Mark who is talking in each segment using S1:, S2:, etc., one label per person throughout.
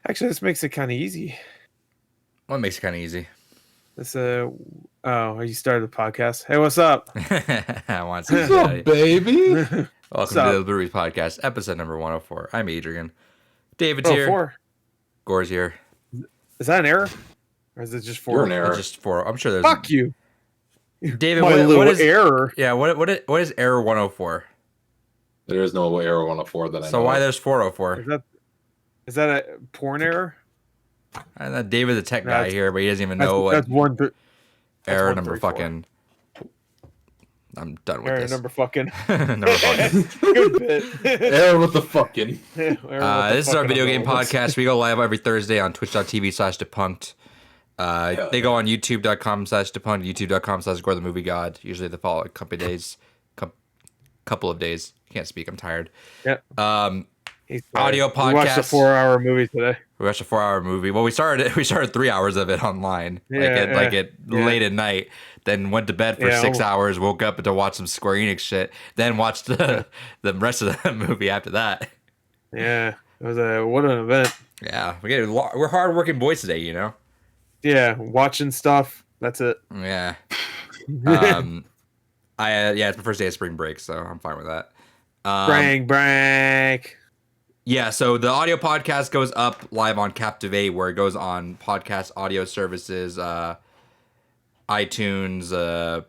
S1: Actually, this makes it kind of easy.
S2: What makes it kind of easy?
S1: This you started the podcast. Hey, what's up?
S2: I want
S3: What's
S2: to
S3: up, baby?
S2: Welcome to the Breweries Podcast, episode number 104. I'm Adrian. David's here.
S1: 4.
S2: Gore's here.
S1: Is that an error? Or is it just 4?
S3: You're an error.
S2: It's just 4. I'm sure there's.
S1: Fuck you.
S2: David,
S1: My
S2: what is
S1: error?
S2: Yeah, what is error 104?
S3: There is no error 104 that I know.
S2: So why
S3: of.
S2: there's 404?
S1: Is that a porn error?
S2: I know David's a tech guy here, but he doesn't even know
S1: That's
S2: what error
S1: one,
S2: number
S1: 3, 4.
S2: fucking. I'm done with
S1: Error
S2: this.
S1: number fucking.
S2: Number fucking.
S1: Good bit.
S3: Error with the fucking.
S2: This is our video game podcast. We go live every Thursday on twitch.tv/depunked. They go on youtube.com/depunked, youtube.com/gore the movie god. Usually the following couple of days. Can't speak. I'm tired.
S1: Yep.
S2: Audio podcast.
S1: We watched a 4-hour movie today.
S2: We watched a 4-hour movie. Well, we started 3 hours of it online, late at night. Then went to bed for 6 hours. Woke up to watch some Square-Enix shit. Then watched the rest of the movie after that.
S1: Yeah, it was what an event.
S2: Yeah, we're hardworking boys today, you know.
S1: Yeah, watching stuff. That's it.
S2: Yeah. It's my first day of spring break, so I'm fine with that.
S1: Brank.
S2: Yeah, so the audio podcast goes up live on Captivate, where it goes on podcast audio services, iTunes,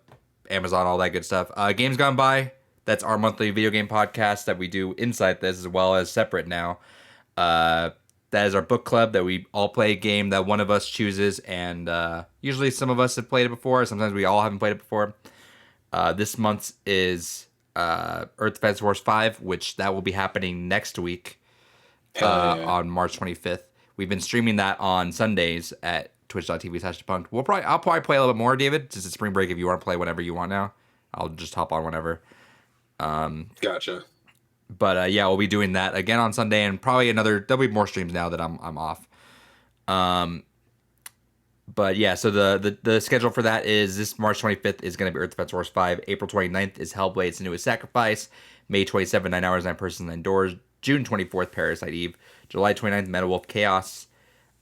S2: Amazon, all that good stuff. Games Gone By, that's our monthly video game podcast that we do inside this as well as separate now. That is our book club that we all play a game that one of us chooses, and usually some of us have played it before. Sometimes we all haven't played it before. This month is Earth Defense Force 5, which that will be happening next week on March 25th. We've been streaming that on Sundays at twitch.tv/depunked. I'll probably play a little bit more, David, since it's spring break. If you want to play whenever you want now, I'll just hop on whenever.
S3: Gotcha.
S2: But we'll be doing that again on Sunday, and probably there'll be more streams now that I'm off. But yeah, so the schedule for that is this March 25th is going to be Earth Defense Force 5. April 29th is Hellblade, Senua Sacrifice. May 27th, 9 Hours, 9 Persons, 9 Doors. June 24th, Parasite Eve. July 29th, Metal Wolf Chaos.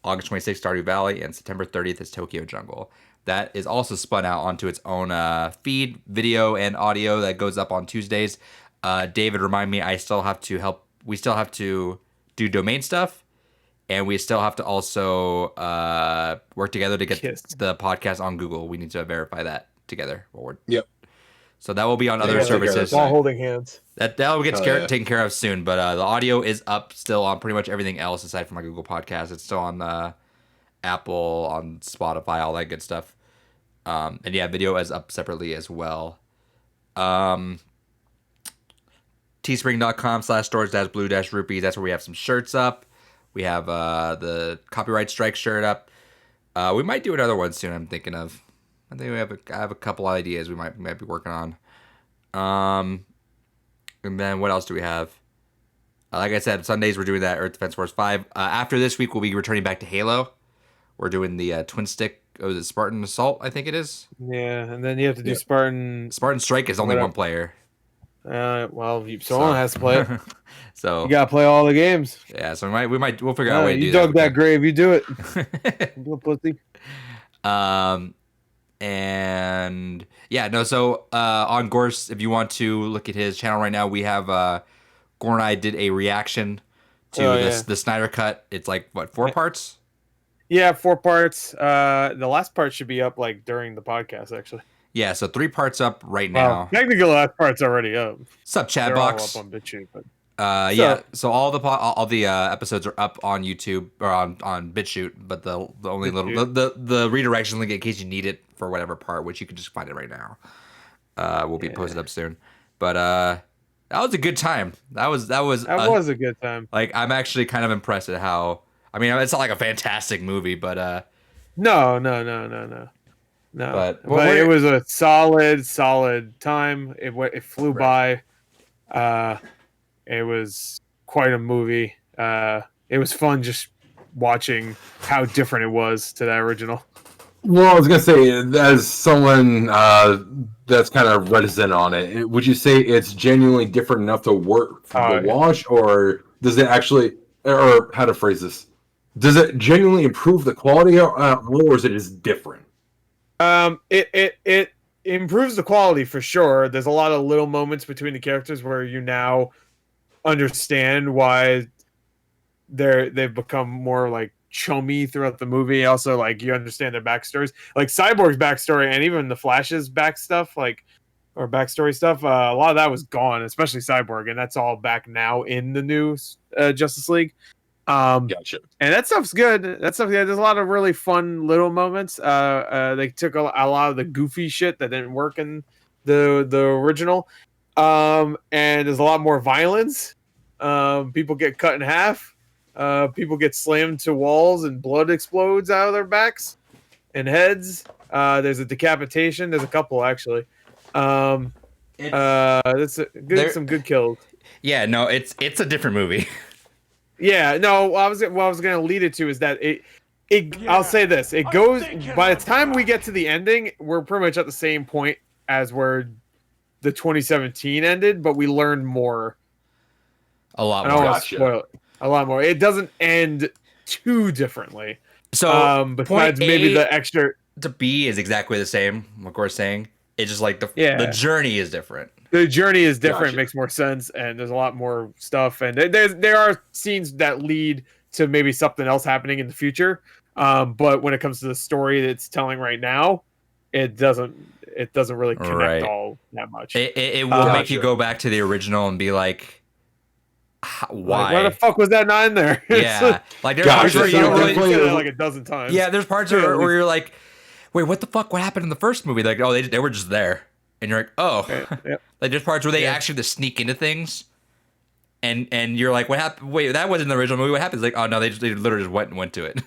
S2: August 26th, Stardew Valley. And September 30th is Tokyo Jungle. That is also spun out onto its own feed, video and audio that goes up on Tuesdays. David, remind me, we still have to do domain stuff. And we still have to also work together to get the podcast on Google. We need to verify that together.
S3: Yep.
S2: So that will be on other services.
S1: All holding hands.
S2: That'll get taken care of soon. But the audio is up still on pretty much everything else aside from my Google Podcast. It's still on Apple, on Spotify, all that good stuff. And yeah, video is up separately as well. Teespring.com/storage-blue-rupees. That's where we have some shirts up. We have the copyright strike shirt up. We might do another one soon. I'm thinking of. I think I have a couple ideas we might be working on. And then what else do we have? Like I said, Sundays we're doing that Earth Defense Force 5. After this week, we'll be returning back to Halo. We're doing the twin stick. Was it Spartan Assault? I think it is.
S1: Yeah, and then you have to do Spartan.
S2: Spartan Strike is only one player.
S1: Someone has to play it.
S2: So
S1: you gotta play all the games.
S2: Yeah, so we'll figure out a way to do
S1: that. You
S2: dug
S1: that grave, you do it. Little pussy.
S2: And yeah, no. So on Gore's, if you want to look at his channel right now, we have Gore and I did a reaction to the Snyder Cut. It's like 4 parts.
S1: Yeah, 4 parts. The last part should be up during the podcast, actually.
S2: Yeah, so 3 parts up right now.
S1: Technically, the last part's already up.
S2: What's up, chat box?
S1: All up on BitChute, but...
S2: So all the episodes are up on YouTube or on BitChute, but the only the redirection link in case you need it for whatever part, which you can just find it right now, will be posted up soon. But that was a good time. That was
S1: a good time.
S2: I'm actually kind of impressed at how. I mean, it's not like a fantastic movie, but
S1: no. But it was a solid time. It flew by. It was quite a movie. It was fun just watching how different it was to that original.
S3: Well, I was gonna say, as someone that's kind of reticent on it, would you say it's genuinely different enough to work for the watch, or does it actually, or how to phrase this? Does it genuinely improve the quality, or is it just different?
S1: It improves the quality for sure. There's a lot of little moments between the characters where you now understand why they've become more like chummy throughout the movie. Also, like you understand their backstories, like Cyborg's backstory, and even the Flash's back stuff, like or backstory stuff. A lot of that was gone, especially Cyborg, and that's all back now in the new Justice League.
S3: Gotcha.
S1: And that stuff's good. That stuff, yeah. There's a lot of really fun little moments. They took a lot of the goofy shit that didn't work in the original. And there's a lot more violence. People get cut in half. People get slammed to walls and blood explodes out of their backs and heads. There's a decapitation. There's a couple actually. That's some good kills.
S2: Yeah, no, it's a different movie.
S1: Yeah, no. What I was going to lead it to is that I'll say this: it goes by the time we get to the ending, we're pretty much at the same point as where the 2017 ended, but we learn more.
S2: A lot more.
S1: I don't want to spoil it. A lot more. It doesn't end too differently.
S2: So,
S1: besides maybe the extra.
S2: To B is exactly the same. Like we're saying, it's just like the journey is different.
S1: The journey is different. Gotcha. Makes more sense, and there's a lot more stuff. And there are scenes that lead to maybe something else happening in the future. But when it comes to the story that it's telling right now, it doesn't really connect all that much.
S2: It will make you go back to the original and be like, why?
S1: Like, why the fuck was that not in there?
S2: Yeah, like there's parts where you don't really
S1: say that like a dozen times.
S2: Yeah, there's parts where you're like, wait, what the fuck? What happened in the first movie? Like, oh, they were just there. And you're like, oh, yep. Like there's parts where they actually just sneak into things, and you're like, what happened? Wait, that wasn't the original movie. What happened? It's like, oh no, they literally just went to it.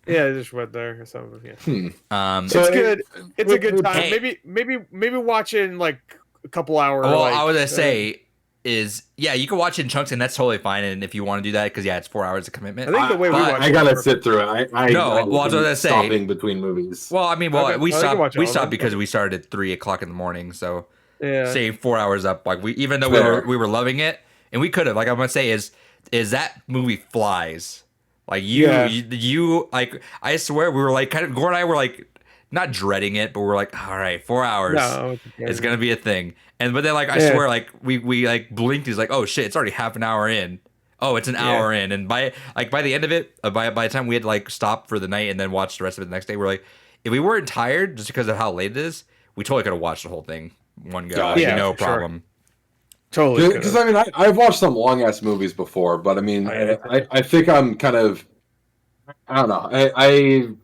S1: Yeah, they just went there or something. Yeah.
S2: So
S1: it's good. It's a good time. Hey, maybe watching like a couple hours.
S2: Well, I was gonna say is you can watch it in chunks, and that's totally fine. And if you want to do that, because it's 4 hours of commitment.
S1: I think the way we watch
S3: I gotta sit through it. I
S2: was gonna say
S3: stopping between movies.
S2: Well, I mean, we stopped because we started at 3 o'clock in the morning. So say 4 hours up. Like even though we were loving it, and we could have. Like I'm gonna say is that movie flies. Like you like I swear we were like kind of Gore and I were like not dreading it, but we're like, all right, 4 hours is gonna be a thing. But then like I swear like we like blinked. He's like, oh shit, it's already half an hour in. Oh, it's an hour in. And by the end of it, by the time we had to like stop for the night and then watch the rest of it the next day, we're like, if we weren't tired just because of how late it is, we totally could have watched the whole thing one go. No problem.
S1: Sure. Totally.
S3: Because I mean, I've watched some long ass movies before, but I mean, I think I'm kind of, I don't know.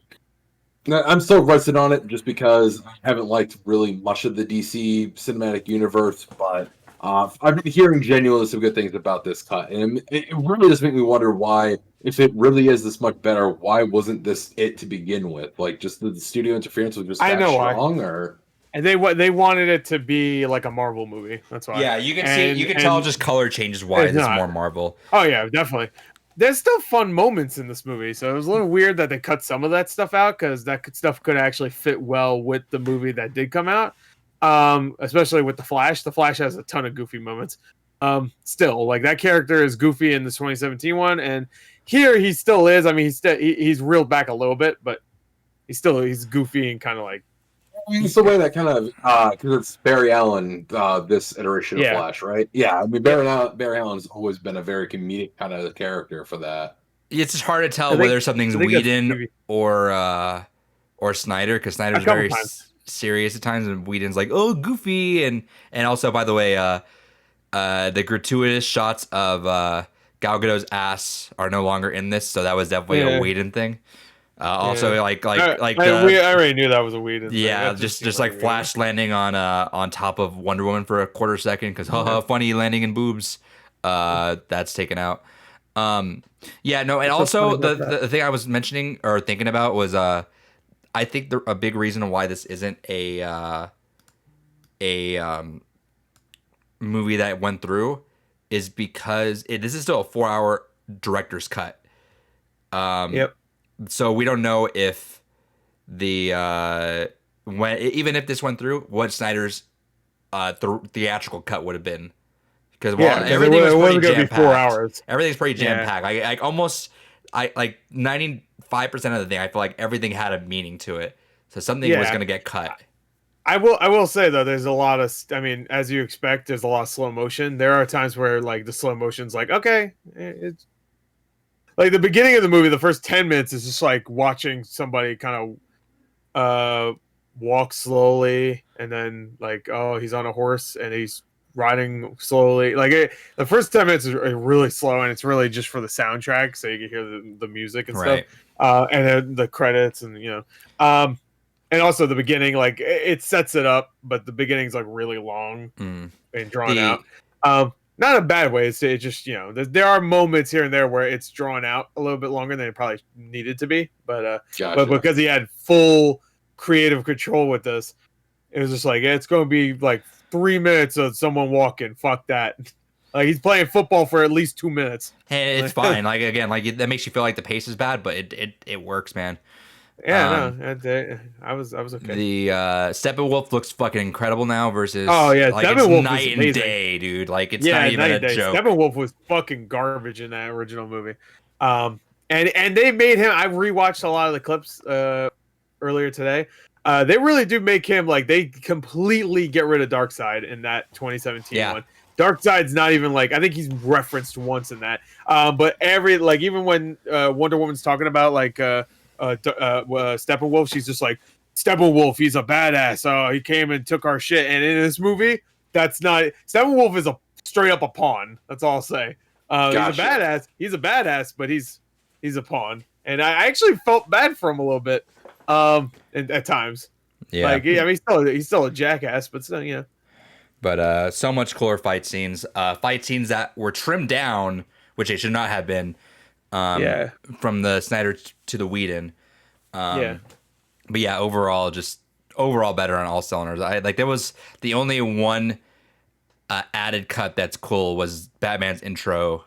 S3: I'm still rusted on it just because I haven't liked really much of the DC cinematic universe, but I've been hearing genuinely some good things about this cut, and it really does make me wonder why, if it really is this much better, why wasn't this it to begin with? Like, just the studio interference was just that strong, or?
S1: And they wanted it to be like a Marvel movie. That's why.
S2: Yeah, you can tell just color changes why it's more Marvel.
S1: Oh yeah, definitely. There's still fun moments in this movie, so it was a little weird that they cut some of that stuff out because stuff could actually fit well with the movie that did come out. Especially with the Flash. The Flash has a ton of goofy moments. Still, like that character is goofy in the 2017 one, and here he still is. I mean, he's reeled back a little bit, but he's goofy and kind of like.
S3: It's the way that kind of because it's Barry Allen, this iteration of Flash, right? Yeah, I mean Barry Allen's always been a very comedic kind of character for that.
S2: It's just hard to tell whether something's Whedon or Snyder, because Snyder's very serious at times, and Whedon's like, oh, goofy, and also by the way, the gratuitous shots of Gal Gadot's ass are no longer in this, so that was definitely a Whedon thing. Also, I
S1: already knew that was a Whedon.
S2: Yeah, just like Flash landing on top of Wonder Woman for a quarter second because funny landing in boobs. That's taken out. And also the thing I was mentioning or thinking about was I think a big reason why this isn't a movie that went through is because this is still a 4-hour director's cut.
S1: Yep.
S2: So we don't know if even if this went through, what Snyder's theatrical cut would have been. Because everything was pretty jam packed. 4 hours. Everything's pretty jam packed. I like 95% of the thing. I feel like everything had a meaning to it, so something was gonna get cut.
S1: I will say though, there's a lot of. I mean, as you expect, there's a lot of slow motion. There are times where like the slow motion's like, okay, it's like the beginning of the movie. The first 10 minutes is just like watching somebody kind of walk slowly, and then like, oh, he's on a horse and he's riding slowly. Like the first 10 minutes is really slow, and it's really just for the soundtrack, so you can hear the music and stuff. And then the credits, and and also the beginning, like it sets it up, but the beginning's like really long and drawn out. Not in a bad way. It's just there are moments here and there where it's drawn out a little bit longer than it probably needed to be, but because he had full creative control with this, it was just like it's going to be like 3 minutes of someone walking. Fuck that. Like he's playing football for at least 2 minutes.
S2: Hey, it's fine. Like again, like that makes you feel like the pace is bad, but it works, man.
S1: Yeah, no, I was okay.
S2: The Steppenwolf looks fucking incredible now versus
S1: like
S2: Steppenwolf it's night and day, dude. Like it's not even a joke.
S1: Steppenwolf was fucking garbage in that original movie. And they made him. I rewatched a lot of the clips earlier today. They really do make him like they completely get rid of Darkseid in that 2017 one. Darkseid's not even like I think he's referenced once in that. But even when Wonder Woman's talking about like Steppenwolf, she's just like Steppenwolf, he's a badass. Oh, he came and took our shit. And in this movie, that's not Steppenwolf is a straight up a pawn. That's all I'll say. Gotcha. He's a badass. He's a badass, but he's a pawn. And I actually felt bad for him a little bit. At times. Yeah. Like I mean he's still a jackass, but still,
S2: But so much cooler fight scenes. Fight scenes that were trimmed down, which they should not have been. From the Snyder to the Whedon. But yeah, overall better on all cylinders. There was the only one added cut that's cool was Batman's intro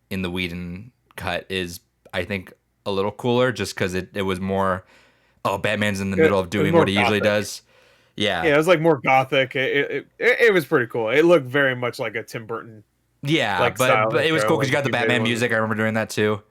S2: in the Whedon cut is I think a little cooler just because it was more Batman's in the middle of doing what he usually does. Yeah,
S1: it was like more gothic. It was pretty cool. It looked very much like a Tim Burton.
S2: Yeah, but it was cool because you got the Batman music. I remember doing that too.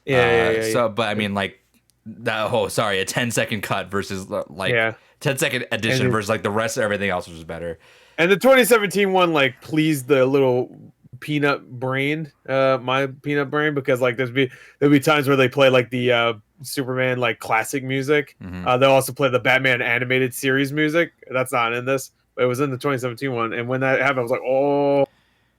S1: Yeah.
S2: So, but I mean, like that. Oh, sorry, a 10-second cut versus 10-second edition versus like the rest of everything else, which was better.
S1: And the 2017 one like pleased the little peanut brain, my peanut brain, because like there'll be times where they play like the Superman like classic music. They'll also play the Batman animated series music. That's not in this, but it was in the 2017 one. And when that happened, I was like, oh,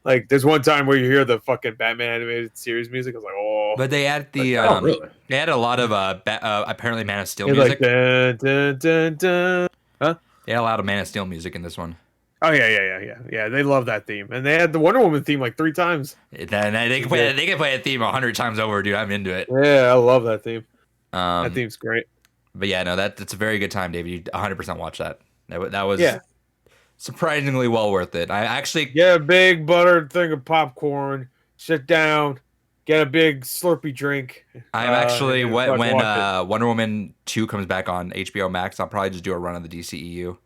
S1: like there's one time where you hear the fucking Batman animated series music. I was like, oh.
S2: But they added the
S3: really?
S2: They had a lot of apparently Man of Steel music.
S1: Like, dun, dun, dun, dun. Huh?
S2: They had a lot of Man of Steel music in this one.
S1: Oh yeah. They love that theme, and they had the Wonder Woman theme like 3 times.
S2: They can play a theme 100 times over, dude. I'm into it.
S1: Yeah, I love that theme. That theme's great.
S2: But yeah, no, that's a very good time, David. You 100% watch that. That was surprisingly well worth it. I actually
S1: get a big buttered thing of popcorn, sit down, get a big Slurpee drink.
S2: I'm actually when Wonder Woman 2 comes back on HBO Max, I'll probably just do a run of the DCEU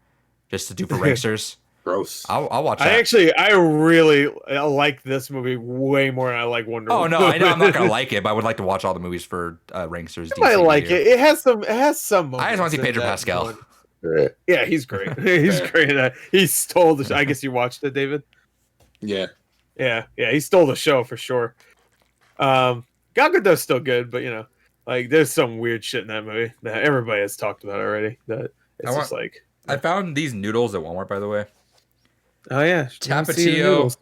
S2: just to do for Ranksters.
S3: Gross.
S2: I'll watch that.
S1: I really like this movie way more than I like Wonder Woman.
S2: Oh no, I know I'm not gonna like it, but I would like to watch all the movies for Ranksters.
S1: I like it. It has some. I
S2: just want to see Pedro Pascal.
S1: Yeah, he's great. He's great at that. He stole the show. I guess you watched it, David?
S3: Yeah.
S1: He stole the show for sure. Gal Gadot's still good, but like there's some weird shit in that movie that everybody has talked about already. That it's just like
S2: I found these noodles at Walmart, by the way.
S1: Oh yeah,
S2: Tapatio.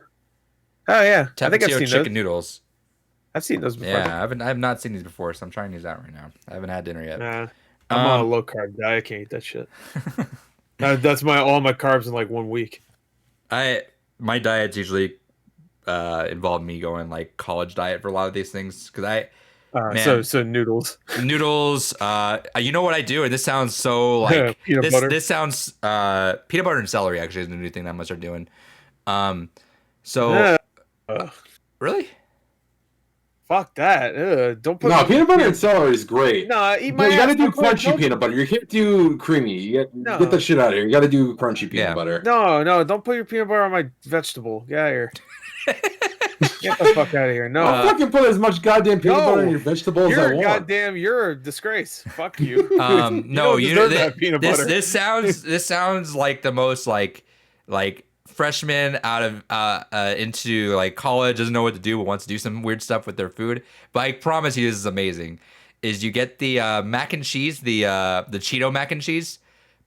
S1: Oh yeah,
S2: Tapatio
S1: I think I've seen
S2: chicken
S1: those.
S2: I've
S1: I've seen those before.
S2: Yeah, I have not seen these before, so I'm trying these out right now. I haven't had dinner yet.
S1: Nah, I'm on a low carb diet. I can't eat that shit. That's all my carbs in like 1 week.
S2: My diets usually involve me going like college diet for a lot of these things because
S1: so noodles.
S2: Noodles. You know what I do, and this sounds so like
S1: peanut butter.
S2: This sounds peanut butter and celery actually is the new thing that I'm gonna start doing. Really?
S1: Fuck that. Don't put
S3: peanut butter and celery is great.
S1: No,
S3: you gotta do crunchy peanut butter. You can't do creamy. Get the shit out of here. You gotta do crunchy peanut butter.
S1: No, don't put your peanut butter on my vegetable. Get out of here. Get the fuck out of here. No.
S3: I'll fucking put as much goddamn peanut butter in your vegetables as I want.
S1: You're a disgrace. Fuck you.
S2: No,
S1: you don't deserve that peanut butter.
S2: This sounds like the most like freshman out of into like college, doesn't know what to do, but wants to do some weird stuff with their food. But I promise you, this is amazing. Is you get the mac and cheese, the Cheeto mac and cheese,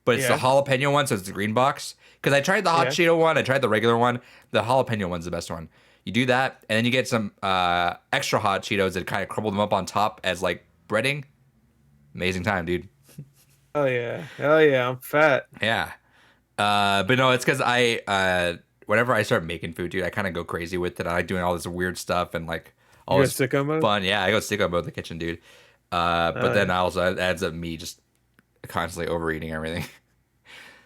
S2: but it's the jalapeno one, so it's the green box. Because I tried the hot Cheeto one, I tried the regular one. The jalapeno one's the best one. You do that, and then you get some extra hot Cheetos that kind of crumble them up on top as like breading. Amazing time, dude.
S1: Oh yeah, hell yeah, I'm fat.
S2: Yeah, but no, it's because whenever I start making food, dude, I kind of go crazy with it. I like doing all this weird stuff and like all this
S1: sicko mode?
S2: Fun. Yeah, I go sicko mode in the kitchen, dude. But then it adds up me just constantly overeating everything.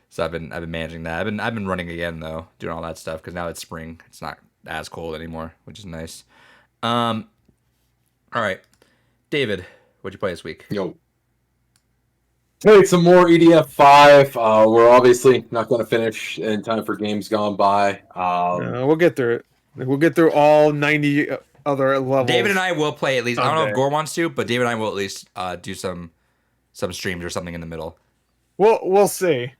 S2: So I've been managing that. I've been running again though, doing all that stuff because now it's spring. It's not as cold anymore, which is nice. All right, David, what'd you play this week?
S3: Yo, played some more EDF 5. We're obviously not going to finish in time for games gone by.
S1: We'll get through it. We'll get through all 90 other levels.
S2: David and I will play at least. I don't know if Gore wants to, but David and I will at least do some streams or something in the middle.
S1: We'll see.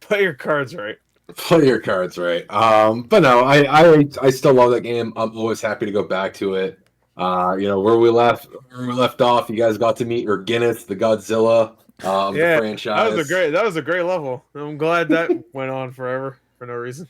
S1: Play your cards right.
S3: Play your cards right. But no, I still love that game. I'm always happy to go back to it. Where we left off, you guys got to meet Guinness, the Godzilla of the franchise.
S1: That was a great level. I'm glad that went on forever for no reason.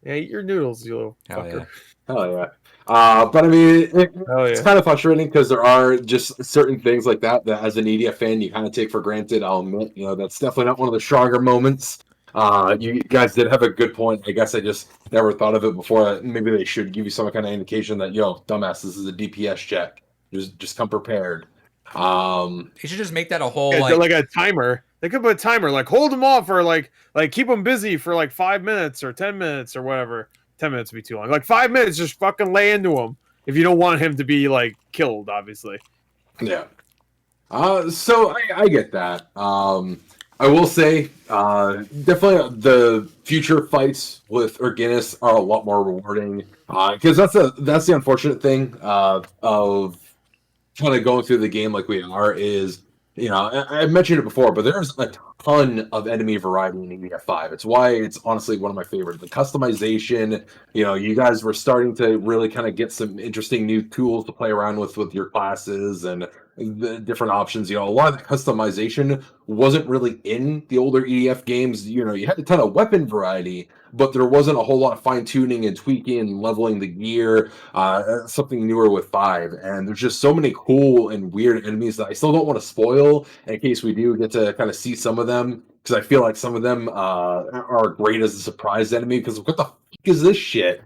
S1: Yeah, eat your noodles, you little fucker.
S3: Hell yeah. But I mean, it's kind of frustrating because there are just certain things like that as an EDF fan you kind of take for granted. I'll admit, that's definitely not one of the stronger moments. You guys did have a good point. I guess I just never thought of it before. Maybe they should give you some kind of indication that, dumbass, this is a DPS check. Just come prepared.
S2: You should just make that a whole
S1: like a timer. They could put a timer, like hold them off or like keep them busy for like 5 minutes or 10 minutes or whatever. 10 minutes would be too long. Like 5 minutes, just fucking lay into him if you don't want him to be like killed, obviously.
S3: Yeah. So I get that. I will say, definitely the future fights with Guinness are a lot more rewarding. Because that's the unfortunate thing of kind of going through the game like we are is, I mentioned it before, but there's a ton of enemy variety in EDF 5. It's why it's honestly one of my favorites. The customization, you guys were starting to really kind of get some interesting new tools to play around with your classes and the different options. A lot of the customization wasn't really in the older EDF games. You had a ton of weapon variety, but there wasn't a whole lot of fine-tuning and tweaking and leveling the gear. Something newer with 5. And there's just so many cool and weird enemies that I still don't want to spoil in case we do get to kind of see some of them, because I feel like some of them are great as a surprise enemy, because what the fuck is this shit?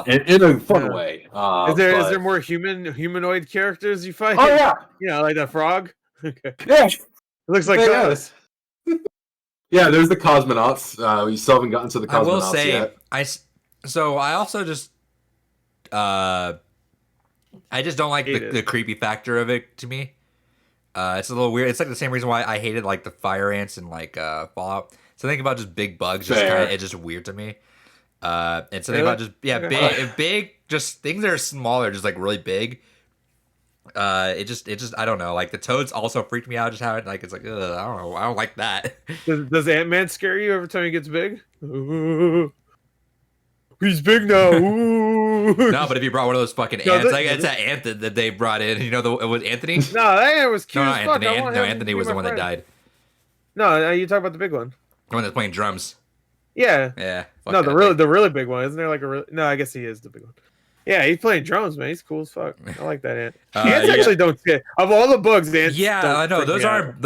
S3: In a fun way.
S1: Is there more humanoid characters you fight?
S3: Oh yeah.
S1: Like that frog? Okay.
S3: Yeah.
S1: It looks like us.
S3: Yeah, there's the cosmonauts. We still haven't gotten to the cosmonauts
S2: I will say,
S3: yet.
S2: I also just I just don't like the creepy factor of it to me. It's a little weird. It's like the same reason why I hated like the fire ants and like Fallout. So think about just big bugs. It's just weird to me. And so think about just big, just things that are smaller, just like really big. It just I don't know. Like the toads also freaked me out. Just how it's like I don't know. I don't like that.
S1: Does Ant-Man scare you every time he gets big? Ooh. He's big now. Ooh.
S2: No, but if you brought one of those fucking ants, it's that ant that they brought in. It was Anthony.
S1: No, that ant was cute.
S2: No,
S1: as fuck.
S2: Anthony was the one that died.
S1: No, you talk about the big one.
S2: The one that's playing drums.
S1: Yeah.
S2: Yeah.
S1: No, the really big one. Isn't there like a really? No, I guess he is the big one. Yeah, he's playing drums, man. He's cool as fuck. I like that ant. Ants actually don't scare. Of all the bugs, ants.
S2: Yeah, I know those are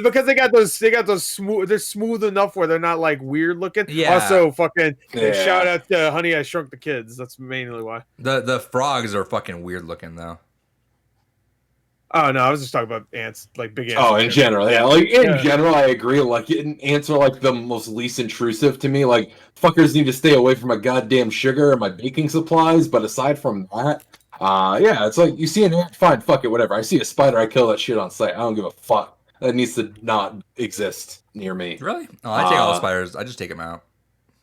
S1: because they got those smooth. They're smooth enough where they're not like weird looking.
S2: Yeah.
S1: Also, fucking shout out to Honey, I Shrunk the Kids. That's mainly why.
S2: The frogs are fucking weird looking though.
S1: Oh no, I was just talking about ants, like big ants.
S3: Oh, in general, yeah. Like in general, I agree. Like ants are like the most least intrusive to me. Like fuckers need to stay away from my goddamn sugar and my baking supplies. But aside from that, it's like you see an ant, fine, fuck it, whatever. I see a spider, I kill that shit on sight. I don't give a fuck. That needs to not exist near me.
S2: Really? Oh, I take all the spiders. I just take them out.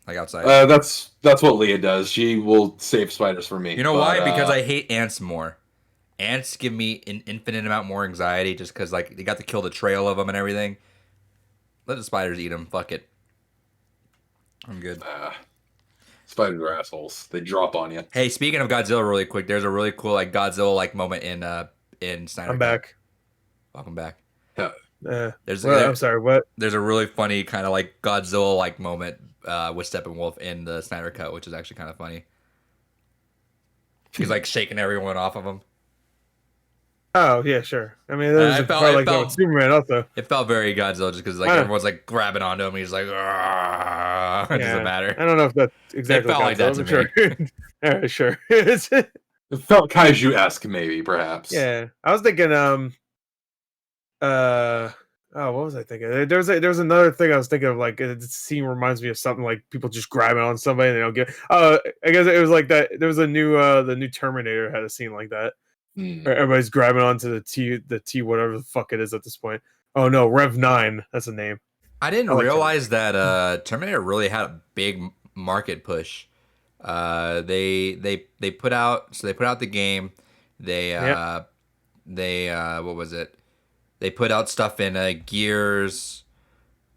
S2: like outside.
S3: That's what Leah does. She will save spiders for me.
S2: You know why? Because I hate ants more. Ants give me an infinite amount more anxiety just because like you got to kill the trail of them and everything. Let the spiders eat them. Fuck it. I'm good.
S3: Spiders are assholes. They drop on you.
S2: Hey, speaking of Godzilla, really quick, there's a really cool like Godzilla like moment in Snyder.
S1: I'm back.
S2: Welcome back.
S3: Yeah.
S1: I'm sorry. What?
S2: There's a really funny kind of like Godzilla like moment with Steppenwolf in the Snyder Cut, which is actually kind of funny. He's like shaking everyone off of him.
S1: Oh yeah, sure. I mean, there's a part like that with Superman also.
S2: It felt very Godzilla just because like everyone's like grabbing onto him. He's like, it doesn't matter.
S1: I don't know if that's exactly.
S2: It felt like that to me.
S1: All right, sure.
S3: It felt kaiju-esque, maybe, perhaps.
S1: Yeah, I was thinking. What was I thinking? There was another thing I was thinking of. Like, the scene reminds me of something like people just grabbing on somebody and they don't get. I guess it was like that. There was a new the new Terminator had a scene like that. Where everybody's grabbing onto the T whatever the fuck it is at this point. Oh no, Rev 9. That's the name.
S2: I didn't realize that Terminator really had a big market push. They put out the game. They what was it? They put out stuff in Gears.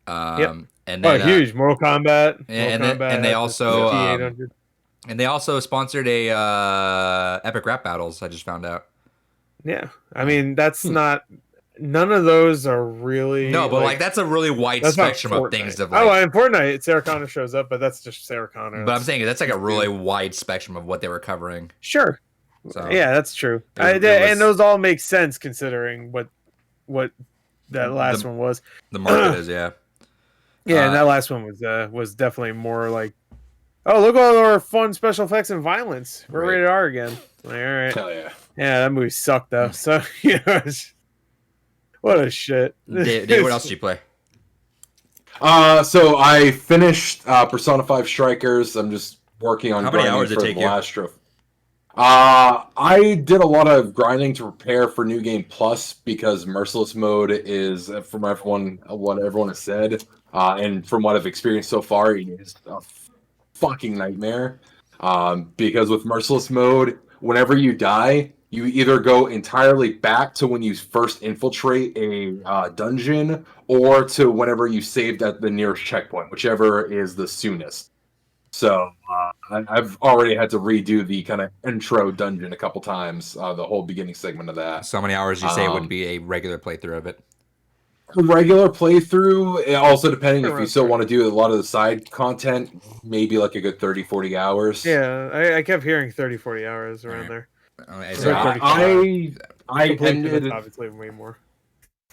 S2: And then
S1: huge Mortal Kombat.
S2: And they also sponsored a Epic Rap Battles. I just found out.
S1: Yeah, I mean that's not. None of those are really.
S2: No, but like that's a really wide spectrum of things. Of like,
S1: in Fortnite, Sarah Connor shows up, but that's just Sarah Connor.
S2: But I'm saying that's like a really wide spectrum of what they were covering.
S1: Sure. So, yeah, that's true. And those all make sense considering what that last one was.
S2: The market is, yeah.
S1: Yeah, and that last one was definitely more like, oh, look at all our fun special effects and violence. We're rated R again. Like, all right.
S3: Hell yeah.
S1: Yeah, that movie sucked though. So what a shit.
S2: Dave, what else did you play?
S3: So I finished Persona 5 Strikers. I'm just working on.
S2: How many hours did it take you?
S3: Last trophy. I did a lot of grinding to prepare for New Game Plus because Merciless Mode is, from what everyone has said, and from what I've experienced so far, it is a fucking nightmare. Because with Merciless Mode, whenever you die, you either go entirely back to when you first infiltrate a dungeon, or to whenever you saved at the nearest checkpoint, whichever is the soonest. So I've already had to redo the kind of intro dungeon a couple times, the whole beginning segment of that.
S2: So many hours you say would be a regular playthrough of it?
S3: A regular playthrough, also depending if you still want to do a lot of the side content, maybe like a good 30, 40 hours.
S1: Yeah, I kept hearing 30, 40 hours around there.
S3: I ended
S1: obviously way more.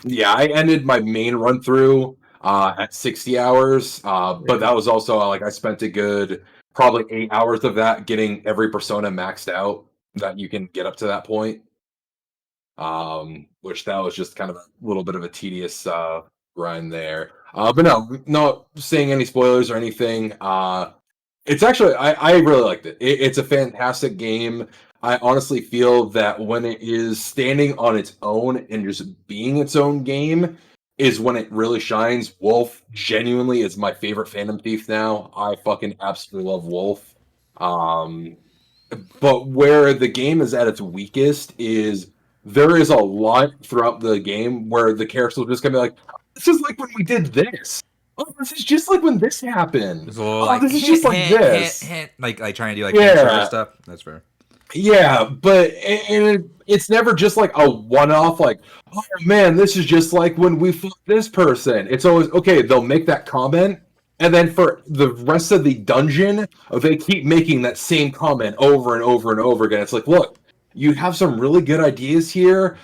S3: Yeah, I ended my main run through at 60 hours, but that was also like I spent a good probably 8 hours of that getting every persona maxed out that you can get up to that point. Which that was just kind of a little bit of a tedious grind there. But no, not saying any spoilers or anything. It's actually I really liked it. It's a fantastic game. I honestly feel that when it is standing on its own and just being its own game is when it really shines. Wolf genuinely is my favorite Phantom Thief now. I fucking absolutely love Wolf. But where the game is at its weakest is there is a lot throughout the game where the characters will just gonna be like, this is like when we did this. Oh, this is just like when this happened.
S2: This is
S3: just like this.
S2: Like trying to do like intro stuff. That's fair.
S3: Yeah, but it's never just like a one-off, like, oh man, this is just like when we fought this person. It's always, okay, they'll make that comment, and then for the rest of the dungeon, they keep making that same comment over and over and over again. It's like, look, you have some really good ideas here.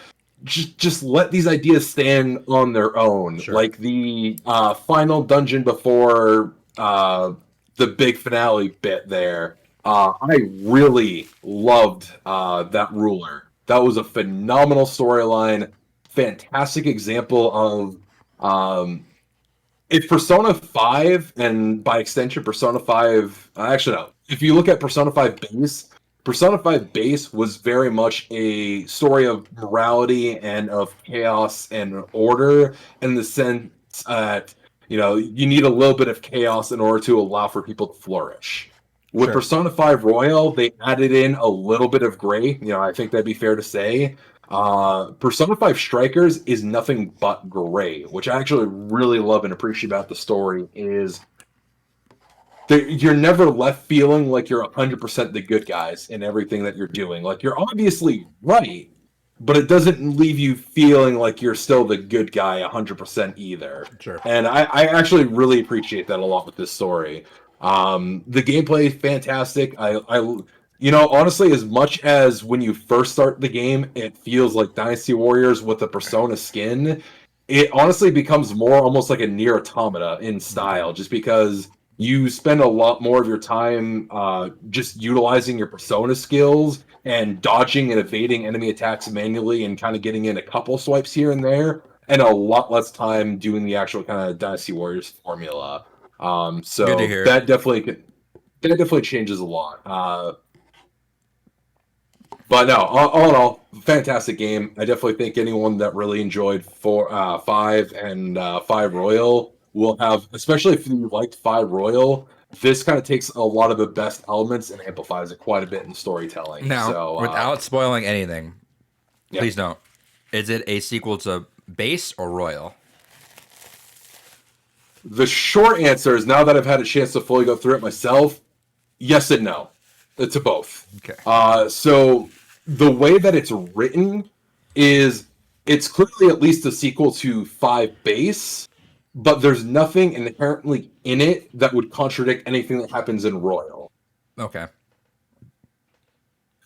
S3: Just let these ideas stand on their own. Sure. Like the final dungeon before the big finale bit there. I really loved that ruler. That was a phenomenal storyline. Fantastic example of if Persona 5, and by extension Persona 5... actually, no. If you look at Persona 5 Base was very much a story of morality and of chaos and order in the sense that you need a little bit of chaos in order to allow for people to flourish. With
S2: Sure.
S3: Persona 5 Royal, they added in a little bit of gray. I think that'd be fair to say. Persona 5 Strikers is nothing but gray, which I actually really love and appreciate about the story is you're never left feeling like you're 100% the good guys in everything that you're doing. Like, you're obviously right, but it doesn't leave you feeling like you're still the good guy 100% either.
S2: Sure.
S3: And I actually really appreciate that a lot with this story. The gameplay is fantastic. Honestly, as much as when you first start the game, it feels like Dynasty Warriors with the Persona skin, it honestly becomes more almost like a Nier Automata in style, just because you spend a lot more of your time just utilizing your Persona skills and dodging and evading enemy attacks manually and kind of getting in a couple swipes here and there, and a lot less time doing the actual kind of Dynasty Warriors formula. So
S2: Good to hear.
S3: that definitely changes a lot. But no, all in all, fantastic game. I definitely think anyone that really enjoyed 5 and 5 Royal will have, especially if you liked 5 Royal, this kind of takes a lot of the best elements and amplifies it quite a bit in storytelling.
S2: Now,
S3: So,
S2: without spoiling anything,
S3: yeah.
S2: please don't. Is it a sequel to Base or Royal?
S3: The short answer is, now that I've had a chance to fully go through it myself, yes and no. To both.
S2: Okay.
S3: So the way that it's written is it's clearly at least a sequel to 5 Base, but there's nothing inherently in it that would contradict anything that happens in Royal.
S2: Okay.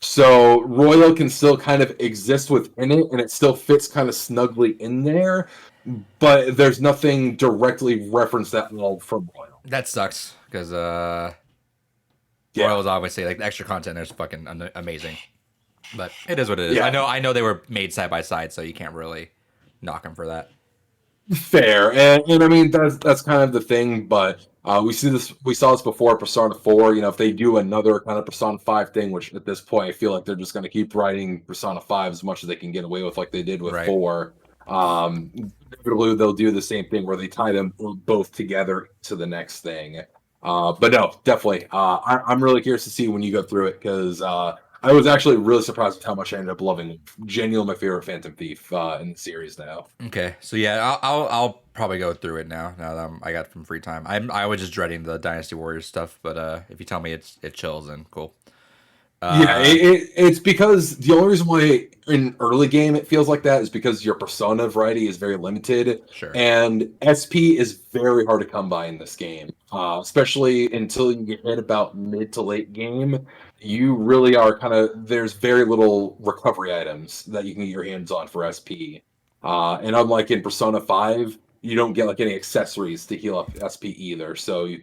S3: So Royal can still kind of exist within it, and it still fits kind of snugly in there, but there's nothing directly referenced at all from Royal.
S2: That sucks, because
S3: Yeah.
S2: Royal is obviously, like, the extra content there's fucking amazing. But it is what it is.
S3: Yeah.
S2: I know they were made side by side, so you can't really knock them for that.
S3: Fair, and I mean that's kind of the thing, but we saw this before Persona 4. If they do another kind of Persona 5 thing, which at this point I feel like they're just going to keep writing Persona 5 as much as they can get away with, like they did with
S2: Right.
S3: 4. Inevitably they'll do the same thing where they tie them both together to the next thing. But no, definitely, I'm really curious to see when you go through it, because I was actually really surprised with how much I ended up loving. Genuinely my favorite Phantom Thief in the series now.
S2: Okay, so yeah, I'll probably go through it now that I got some free time. I was just dreading the Dynasty Warriors stuff, but if you tell me it chills, then cool.
S3: It's because the only reason why in early game it feels like that is because your persona variety is very limited.
S2: Sure.
S3: And SP is very hard to come by in this game, especially until you get hit about mid to late game. You really are there's very little recovery items that you can get your hands on for SP. And unlike in Persona 5, you don't get like any accessories to heal up SP either. So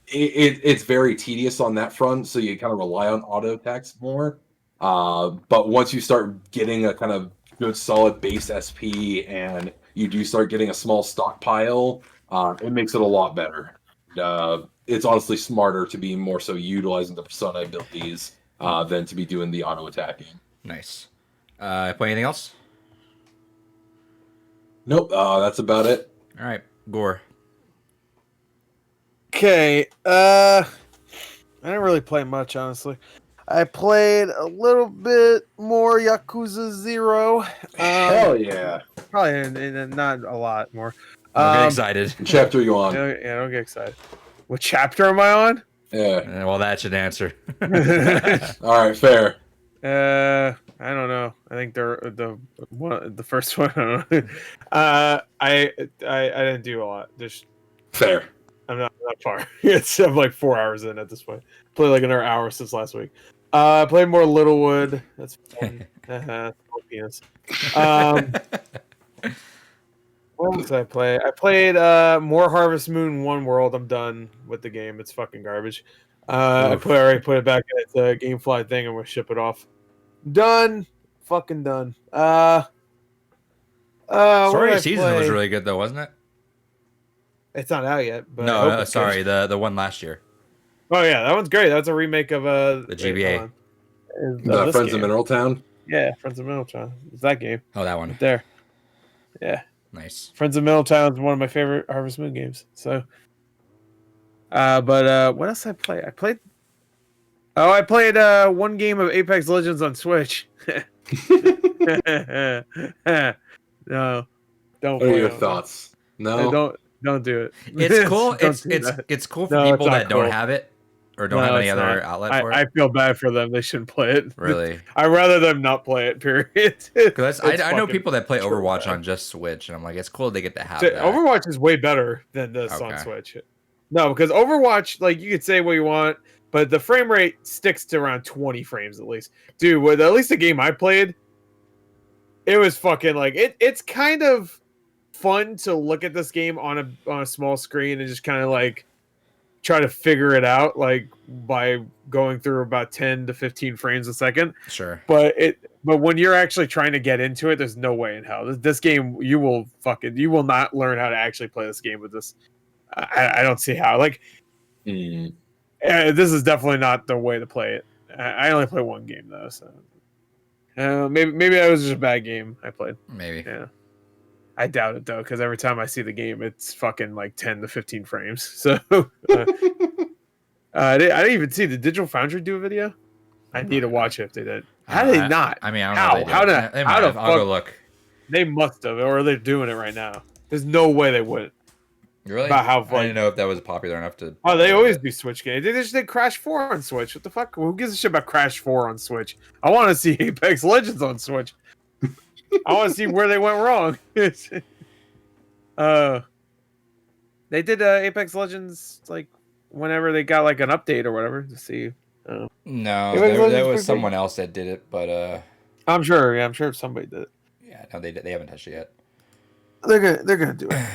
S3: it's very tedious on that front, so you kind of rely on auto attacks more. But once you start getting a kind of good solid base SP and you do start getting a small stockpile, it makes it a lot better. It's honestly smarter to be more so utilizing the persona abilities than to be doing the auto attacking.
S2: Nice. Play anything else?
S3: Nope, that's about it.
S2: All right, Gore.
S1: Okay, I didn't really play much, honestly. I played a little bit more Yakuza 0.
S3: Hell yeah.
S1: Probably not a lot more.
S2: Don't get excited.
S3: What chapter are you on?
S1: Yeah, don't get excited. What chapter am I on?
S3: Yeah.
S2: Well, that should answer.
S3: All right, fair.
S1: I don't know. I think the first one. I don't know. I didn't do a lot. Just
S3: Fair.
S1: I'm not that far. I'm like 4 hours in at this point. Played like another hour since last week. I played more Littlewood. That's fun. Penis. What else did I play? I played more Harvest Moon 1 World. I'm done with the game. It's fucking garbage. I already put it back in its GameFly thing and we'll ship it off. Done. Fucking done.
S2: Story Season was really good though, wasn't it?
S1: It's not out yet. But
S2: no, sorry, the one last year.
S1: Oh yeah, that one's great. That's a remake of
S2: the GBA.
S3: Friends of Mineral Town.
S1: Yeah, Friends of Mineral Town. It's that game.
S2: Oh, that one.
S1: Right there. Yeah.
S2: Nice.
S1: Friends of Middletown is one of my favorite Harvest Moon games. So, but what else did I play? I played one game of Apex Legends on Switch. No, don't.
S3: What are your thoughts? No,
S1: don't do it.
S2: It's cool.
S1: It's
S2: it's cool for people that don't have it or don't have any other outlet for it.
S1: I feel bad for them. They shouldn't play it.
S2: Really?
S1: I'd rather them not play it. Period.
S2: Because I know people that play Overwatch on just Switch, and I'm like, it's cool they get to have that.
S1: Overwatch is way better than this on Switch. No, because Overwatch, like, you could say what you want, but the frame rate sticks to around 20 frames at least. Dude, with at least the game I played, it was fucking like it's kind of fun to look at this game on a small screen and just kind of like try to figure it out, like by going through about 10 to 15 frames a second.
S2: Sure.
S1: But when you're actually trying to get into it, there's no way in hell. This game, you will not learn how to actually play this game with this. I don't see how. Like, this is definitely not the way to play it. I only play one game though, so maybe that was just a bad game I played.
S2: Maybe.
S1: Yeah. I doubt it though, because every time I see the game, it's fucking like 10 to 15 frames. So I didn't even see the Digital Foundry do a video. I need to watch it if they did. How did they not?
S2: I mean, I don't know.
S1: How the
S2: I'll go look.
S1: They must have, or they're doing it right now. There's no way they wouldn't.
S2: Really?
S1: About how
S2: I didn't know if that was popular enough to.
S1: Oh, they always do Switch games. They just did Crash 4 on Switch. What the fuck? Who gives a shit about Crash 4 on Switch? I want to see Apex Legends on Switch. I want to see where they went wrong. They did Apex Legends like whenever they got like an update or whatever to see.
S2: No, there was someone else that did it, but
S1: I'm sure. Yeah, I'm sure somebody did it.
S2: Yeah, no, they haven't touched it yet.
S1: They're gonna do it.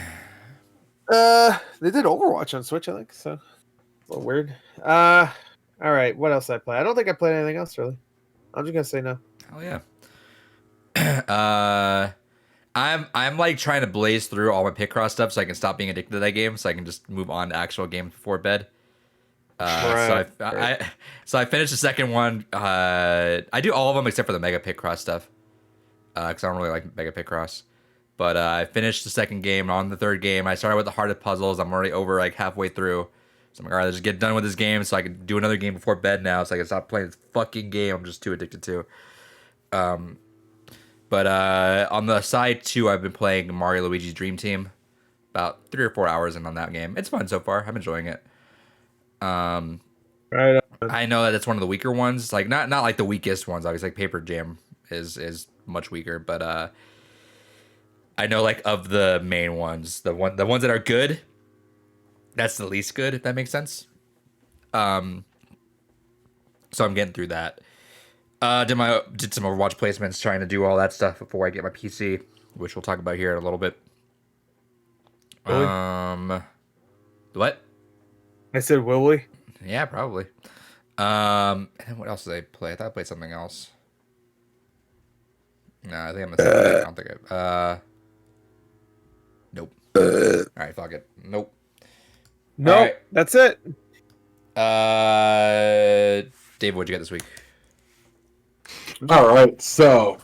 S1: They did Overwatch on Switch, I think. So a little weird. All right. What else did I play? I don't think I played anything else really. I'm just gonna say no.
S2: Oh yeah. I'm like trying to blaze through all my Picross stuff so I can stop being addicted to that game, so I can just move on to actual games before bed. So I finished the second one. I do all of them except for the Mega Picross stuff, because I don't really like Mega Picross. But I finished the second game. On the third game, I started with the hardest puzzles. I'm already over like halfway through. So I'm like, all right, let's just get done with this game so I can do another game before bed now, so I can stop playing this fucking game I'm just too addicted to. But on the side too, I've been playing Mario Luigi's Dream Team, about 3 or 4 hours in on that game. It's fun so far. I'm enjoying it.
S1: Right.
S2: I know that it's one of the weaker ones, like not like the weakest ones. Obviously, like Paper Jam is much weaker, but I know like of the main ones, the ones that are good, that's the least good, if that makes sense. So I'm getting through that. Did some Overwatch placements, trying to do all that stuff before I get my PC, which we'll talk about here in a little bit.
S1: Really?
S2: What?
S1: I said, will we?
S2: Yeah, probably. And then what else did I play? I thought I played something else. No, I think I'm I don't think nope. All right, fuck it. Nope.
S1: Nope.
S2: Right.
S1: That's it.
S2: Dave, what'd you get this week?
S3: All right, so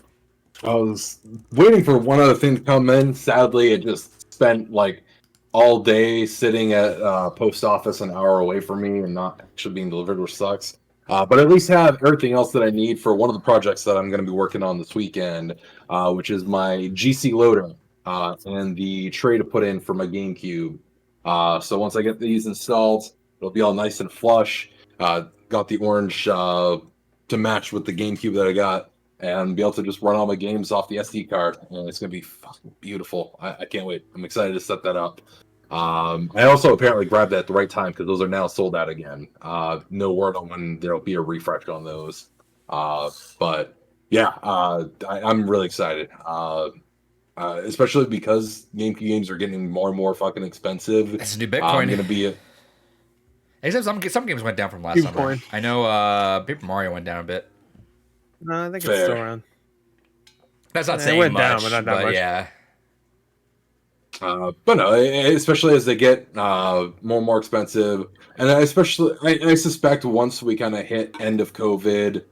S3: I was waiting for one other thing to come in. Sadly, it just spent like all day sitting at post office an hour away from me and not actually being delivered, which sucks. But at least have everything else that I need for one of the projects that I'm going to be working on this weekend, which is my GC loader and the tray to put in for my GameCube. So once I get these installed, it'll be all nice and flush. Got the orange to match with the GameCube that I got, and be able to just run all my games off the SD card, and it's gonna be fucking beautiful. I can't wait. I'm excited to set that up. I also apparently grabbed that at the right time because those are now sold out again. No word on when there'll be a refresh on those. But yeah, I'm really excited. Especially because GameCube games are getting more and more fucking expensive.
S2: It's a new Bitcoin.
S3: Gonna be
S2: Except some games went down from last summer. I know Paper Mario went down a bit.
S1: No, I think it's still around.
S2: That's not saying
S1: went
S2: much,
S1: down, but not that much.
S2: Yeah.
S3: But no, especially as they get more and more expensive, and I suspect once we kind of hit end of COVID,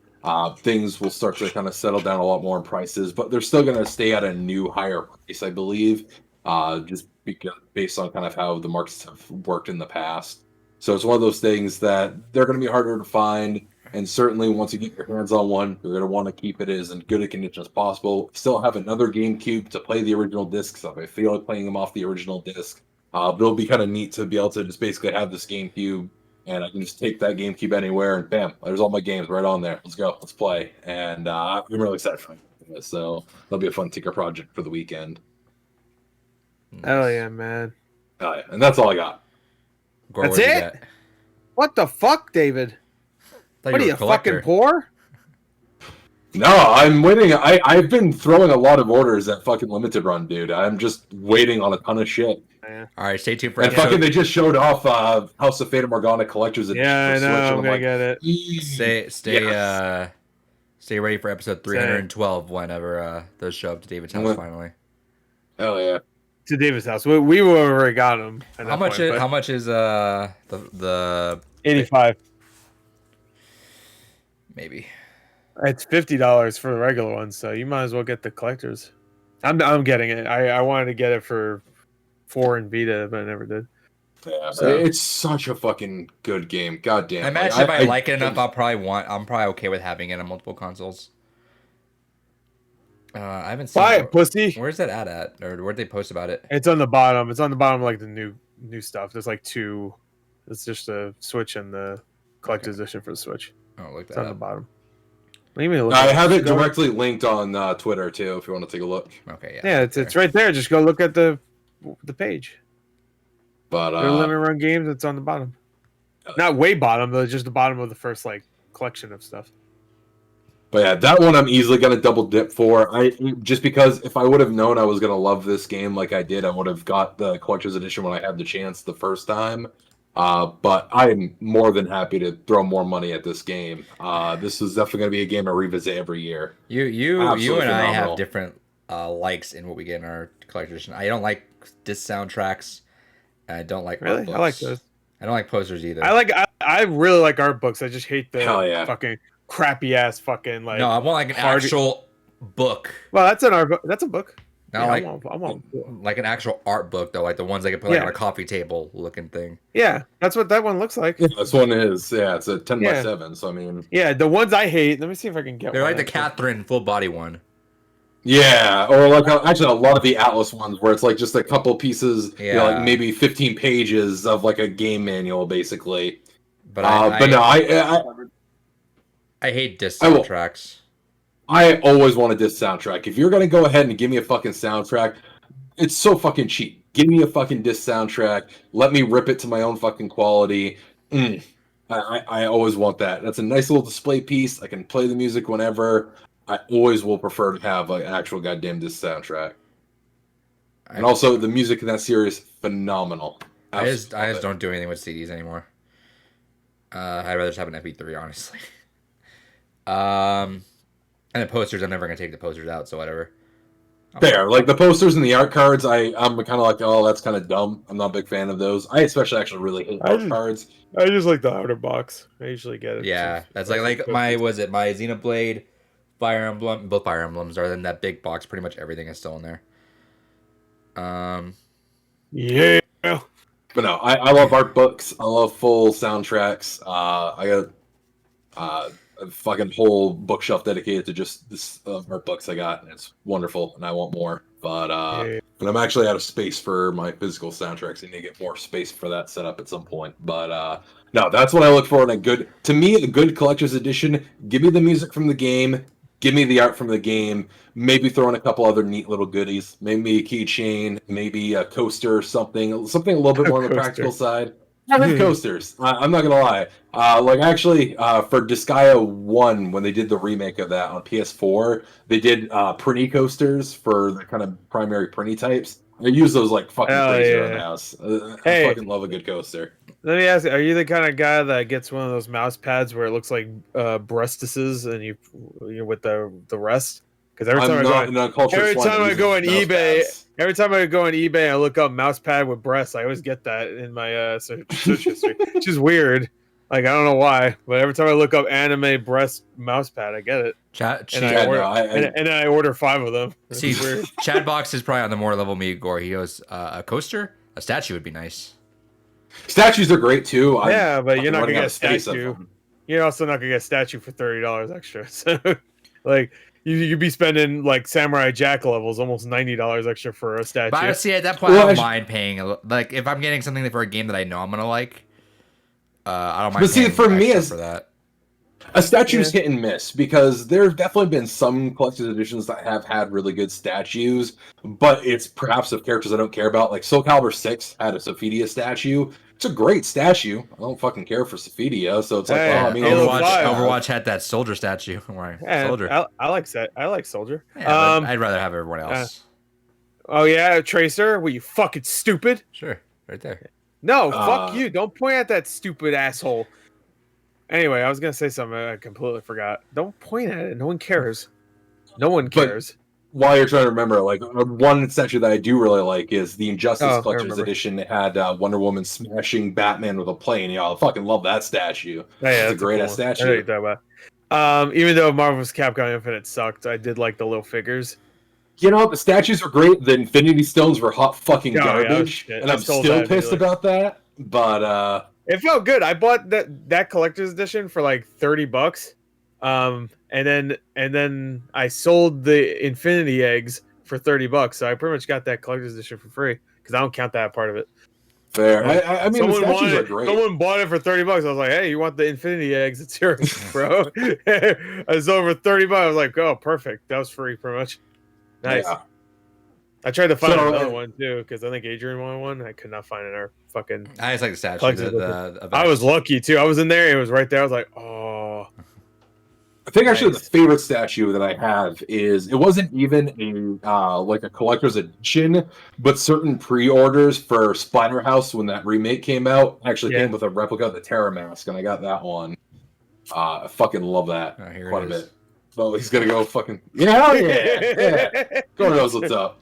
S3: things will start to kind of settle down a lot more in prices. But they're still going to stay at a new higher price, I believe. just based on kind of how the markets have worked in the past. So it's one of those things that they're going to be harder to find. And certainly, once you get your hands on one, you're going to want to keep it as in good a condition as possible. Still have another GameCube to play the original discs. If I feel like playing them off the original disc, but it'll be kind of neat to be able to just basically have this GameCube, and I can just take that GameCube anywhere, and bam, there's all my games right on there. Let's go, let's play. And I'm really excited for it. So that'll be a fun ticker project for the weekend.
S1: Hell yeah, man!
S3: Oh yeah, and that's all I got.
S2: Gore,
S1: That's it. What the fuck, David? What are you, fucking poor?
S3: No, I'm waiting. I've been throwing a lot of orders at fucking Limited Run, dude. I'm just waiting on a ton of shit.
S2: All right, stay tuned for
S3: and fucking they just showed off House of Fata Morgana Collector's Edition.
S1: Yeah, I know. I'm gonna get
S2: it. Stay ready for episode 312 whenever those show up to David's house finally.
S3: Hell yeah.
S1: To David's house. We already got them.
S2: How much is the
S1: 85?
S2: Maybe.
S1: It's $50 for the regular one, so you might as well get the collectors. I'm getting it. I wanted to get it for 4 and Vita, but I never did.
S3: Yeah, so it's such a fucking good game. God damn.
S2: I imagine if I like it enough, I'm probably okay with having it on multiple consoles. I haven't seen
S1: Buy it, pussy.
S2: Where's that at? Or where'd they post about it?
S1: It's on the bottom. It's on the bottom of like the new stuff. There's like 2. It's just the Switch and the collector's edition for the Switch.
S2: Oh, look that
S1: it's on the bottom. Look
S3: I have it directly linked on Twitter too, if you want to take a look.
S2: Okay, yeah.
S1: Yeah, it's right there. Just go look at the page.
S3: But
S1: the Limit Run games, it's on the bottom. Not way bottom, but just the bottom of the first like collection of stuff.
S3: But yeah, that one I'm easily gonna double dip for. Just because if I would have known I was gonna love this game like I did, I would have got the collector's edition when I had the chance the first time. But I'm more than happy to throw more money at this game. This is definitely gonna be a game I revisit every year.
S2: You and I have different likes in what we get in our collector's edition. I don't like disc soundtracks. I don't like
S1: really.
S2: art books.
S1: I like those.
S2: I don't like posters either.
S1: I really like art books. I just hate the fucking crappy ass fucking like.
S2: No, I want like an actual book.
S1: Well, that's an art book. That's a book.
S2: No, yeah, I want like an actual art book though, like the ones they can put like on a coffee table looking thing.
S1: Yeah, that's what that one looks like.
S3: Yeah, this one is. Yeah, it's a 10x7. So I mean.
S1: Yeah, the ones I hate. Let me see if I can get.
S2: They're like the Catherine full body one.
S3: Yeah, or like actually a lot of the Atlas ones where it's like just a couple pieces, like maybe 15 pages of like a game manual, basically.
S2: But
S3: I
S2: hate disc soundtracks.
S3: I always want a disc soundtrack. If you're gonna go ahead and give me a fucking soundtrack, it's so fucking cheap. Give me a fucking disc soundtrack. Let me rip it to my own fucking quality. I always want that. That's a nice little display piece. I can play the music whenever. I always will prefer to have an actual goddamn disc soundtrack. And also, the music in that series, phenomenal.
S2: I just don't do anything with CDs anymore. I'd rather just have an MP3, honestly. And the posters, I'm never going to take the posters out, so whatever.
S3: Fair. Like, the posters and the art cards, I'm kind of like, oh, that's kind of dumb. I'm not a big fan of those. I especially actually really hate art cards.
S1: I just like the outer box. I usually get it.
S2: Yeah, that's like my Xenoblade, Fire Emblem, both Fire Emblems are in that big box. Pretty much everything is still in there.
S1: Yeah.
S3: But no, I love art books. I love full soundtracks. I got a fucking whole bookshelf dedicated to just this art books I got, and it's wonderful, and I want more. But I'm actually out of space for my physical soundtracks. I need to get more space for that setup at some point. But no, that's what I look for in a good collector's edition. Give me the music from the game. Give me the art from the game. Maybe throw in a couple other neat little goodies. Maybe a keychain. Maybe a coaster or something a little bit more on the practical side. I love coasters. I'm not gonna lie. Like actually, for Disgaea 1, when they did the remake of that on PS4, they did printy coasters for the kind of primary printy types. I use those like fucking crazy around the house. I fucking love a good coaster.
S1: Let me ask you: are you the kind of guy that gets one of those mouse pads where it looks like breastises, and you're with the rest? Because every time I go on eBay, I look up mouse pad with breasts. I always get that in my search history, which is weird. Like I don't know why, but every time I look up anime breast mouse pad, I get it. And then I order 5 of them.
S2: See, Chadbox is probably on the more level me, Gore. He goes, a coaster, a statue would be nice.
S3: Statues are great too.
S1: Yeah, but you're not gonna get a statue. You're also not gonna get a statue for $30 extra. So, like, you'd be spending like Samurai Jack levels, almost $90 extra for a statue.
S2: But I see at that point, I don't mind paying. Like, if I'm getting something for a game that I know I'm gonna like, I don't mind.
S3: But see, for me,
S2: for that,
S3: a statue's hit and miss because there have definitely been some collector's editions that have had really good statues, but it's perhaps of characters I don't care about. Like Soul Calibur 6 had a Sophidia statue. It's a great statue. I don't fucking care for Sophidia, so it's like, I mean,
S2: Overwatch had that soldier statue. Soldier.
S1: I like Soldier.
S2: Yeah, I'd rather have everyone else.
S1: Oh yeah, Tracer. Were you fucking stupid?
S2: Sure, right there.
S1: No, fuck you. Don't point at that stupid asshole. Anyway, I was going to say something. I completely forgot. Don't point at it. No one cares. No one cares.
S3: But while you're trying to remember, like, one statue that I do really like is the Injustice Collector's Edition. It had Wonder Woman smashing Batman with a plane. I fucking love that statue.
S1: It's
S3: a great-ass statue.
S1: Even though Marvel's Capcom Infinite sucked, I did like the little figures.
S3: You know, the statues were great. The Infinity Stones were hot fucking garbage. And I'm still pissed about that. But,
S1: it felt good. I bought that collector's edition for like $30. And then I sold the Infinity Eggs for $30. So I pretty much got that collector's edition for free because I don't count that part of it.
S3: Fair. I mean, the statues are great.
S1: Someone bought it for $30. I was like, hey, you want the Infinity Eggs? It's yours, bro. I sold it for $30. I was like, oh, perfect. That was free, pretty much. Nice. Yeah. I tried to find another one too because I think Adrian wanted one. I could not find it in our fucking.
S2: I just like the statue.
S1: I was lucky too. I was in there. It was right there. I was like, oh.
S3: I think actually the favorite statue that I have is it wasn't even a like a collector's edition, but certain pre-orders for Splatterhouse when that remake came out actually came with a replica of the Terra Mask, and I got that one. I fucking love that quite a bit. So he's gonna go fucking yeah. Go knows what's up.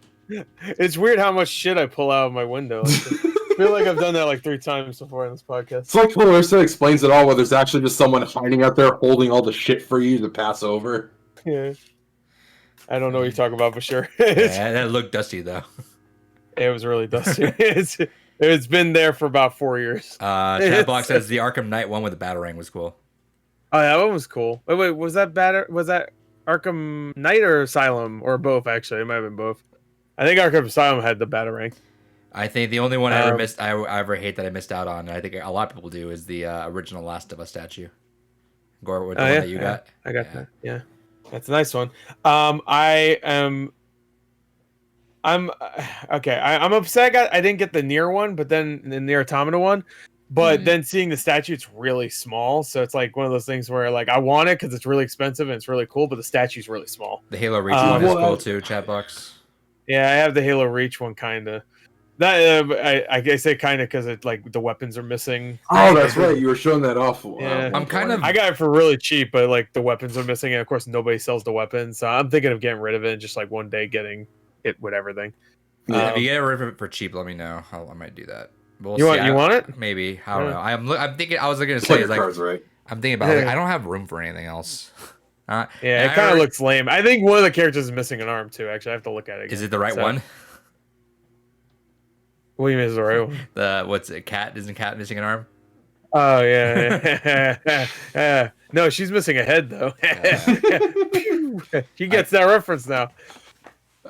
S1: It's weird how much shit I pull out of my window. I feel like I've done that like 3 times before in this podcast.
S3: It's like Clarissa explains it all, where there's actually just someone hiding out there holding all the shit for you to pass over.
S1: Yeah. I don't know what you're talking about for sure.
S2: Yeah, that looked dusty though.
S1: It was really dusty. It's been there for about 4 years.
S2: Chatbox says the Arkham Knight one with the Batarang was cool.
S1: Oh, that one was cool. Wait, was that Arkham Knight or Asylum or both? Actually, it might have been both. I think Arkham Asylum had the Batarang.
S2: I think the only one I ever hate that I missed out on, and I think a lot of people do, is the original Last of Us statue. Gore, what one that you got?
S1: I got that. Yeah, that's a nice one. I'm okay. I'm upset I didn't get the Nier one, but then the Nier Automata one. But then seeing the statue, it's really small. So it's like one of those things where like I want it because it's really expensive and it's really cool, but the statue's really small.
S2: The Halo Reach one is cool too, Chatbox.
S1: Yeah, I have the Halo Reach one kind of. That I say kind of because it like the weapons are missing.
S3: Oh, that's right. You were showing that off.
S1: Yeah, I got it for really cheap, but like the weapons are missing, and of course nobody sells the weapons. So I'm thinking of getting rid of it and just like one day getting it with everything.
S2: Yeah, if you get rid of it for cheap, let me know. I might do that.
S1: We'll you want it?
S2: Maybe. I don't know. I'm thinking. I was going to say is like
S3: right.
S2: I'm thinking about like I don't have room for anything else.
S1: It kind of looks lame. I think one of the characters is missing an arm too. Actually, I have to look at it again.
S2: Is it the right one?
S1: What do you mean is the right one?
S2: What's it? Cat? Isn't Cat missing an arm?
S1: Oh yeah. No, she's missing a head though. He gets that reference now.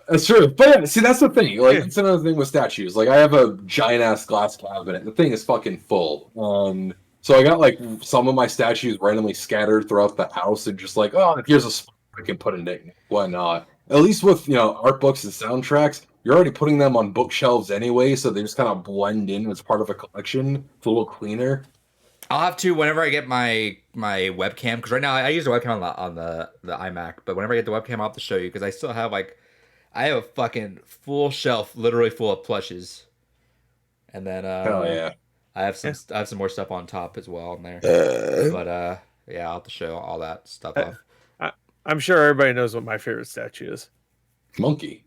S3: That's true. But yeah, see, that's the thing. Like, it's another thing with statues. Like, I have a giant ass glass cabinet. The thing is fucking full. So I got like some of my statues randomly scattered throughout the house, and just like, oh, here's a spot I can put a nickname. Why not? At least with art books and soundtracks, you're already putting them on bookshelves anyway, so they just kind of blend in as part of a collection. It's a little cleaner.
S2: I'll have to whenever I get my webcam, because right now I use the webcam on the iMac, but whenever I get the webcam, I'll have to show you because I still have I have a fucking full shelf, literally full of plushes, and then
S3: hell yeah,
S2: I have some more stuff on top as well in there. But yeah, I'll have to show all that stuff off.
S1: I'm sure everybody knows what my favorite statue is.
S3: Monkey.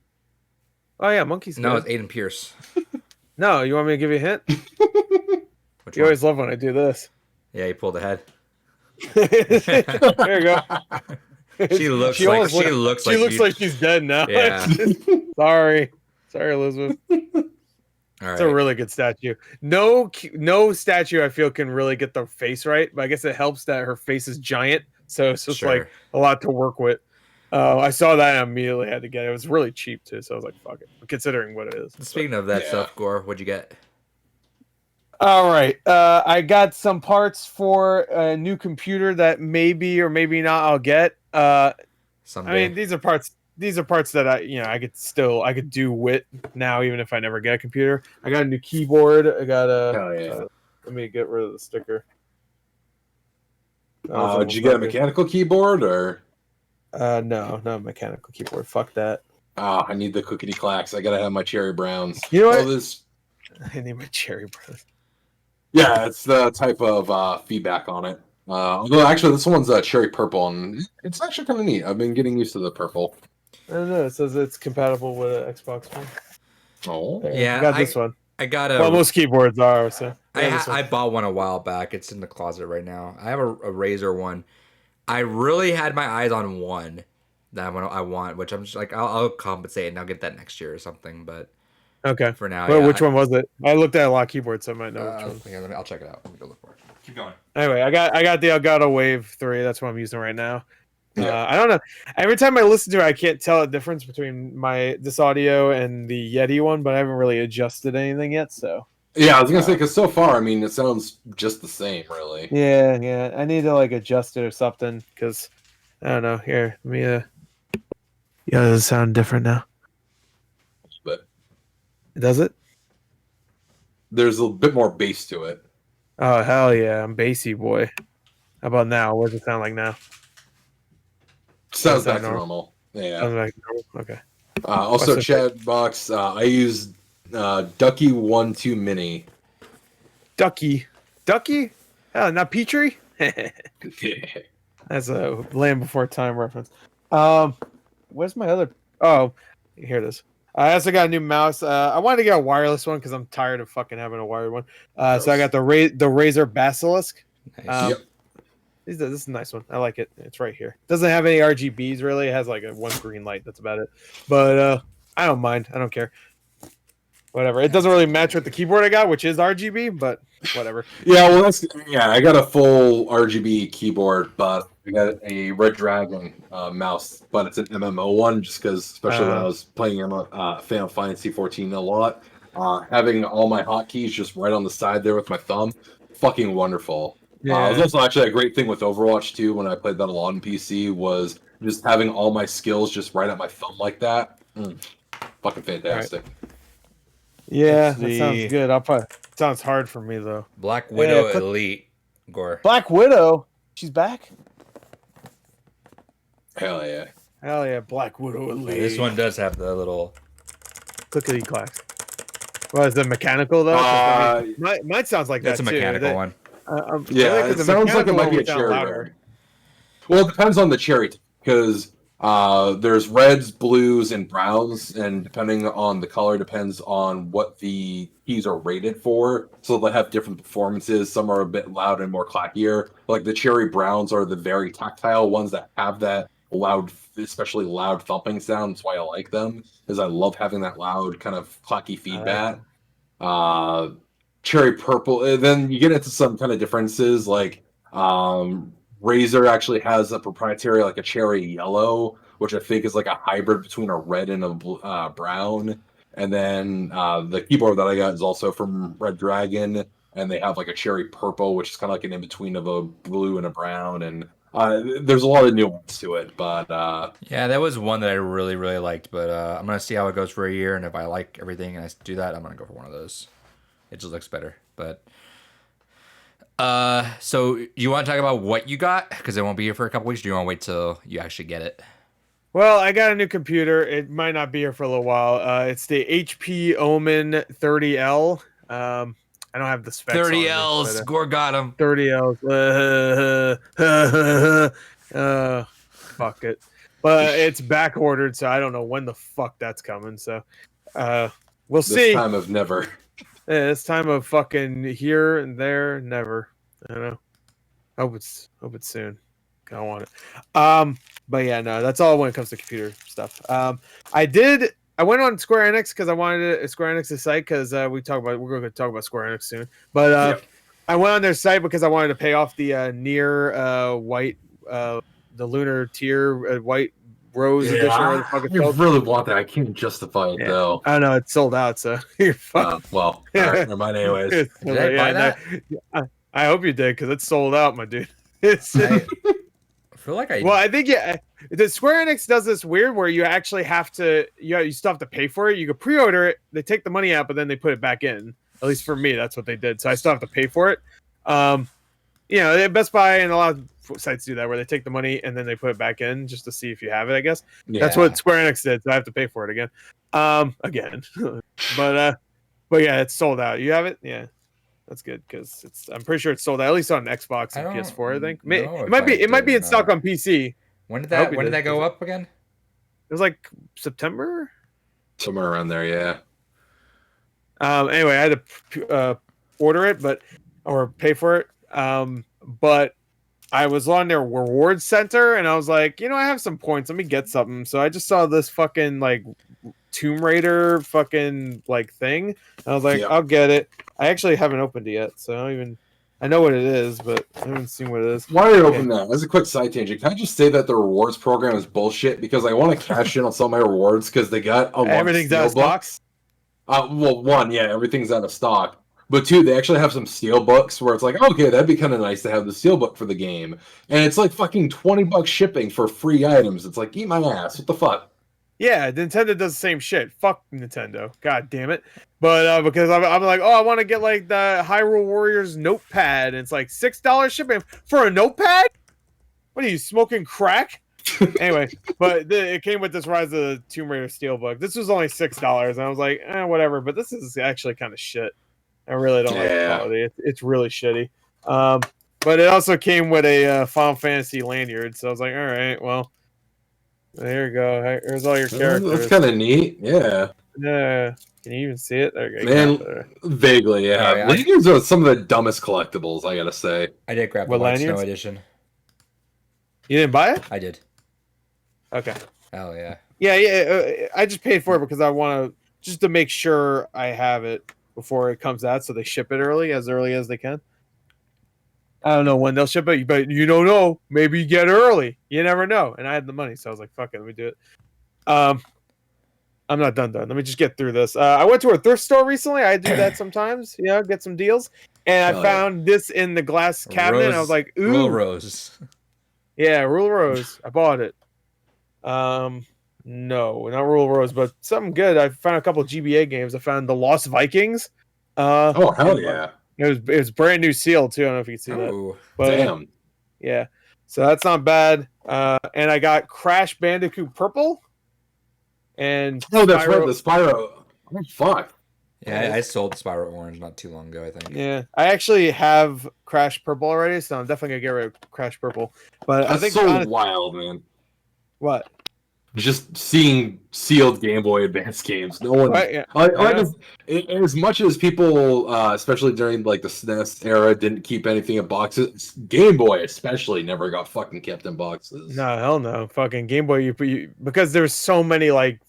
S1: Oh yeah, Monkey's good.
S2: No, it's Aiden Pierce.
S1: No, you want me to give you a hint? You always love when I do this.
S2: Yeah, he pulled ahead.
S1: There you go.
S2: She looks like
S1: she's dead now.
S2: Yeah.
S1: Sorry, Elizabeth.
S2: All right.
S1: It's a really good statue. No statue I feel can really get the face right, but I guess it helps that her face is giant, so it's just like a lot to work with. I saw that and I immediately had to get it. It was really cheap too, so I was like, "Fuck it," considering what it is.
S2: Speaking of that stuff, Gore, what'd you get?
S1: All right, I got some parts for a new computer that maybe or maybe not I'll get.
S2: Someday.
S1: I mean, these are parts that I could do with now, even if I never get a computer. I got a new keyboard. I got let me get rid of the sticker.
S3: Did you get a mechanical keyboard or?
S1: No, not a mechanical keyboard. Fuck that.
S3: I need the clickety clacks. I gotta have my cherry browns.
S1: You know what? I need my cherry browns.
S3: Yeah, it's the type of feedback on it. Although actually, this one's cherry purple, and it's actually kind of neat. I've been getting used to the purple.
S1: I don't know. It says it's compatible with an Xbox One.
S3: Oh,
S2: yeah.
S1: I got this one.
S2: I got a.
S1: Well, most keyboards are. So
S2: I bought one a while back. It's in the closet right now. I have a Razer one. I really had my eyes on one that I want, which I'm just like, I'll compensate and I'll get that next year or something. But
S1: okay,
S2: for now,
S1: well, which one was it? I looked at a lot of keyboards, so I might know which one.
S2: Yeah, I'll check it out. Let me go look for it. Keep going.
S1: Anyway, I got the Elgato Wave 3. That's what I'm using right now.
S3: Yeah.
S1: I don't know. Every time I listen to it, I can't tell a difference between this audio and the Yeti one, but I haven't really adjusted anything yet. So
S3: yeah, I was gonna say because so far, I mean, it sounds just the same, really.
S1: Yeah. I need to like adjust it or something because I don't know. Here, let me. Yeah, does it sound different now?
S3: But
S1: does it?
S3: There's a bit more bass to it.
S1: Oh hell yeah, I'm bassy boy. How about now? What does it sound like now?
S3: Sounds back to normal. Yeah.
S1: Sounds like normal. Okay.
S3: Also, chat box. I use Ducky 1-2 Mini.
S1: Ducky. Oh, not Petrie. That's a Land Before Time reference. Where's my other? Oh, here it is. I also got a new mouse. I wanted to get a wireless one because I'm tired of fucking having a wired one. So I got the Razer Basilisk.
S2: Nice.
S3: Yep.
S1: This is a nice one. I like it. It's right here. Doesn't have any RGBs really. It has like one green light. That's about it. But I don't mind. I don't care. Whatever. It doesn't really match with the keyboard I got, which is RGB, but whatever.
S3: Yeah, well, I got a full RGB keyboard, but I got a Red Dragon mouse, but it's an MMO one, just because, especially when I was playing Final Fantasy 14 a lot, having all my hotkeys just right on the side there with my thumb, fucking wonderful.
S1: Yeah.
S3: It was also actually a great thing with Overwatch 2 when I played that a lot on PC, was just having all my skills just right at my thumb like that. Fucking fantastic.
S1: Right. Yeah, that sounds good. It sounds hard for me though.
S2: Black Widow Elite, Gore.
S1: Black Widow, she's back.
S3: Hell yeah,
S1: Black Widow Elite.
S2: This one does have the little
S1: clickety clacks. Well, is it mechanical though? Mine sounds like
S2: that's
S1: that
S2: a mechanical one.
S3: Yeah, it sounds like it might be a cherry red. Well, it depends on the cherry, because there's reds, blues, and browns, and depending on the color, depends on what the keys are rated for. So they have different performances. Some are a bit loud and more clackier. Like the cherry browns are the very tactile ones that have that loud, especially loud thumping sound. That's why I like them, because I love having that loud kind of clacky feedback. Cherry purple. Then you get into some kind of differences, like Razer actually has a proprietary, like a cherry yellow, which I think is like a hybrid between a red and a brown. And then the keyboard that I got is also from Red Dragon, and they have like a cherry purple, which is kind of like an in between of a blue and a brown. And there's a lot of nuance to it, but
S2: yeah, that was one that I really, really liked. But I'm gonna see how it goes for a year, and if I like everything and I do that, I'm gonna go for one of those. It just looks better. But so you want to talk about what you got, because it won't be here for a couple weeks? Or do you want to wait till you actually get it?
S1: Well, I got a new computer. It might not be here for a little while. It's the HP Omen 30L. I don't have the specs.
S2: 30Ls. Gore got them.
S1: 30Ls. Fuck it. But it's back ordered, so I don't know when the fuck that's coming. So we'll see.
S3: This time of never.
S1: Yeah, this time of fucking here and there, never. I don't know. Hope it's soon. I want it. But yeah, no, that's all when it comes to computer stuff. I went on Square Enix because I wanted Square Enix's site because we're going to talk about Square Enix soon. But I went on their site because I wanted to pay off the near white the lunar tier white rose edition.
S3: I really want that. I can't justify it though.
S1: I know it's sold out, so you're fine.
S3: Well, all right, never mind. Anyways,
S2: did I buy that?
S1: I hope you did because it's sold out, my dude.
S2: I feel like
S1: I think the Square Enix does this weird where you actually have to you still have to pay for it. You can pre-order it, they take the money out, but then they put it back in. At least for me, that's what they did. So I still have to pay for it. Best Buy and a lot of sites do that where they take the money and then they put it back in just to see if you have it, I guess. Yeah. That's what Square Enix did, so I have to pay for it again. But yeah, it's sold out. You have it? Yeah. That's good because I'm pretty sure it's sold out, at least on Xbox and PS4, I think. It might be in stock on PC.
S2: When did that go up again?
S1: It was like September?
S3: Somewhere around there, yeah.
S1: Anyway, I had to order it or pay for it. But I was on their rewards center and I was like, I have some points. Let me get something. So I just saw this fucking like Tomb Raider fucking like thing. And I was like, I'll get it. I actually haven't opened it yet, so I know what it is, but I haven't seen what it is.
S3: Why are you opening that? As a quick side tangent, can I just say that the rewards program is bullshit because I want to cash in on some of my rewards because they got
S1: everything's out of stock.
S3: Everything's out of stock. But two, they actually have some steel books where it's like, okay, that'd be kind of nice to have the steel book for the game. And it's like fucking $20 shipping for free items. It's like, eat my ass. What the fuck?
S1: Yeah, Nintendo does the same shit. Fuck Nintendo. God damn it. But because I'm like, I want to get like the Hyrule Warriors notepad. And it's like $6 shipping for a notepad? What are you, smoking crack? Anyway, but it came with this Rise of the Tomb Raider steelbook. This was only $6. And I was like, whatever. But this is actually kind of shit. I really don't like the quality. It's really shitty. But it also came with a Final Fantasy lanyard. So I was like, all right, well. There you go. Here's all your characters.
S3: That's kind of neat. Yeah.
S1: Yeah. Can you even see it? There you go.
S3: Man, vaguely, yeah. Lanyards are some of the dumbest collectibles, I gotta say.
S2: I did grab the White Snow edition.
S1: You didn't buy it?
S2: I did.
S1: Okay.
S2: Oh, yeah.
S1: Yeah. I just paid for it because I want to make sure I have it before it comes out, so they ship it early as they can. I don't know when they'll ship it, but you don't know. Maybe you get it early. You never know. And I had the money, so I was like, fuck it, let me do it. I'm not done. Let me just get through this. I went to a thrift store recently. I do that sometimes, get some deals. And I found this in the glass cabinet, and I was like, ooh.
S2: Rule Rose.
S1: Yeah, Rule Rose. I bought it. No, not Rule Rose, but something good. I found a couple of GBA games. I found The Lost Vikings.
S3: Oh, hell yeah.
S1: It was brand new seal too. I don't know if you can see that. But,
S3: damn.
S1: Yeah. So that's not bad. And I got Crash Bandicoot Purple. And
S3: that's right, the Spyro. Oh, fuck.
S2: Yeah, I sold Spyro Orange not too long ago, I think.
S1: Yeah. I actually have Crash Purple already, so I'm definitely gonna get rid of Crash Purple. But
S3: that's
S1: I think
S3: so wild, man.
S1: What?
S3: Just seeing sealed Game Boy Advance games. No one.
S1: Right, yeah.
S3: As much as people, especially during like the SNES era, didn't keep anything in boxes. Game Boy, especially, never got fucking kept in boxes.
S1: No, hell no. Fucking Game Boy, because there's so many like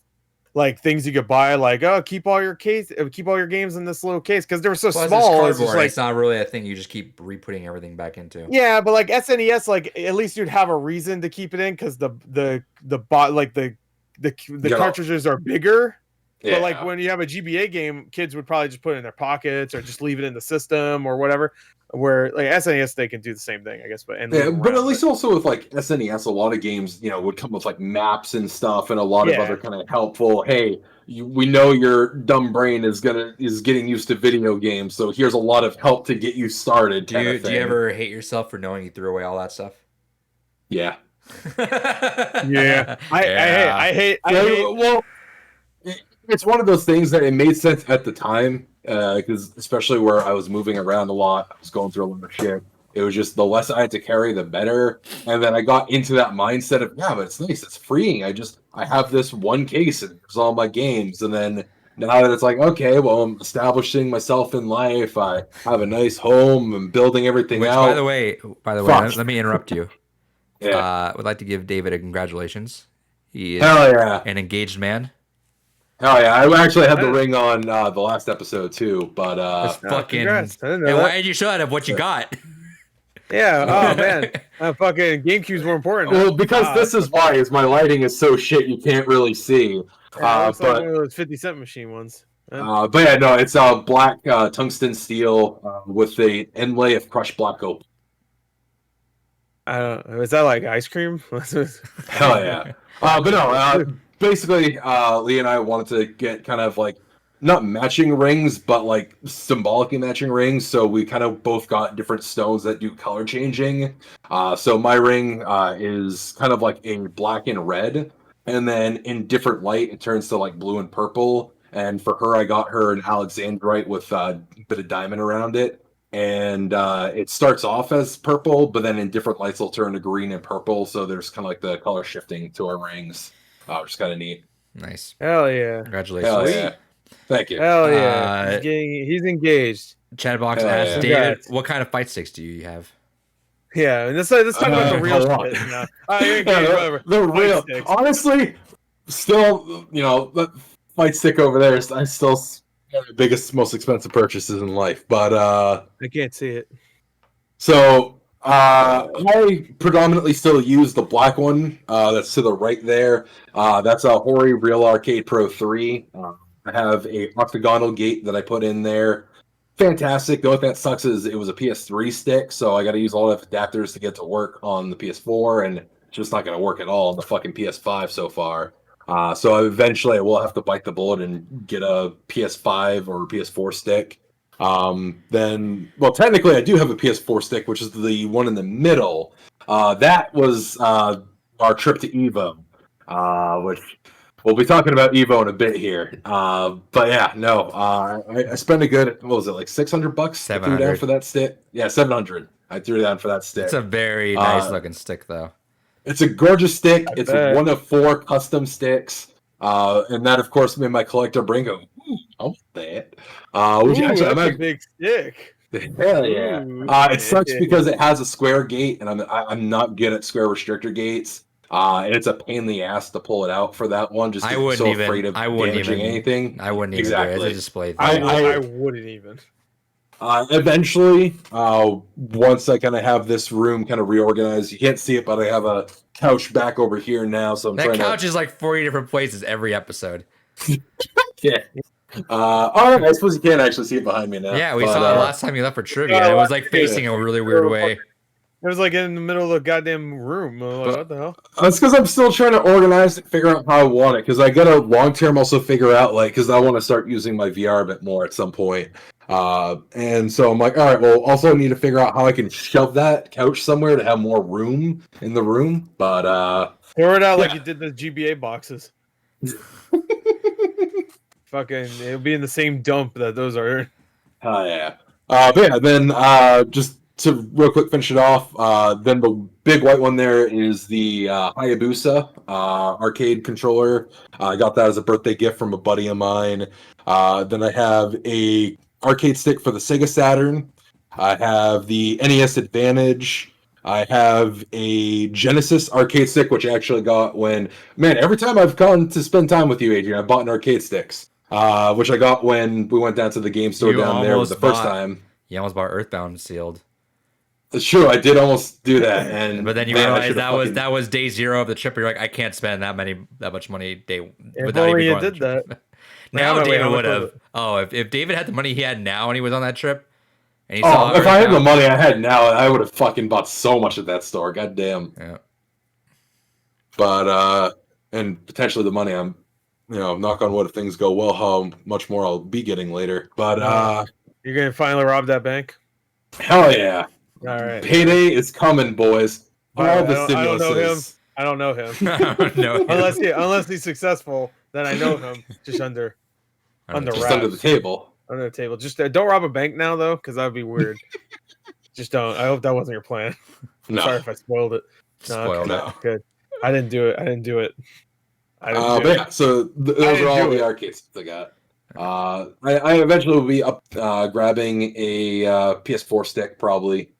S1: things you could buy, like keep all your games in this little case because they were so small.
S2: It's not really a thing you just keep re-putting everything back into.
S1: Yeah, but like SNES, like at least you'd have a reason to keep it in because the cartridges are bigger. Yeah. But like when you have a GBA game, kids would probably just put it in their pockets or just leave it in the system or whatever. Where like SNES, they can do the same thing, I guess. But
S3: at least also with like SNES, a lot of games, would come with like maps and stuff, and a lot of other kind of helpful. Hey, we know your dumb brain is getting used to video games, so here's a lot of help to get you started.
S2: Do you ever hate yourself for knowing you threw away all that stuff?
S3: Yeah.
S1: Yeah. I hate.
S3: Well, it's one of those things that it made sense at the time. Because especially where I was moving around a lot, I was going through a lot of shit. It was just the less I had to carry, the better. And then I got into that mindset of, but it's nice, it's freeing. I have this one case and there's all my games. And then now that it's like, okay, well, I'm establishing myself in life. I have a nice home. I'm building everything out.
S2: By the way, let me interrupt you.
S3: Yeah.
S2: Would like to give David a congratulations. He is
S3: Hell yeah.
S2: an engaged man.
S3: Hell yeah. I actually had the ring on the last episode too, but
S2: fucking.
S1: Congrats. I didn't know
S2: And
S1: that.
S2: why did you show that of what you got?
S1: Yeah. Oh man. Fucking GameCube's more important.
S3: Well, because this is why is my lighting is so shit you can't really see.
S1: Yeah, it looks like one of those 50-cent machine ones.
S3: But yeah, no, it's black tungsten steel with the inlay of crushed black opal.
S1: I don't know. Is that like ice cream?
S3: Hell yeah. But no, basically, Lee and I wanted to get kind of like not matching rings, but like symbolically matching rings. So we kind of both got different stones that do color changing. So my ring is kind of like a black and red, and then in different light it turns to like blue and purple. And for her, I got her an alexandrite with a bit of diamond around it. And it starts off as purple, but then in different lights it'll turn to green and purple. So there's kind of like the color shifting to our rings, which is kind of neat.
S2: Nice.
S1: Hell yeah!
S2: Congratulations.
S3: Hell yeah! Thank you.
S1: Hell yeah! He's engaged.
S2: Chatbox asked David, "What kind of fight sticks do you have?"
S1: Yeah, and let's talk about the real shit now. You're engaged, whatever.
S3: The real, honestly, still, the fight stick over there is still one of the biggest, most expensive purchases in life, but
S1: I can't see it.
S3: So I predominantly still use the black one that's to the right there. That's a Hori Real Arcade Pro 3. I have a octagonal gate that I put in there. Fantastic. The only thing that sucks is it was a PS3 stick, so I got to use all the adapters to get to work on the PS4, and it's just not going to work at all on the fucking PS5 so far. So eventually I will have to bite the bullet and get a PS5 or PS4 stick. Well, technically I do have a PS4 stick, which is the one in the middle. That was our trip to Evo, which we'll be talking about Evo in a bit here. But yeah, no, I spent a good, what was it, like $600? I threw down for that stick. Yeah, 700. I threw down for that stick.
S2: It's a very nice looking stick, though.
S3: It's a gorgeous stick. It's one of 4 custom sticks. And that, of course, made my collector brain go, I want that.
S1: That's a big stick.
S3: Hell yeah. It sucks because it has a square gate, and I'm not good at square restrictor gates. And it's a pain in the ass to pull it out for that one. Just afraid of damaging anything.
S2: I wouldn't even do it as a display thing.
S1: I wouldn't even.
S3: Eventually, once I kind of have this room kind of reorganized, you can't see it, but I have a couch back over here now. So
S2: that couch is like 40 different places every episode.
S3: Yeah. All right, I suppose you can't actually see it behind me now.
S2: Yeah, we saw it last time you left for trivia. And it was like facing a really weird way.
S1: It was like in the middle of the goddamn room. Like, what the hell?
S3: That's because I'm still trying to organize and figure out how I want it. Because I got to long term also figure out because I want to start using my VR a bit more at some point. And so I'm like, all right, well, also need to figure out how I can shove that couch somewhere to have more room in the room. But
S1: throw it out like you did the GBA boxes. Fucking, it'll be in the same dump that those are.
S3: Oh yeah. But yeah, then just to real quick finish it off, then the big white one there is the Hayabusa arcade controller. I got that as a birthday gift from a buddy of mine. Then I have a arcade stick for the Sega Saturn. I have the NES Advantage. I have a Genesis arcade stick, which I actually got every time I've gone to spend time with you, Adrian, I bought an arcade sticks. Which I got when we went down to the game store down there the first time.
S2: You almost bought Earthbound sealed.
S3: It's true, I did almost do that,
S2: but then you realized that was day 0 of the trip. You're like, I can't spend that much money day without even going.
S1: Did that.
S2: Now David would have. Oh, if David had the money he had now and he was on that trip, and he
S3: saw if I had the money I had now, I would have fucking bought so much at that store. God damn.
S2: Yeah.
S3: But and potentially the money I'm. Knock on wood, if things go well, how much more I'll be getting later. But
S1: you're gonna finally rob that bank?
S3: Hell yeah!
S1: All right,
S3: payday is coming, boys.
S1: I don't know him. Unless he's successful, then I know him. Just under
S3: under the table.
S1: Under the table. Just don't rob a bank now, though, because that would be weird. Just don't. I hope that wasn't your plan.
S3: No.
S1: Sorry if I spoiled it.
S3: No.
S1: Good. I didn't do it.
S3: But yeah, so those are all the arcades I got. I eventually will be up grabbing a PS4 stick probably,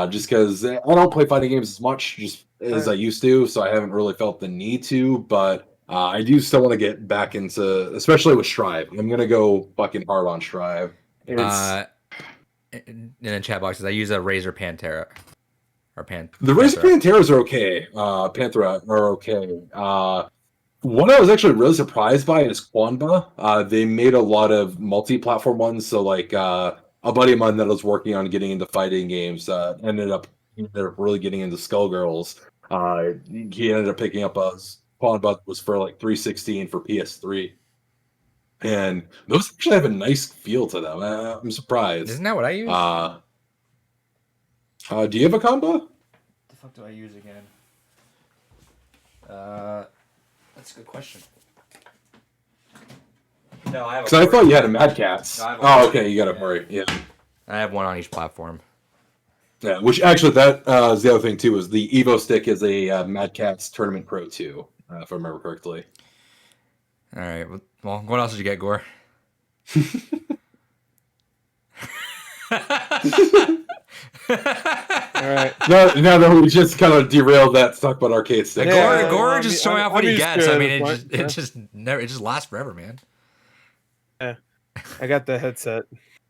S3: just because I don't play fighting games as much just as I used to, so I haven't really felt the need to. But I do still want to get back into, especially with Strive. I'm gonna go fucking hard on Strive.
S2: In the chat boxes, I use a Razer Pantera.
S3: The Razer Panteras are okay. Panthera are okay. One I was actually really surprised by is Quanba. They made a lot of multi-platform ones. So, like, a buddy of mine that was working on getting into fighting games ended up really getting into Skullgirls. He ended up picking up a Quanba that was for like 316 for PS3. And those actually have a nice feel to them. I'm surprised.
S2: Isn't that what I use?
S3: Do you have a combo?
S2: What the fuck do I use again? That's a good question. No, I have.
S3: Because I thought you had a Mad Catz. No, okay, you got a Murray. Yeah,
S2: I have one on each platform.
S3: Yeah, which actually that is the other thing too. Is the Evo stick is a Mad Catz Tournament Pro 2, if I remember correctly.
S2: All right. Well, what else did you get, Gore?
S1: All right.
S3: Now that we just kind of derailed that talk about arcade stick.
S2: Yeah, Gore just showing off what he gets. I mean, it just lasts forever, man.
S1: Yeah, I got the headset.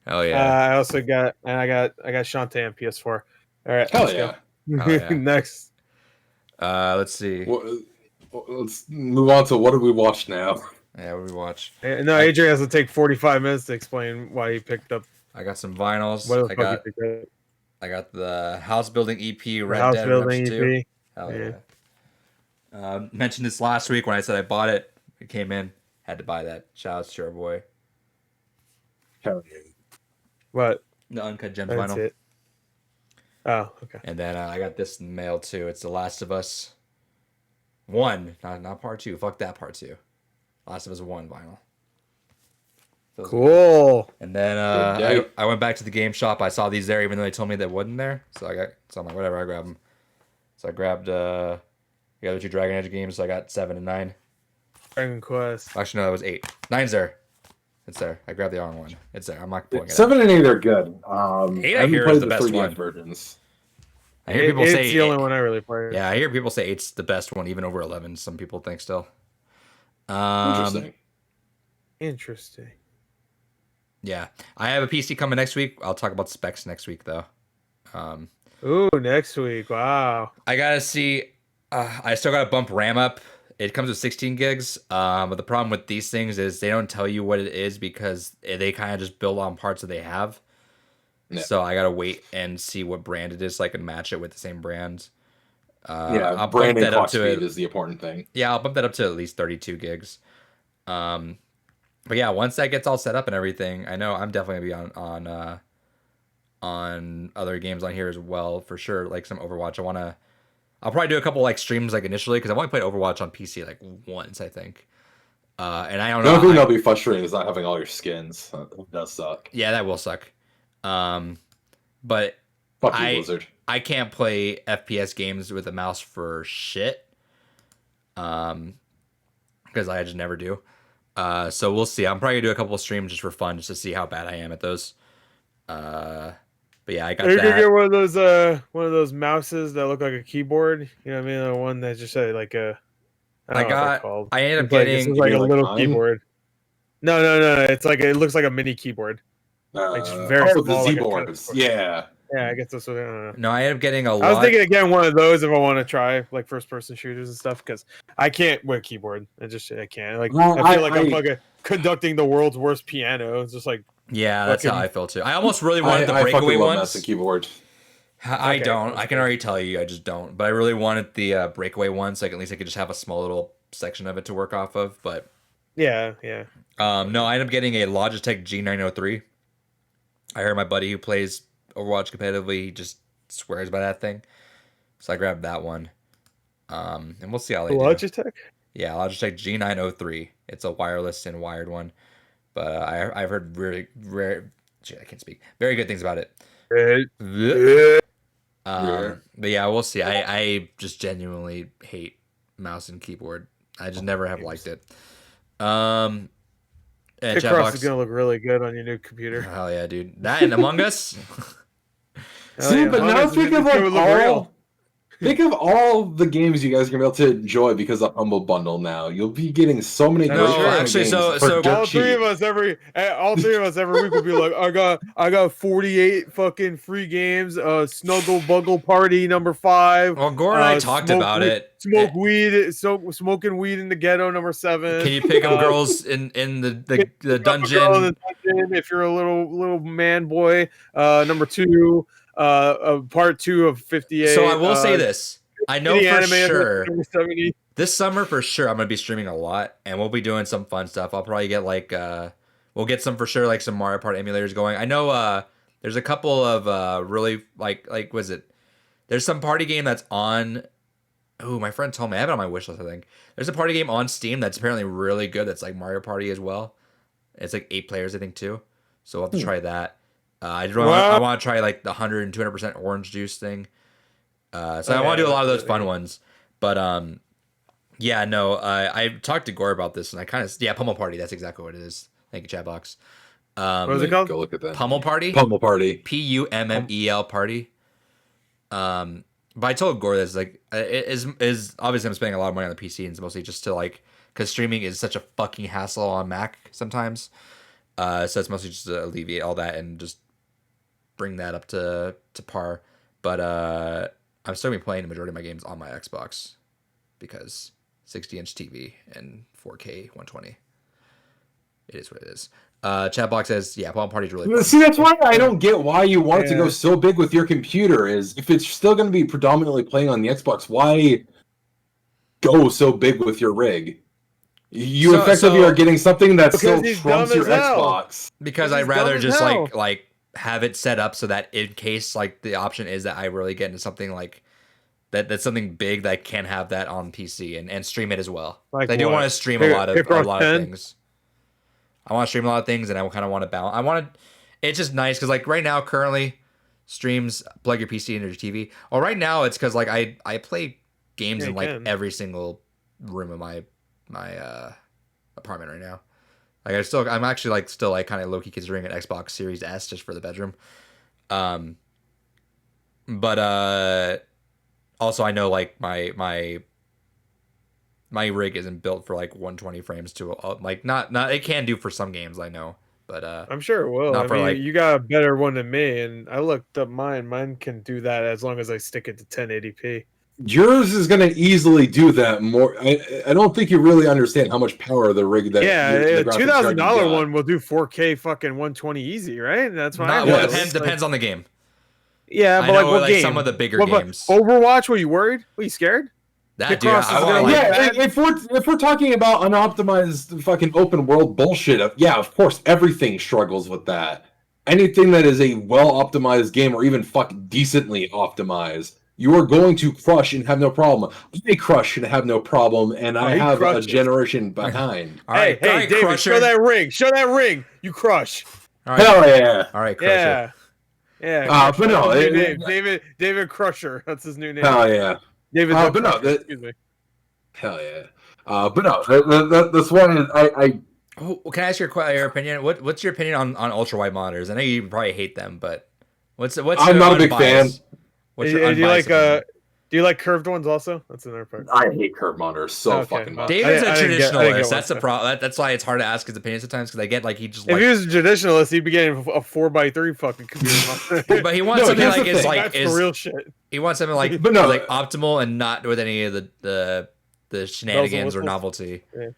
S2: Oh yeah.
S1: I also got Shantae on PS4. All right.
S3: Hell yeah.
S2: Oh, yeah.
S1: Next.
S2: Let's see.
S3: Well, let's move on to what did we watch now.
S2: Yeah, what did we watch?
S1: No, Adrian has to take 45 minutes to explain why he picked up.
S2: I got some vinyls.
S1: What the fuck he picked up?
S2: I got the House Building EP, Red
S1: House
S2: Dead
S1: Building
S2: Redemption 2.
S1: EP.
S2: Hell yeah. Mentioned this last week when I said I bought it. It came in. Had to buy that. Shout out to your boy.
S1: What?
S2: The Uncut Gems
S1: That's
S2: vinyl.
S1: it. Oh, okay.
S2: And then I got this in the mail too. It's The Last of Us 1. Not part 2. Fuck that part 2. Last of Us 1 vinyl. Feels
S1: Cool.
S2: good. And then I went back to the game shop. I saw these there, even though they told me they wasn't there. So I'm like, whatever. I grabbed them. So I grabbed the other 2 Dragon Age games. So I got 7 and 9.
S1: Dragon Quest.
S2: Actually, no, that was 8. 9's there. It's there. I grabbed the wrong one. It's there. I'm not pulling it
S3: 7 and 8 are good.
S2: 8 I hear is the best
S3: 3DS
S2: one.
S3: versions.
S2: I hear people say
S1: it's the only one I really played.
S2: Yeah, I hear people say 8's the best one, even over 11. Some people think still.
S1: Interesting.
S2: Yeah, I have a PC coming next week. I'll talk about specs next week, though.
S1: Ooh, next week. Wow.
S2: I gotta see. I still gotta bump RAM up. It comes with 16 gigs. But the problem with these things is they don't tell you what it is because they kind of just build on parts that they have. Yeah. So I gotta wait and see what brand it is so I can match it with the same brand.
S3: I'll brand and clock speed is the important thing.
S2: Yeah, I'll bump that up to at least 32 gigs. But yeah, once that gets all set up and everything, I know I'm definitely gonna be on other games on here as well for sure. Like some Overwatch. I'll probably do a couple like streams like initially because I've only played Overwatch on PC like once, I think. And I don't know.
S3: The only thing that'll be frustrating is not having all your skins. That does suck.
S2: Yeah, that will suck. But
S3: fuck you, Blizzard.
S2: I can't play FPS games with a mouse for shit. Because I just never do. So we'll see. I'm probably gonna do a couple of streams just for fun, just to see how bad I am at those. But yeah, I got that.
S1: You could get one of those mouses that look like a keyboard. You know what I mean? The one that's just like a. I ended up getting like a little keyboard. No. It's like it looks like a mini keyboard. Like
S3: very small, the Z boards. Yeah.
S1: Yeah, I guess that's what. I don't know.
S2: No, I ended up getting a lot.
S1: I was thinking of getting one of those if I want to try like first-person shooters and stuff because I can't with a keyboard. I can't. Like I feel like I'm fucking conducting the world's worst piano. It's just like.
S2: Yeah, that's how I feel too. I almost really wanted the breakaway ones.
S3: The keyboard.
S2: I don't. I can already tell you, I just don't. But I really wanted the breakaway ones, so at least I could just have a small little section of it to work off of. But
S1: yeah.
S2: No, I ended up getting a Logitech G903. I heard my buddy who plays Overwatch competitively, he just swears by that thing. So I grabbed that one. And we'll see how they do.
S1: Logitech?
S2: Yeah, Logitech G903. It's a wireless and wired one. But I've heard really rare. Shit, I can't speak. Very good things about it. But yeah, we'll see. I just genuinely hate mouse and keyboard. I just never have liked it.
S1: Picross is gonna look really good on your new computer.
S2: Hell yeah, dude! That and Among Us.
S3: See, but now think of think of all the games you guys are gonna be able to enjoy because of Humble Bundle. Now you'll be getting so many great games.
S2: So
S1: all three of us every week will be like, I got 48 fucking free games. Snuggle Buggle Party number 5.
S2: Well, Gore and I talked about it.
S1: Smoking weed in the ghetto number 7.
S2: Can you pick up girls in the dungeon?
S1: If you're a little man boy. Number 2. Part 2 of 58.
S2: So I will say this. I know for sure this summer for sure I'm gonna be streaming a lot, and we'll be doing some fun stuff. I'll probably get like we'll get some for sure, like some Mario Party emulators going. I know there's a couple of really like was it? There's some party game that's on. Oh, my friend told me I have it on my wish list. I think there's a party game on Steam that's apparently really good. That's like Mario Party as well. It's like 8 players, I think, too. So we'll have to try that. I want to try like the 100 and 200% orange juice thing. So I want to do a lot of those fun ones. But yeah, no, I talked to Gore about this, and I kind of Pummel Party. That's exactly what it is. Thank you, Chatbox.
S1: What was it called?
S3: Go look at that.
S2: Pummel Party.
S3: Pummel Party.
S2: Pummel Party. But I told Gore this like it is obviously I'm spending a lot of money on the PC, and it's mostly just to like because streaming is such a fucking hassle on Mac sometimes. So it's mostly just to alleviate all that and just bring that up to par. But I'm still gonna be playing the majority of my games on my Xbox because 60-inch TV and 4K 120. It is what it is. Chatbox says, yeah, Pummel Party's really fun.
S3: See, that's why I don't get why you want it to go so big with your computer. Is if it's still going to be predominantly playing on the Xbox, why go so big with your rig? You effectively are getting something that still trumps your Xbox.
S2: Because I'd rather just like have it set up so that in case like the option is that I really get into something like that's something big that I can have that on PC and stream it as well. Like I do want to stream a lot of things. I want to stream a lot of things, and I kind of want to balance. It's just nice because, like, right now, currently, streams plug your PC into your TV. Well, right now, it's because like I play games in like every single room of my apartment right now. Like I'm actually like still like kind of low key considering an Xbox Series S just for the bedroom. But also I know like my rig isn't built for like 120 frames to like not it can do for some games I know, but
S1: I'm sure it will. I mean, you got a better one than me, and I looked up mine. Mine can do that as long as I stick it to 1080p.
S3: Yours is going to easily do that more. I don't think you really understand how much power the rig that
S1: a $2,000 one will do 4K fucking 120 easy, right? That's fine.
S2: Well, depends on the game.
S1: Yeah, but like what game?
S2: Some of the bigger games.
S1: Overwatch? Were you worried? Were you scared?
S3: If we're talking about unoptimized fucking open world bullshit, of course everything struggles with that. Anything that is a well optimized game or even fucking decently optimized, you are going to crush and have no problem. I crush and have no problem, and I have a generation behind.
S1: Hey, David, Crusher. Show that ring. Show that ring. You crush.
S3: All right. Hell yeah.
S2: All right, Crusher.
S1: Yeah. But no, David Crusher. That's his new name.
S3: Hell yeah.
S1: David.
S3: But no, excuse me. Hell yeah. But no, this one is I.
S2: Oh, can I ask your opinion? What's your opinion on ultra wide monitors? I know you probably hate them, but what's
S3: I'm not a big fan.
S1: What's your do you like curved ones also? That's another part.
S3: I hate curved monitors fucking much.
S2: David's a traditionalist. That's the problem. That's why it's hard to ask his opinion sometimes because I get like he just.
S1: If he was a traditionalist, he'd be getting a 4x3 fucking computer.
S2: But he wants something like
S1: is real shit.
S2: He wants something like like optimal and not with any of the shenanigans or novelty.
S1: Yeah.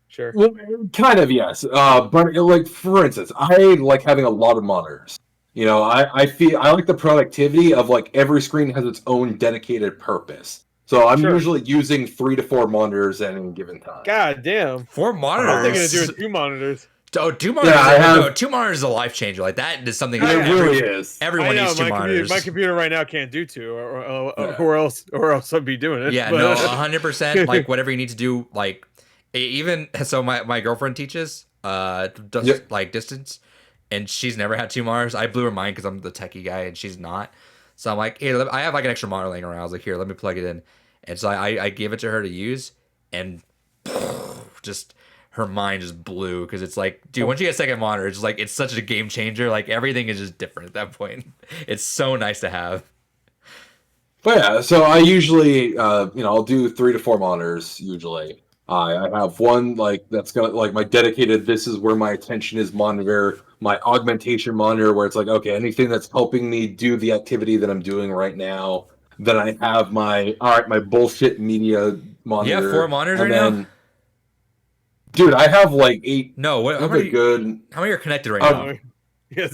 S1: Sure.
S3: Well, kind of yes. But like for instance, I like having a lot of monitors. You know, I like the productivity of like every screen has its own dedicated purpose. So I'm usually using 3 to 4 monitors at any given time.
S1: God damn.
S2: 4 monitors.
S1: I'm thinking of doing 2 monitors.
S2: Oh, 2 monitors. 2 moniters is a life changer. Like that is something that
S3: really is.
S2: Everyone needs 2 monitors.
S1: My computer right now can't do 2, or else I'd be doing it.
S2: Yeah, no, 100%. Like whatever you need to do. Like even so, my girlfriend teaches like distance. And she's never had 2 monitors. I blew her mind because I'm the techie guy and she's not. So I'm like, hey, I have like an extra monitor laying around. I was like, here, let me plug it in. And so I gave it to her to use, and just her mind just blew because it's like, dude, once you get a second monitor, it's just like it's such a game changer. Like everything is just different at that point. It's so nice to have.
S3: But yeah, so I usually, I'll do 3 to 4 monitors usually. I have one like that's got like my dedicated. This is where my attention is monitor. My augmentation monitor, where it's like, okay, anything that's helping me do the activity that I'm doing right now. Then I have my bullshit media monitor.
S2: You have 4 monitors right now?
S3: Dude, I have like 8.
S2: No,
S3: how many
S2: are connected right now?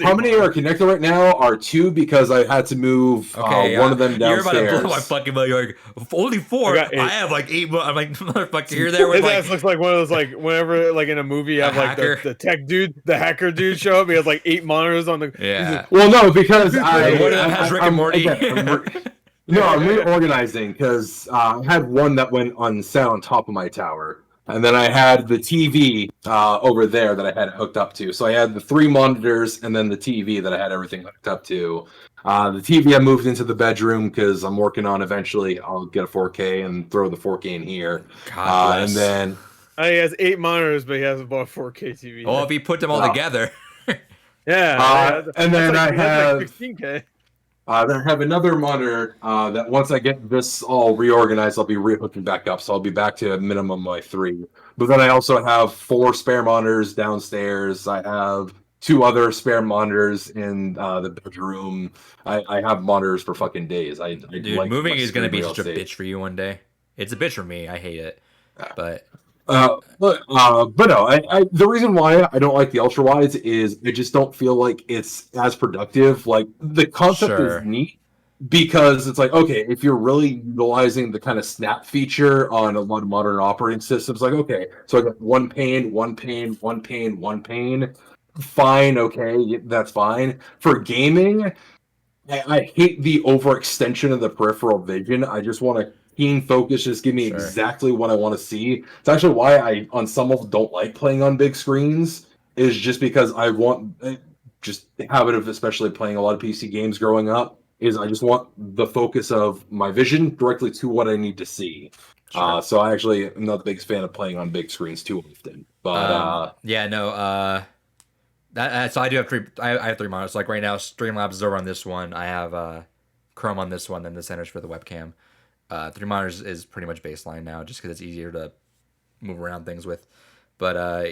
S3: How many are connected right now are 2 because I had to move one of them downstairs.
S2: You're about to blow my fucking mind. You're like, only 4? I have like 8. I'm like, motherfucker, you're there with
S1: his
S2: like...
S1: ass looks like one of those, like, whenever, like, in a movie, you have, like, the tech dude, the hacker dude show up. He has, like, 8 monitors on the...
S2: Yeah.
S3: Well, no, because
S2: One of them has Rick and Morty.
S3: I'm reorganizing because I had one that went on set on top of my tower. And then I had the TV over there that I had it hooked up to. So I had the 3 monitors and then the TV that I had everything hooked up to. The TV I moved into the bedroom because I'm working on eventually I'll get a 4K and throw the 4K in here. And then...
S1: he has 8 monitors, but he hasn't bought a 4K TV.
S2: Oh, if he put them all together.
S1: Yeah.
S3: And then I have...
S1: Like 16K.
S3: Then I have another monitor that once I get this all reorganized, I'll be re-hooking back up. So I'll be back to a minimum of 3. But then I also have 4 spare monitors downstairs. I have 2 other spare monitors in the bedroom. I have monitors for fucking days.
S2: Dude, like moving is going to be such a bitch for you one day. It's a bitch for me. I hate it. But
S3: no, the reason why I don't like the ultra wides is I just don't feel like it's as productive. Like the concept is neat because it's like, okay, if you're really utilizing the kind of snap feature on a lot of modern operating systems, like, okay, so I got one pane, fine, okay, that's fine. For gaming, I hate the overextension of the peripheral vision. I just want to keen focus, just give me exactly what I want to see. It's actually why I, on some level, don't like playing on big screens, is just because I want, just the habit of especially playing a lot of PC games growing up, is I just want the focus of my vision directly to what I need to see. So I actually am not the biggest fan of playing on big screens too often. But
S2: so I do have 3. I have 3 monitors. Like right now, Streamlabs is over on this one. I have Chrome on this one, then the center's for the webcam. 3 monitors is pretty much baseline now, just because it's easier to move around things with. But I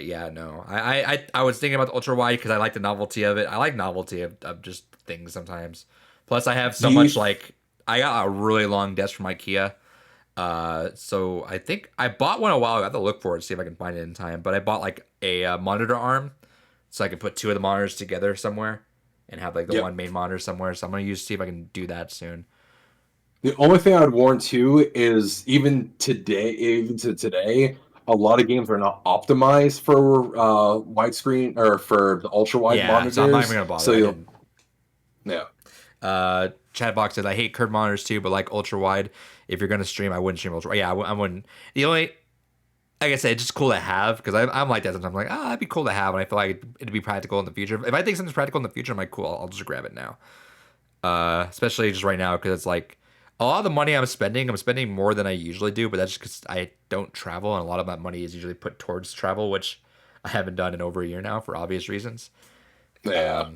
S2: was thinking about the ultra wide because I like the novelty of it. I like novelty of just things sometimes. Plus, I have so much like I got a really long desk from IKEA. So I think I bought one a while ago. I have to look for it to see if I can find it in time. But I bought like a monitor arm, so I could put 2 of the monitors together somewhere and have like the one main monitor somewhere. So I'm gonna see if I can do that soon.
S3: The only thing I would warn too is even to today, a lot of games are not optimized for widescreen or for the ultra wide monitors.
S2: So I'm not even gonna bother.
S3: So
S2: Chatbox says I hate curved monitors too, but like ultra wide. If you're gonna stream, I wouldn't stream ultra. Yeah, I wouldn't. The only, like I said, it's just cool to have because I'm like that sometimes. I'm like, that'd be cool to have, and I feel like it'd be practical in the future. If I think something's practical in the future, I'm like, cool, I'll just grab it now. Especially just right now because it's like. A lot of the money I'm spending more than I usually do, but that's just because I don't travel, and a lot of that money is usually put towards travel, which I haven't done in over a year now for obvious reasons.
S3: Yeah.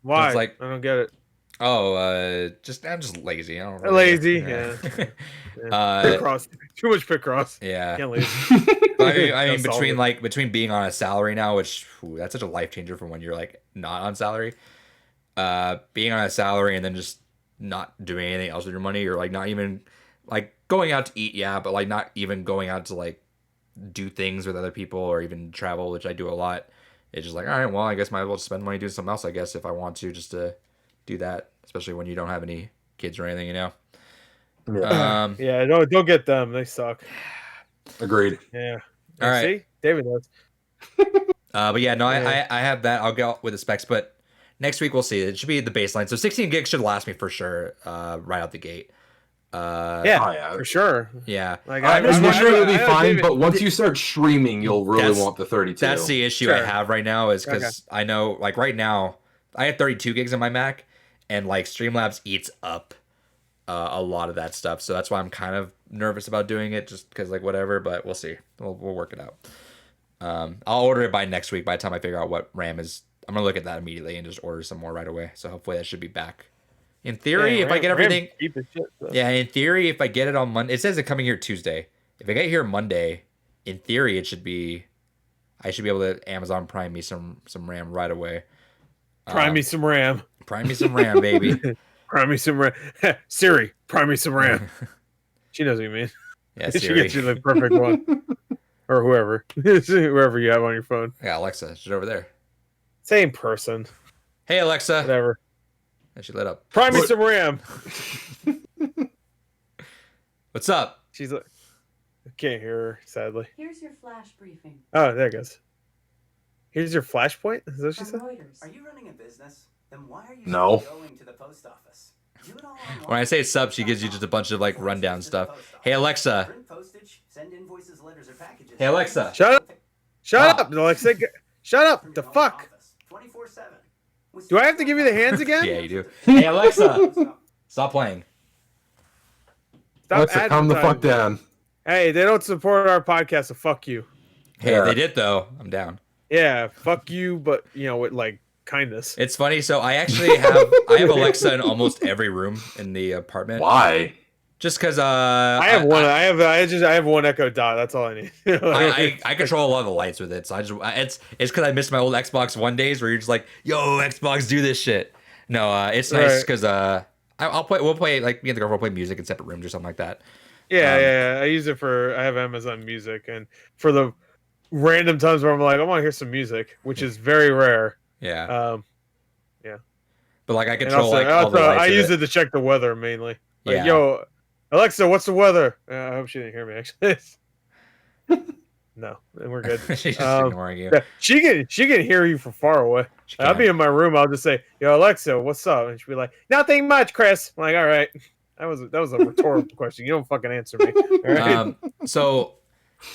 S1: Why?
S2: It's like,
S1: I don't get it.
S2: Oh, I'm just lazy. I don't really,
S1: lazy, yeah. Picross. Too much Picross.
S2: Yeah.
S1: Can't leave.
S2: I mean, between being on a salary now, which that's such a life changer from when you're like not on salary, being on a salary and then just not doing anything else with your money, or like not even like going out to eat, but like not even going out to like do things with other people or even travel, which I do a lot. It's just like, all right, well, I guess might as well spend money doing something else, I guess, if I want to, just to do that, especially when you don't have any kids or anything, you know.
S1: Don't get them, they suck.
S3: Agreed.
S1: Yeah.
S2: All right,
S1: see, David knows.
S2: But yeah, no, I have that. I'll go with the specs, but next week we'll see. It should be the baseline. So 16 gigs should last me for sure, right out the gate.
S1: For sure.
S2: Yeah.
S3: Like, I'm sure it'll be fine, but once you start streaming, you'll really want the 32.
S2: That's the issue I have right now, is because I know, like right now, I have 32 gigs on my Mac, and like Streamlabs eats up a lot of that stuff. So that's why I'm kind of nervous about doing it, just because like whatever. But we'll see. We'll work it out. I'll order it by next week. By the time I figure out what RAM is, I'm gonna look at that immediately and just order some more right away. So hopefully that should be back. In theory, if I get everything, yeah. In theory, if I get it on Monday, it says it's coming here Tuesday. If I get here Monday, in theory, it should be. I should be able to Amazon Prime me some RAM right away.
S1: Prime me some RAM.
S2: Prime me some RAM, baby.
S1: Prime me some RAM. Siri, prime me some RAM. She knows what you mean.
S2: Yeah,
S1: She
S2: Siri.
S1: gets you the perfect one. Or whoever. Whoever you have on your phone.
S2: Yeah, Alexa, she's over there.
S1: Same person.
S2: Hey, Alexa.
S1: Whatever.
S2: And she lit up.
S1: Prime me some RAM.
S2: What's up?
S1: She's like, I can't hear her, sadly.
S4: Here's your flash briefing.
S1: Oh, there it goes. Here's your flashpoint? Is that what she said?
S4: Reuters.
S5: Are you running a business? Then why are you
S3: No.
S5: going to the post office? Do it all online.
S2: When I say sub, she gives you just a bunch of like rundown stuff. Hey, Alexa.
S5: Print postage, send invoices, letters, or packages.
S2: Hey, Alexa.
S1: Shut up. Shut up, Alexa. Shut up. The fuck?
S5: 24/7.
S1: Do I have to give you the hands again?
S2: Yeah, you do. Hey, Alexa. Stop playing.
S1: Stop
S3: Alexa, calm the fuck
S1: advertising.
S3: down.
S1: Hey, they don't support our podcast, so fuck you.
S2: Hey,
S3: Yeah.
S2: they did though. I'm down.
S1: Yeah, fuck you, but with like kindness.
S2: It's funny. So I actually have Alexa in almost every room in the apartment.
S3: Why?
S2: Just because
S1: I have one. I have one Echo Dot. That's all I need.
S2: I control a lot of the lights with it. So it's because I missed my old Xbox One days where you're just like, yo, Xbox, do this shit. No, it's nice because we'll play like me and the girlfriend will play music in separate rooms or something like that.
S1: Yeah. I use it I have Amazon Music, and for the random times where I'm like, I want to hear some music, which is very rare.
S2: Yeah.
S1: Yeah.
S2: But like I
S1: And
S2: control
S1: also,
S2: like all the lights.
S1: I
S2: with
S1: use it to check the weather mainly. Like,
S2: Yeah.
S1: yo, Alexa, what's the weather? I hope she didn't hear me actually. No, and we're good.
S2: She's just ignoring you.
S1: Yeah, she can hear you from far away.
S2: She
S1: I'll be
S2: can.
S1: in my room. I'll just say, "Yo, Alexa, what's up?" And she'll be like, "Nothing much, Chris." I'm like, "All right." That was a rhetorical question. You don't fucking answer me. All right?
S2: So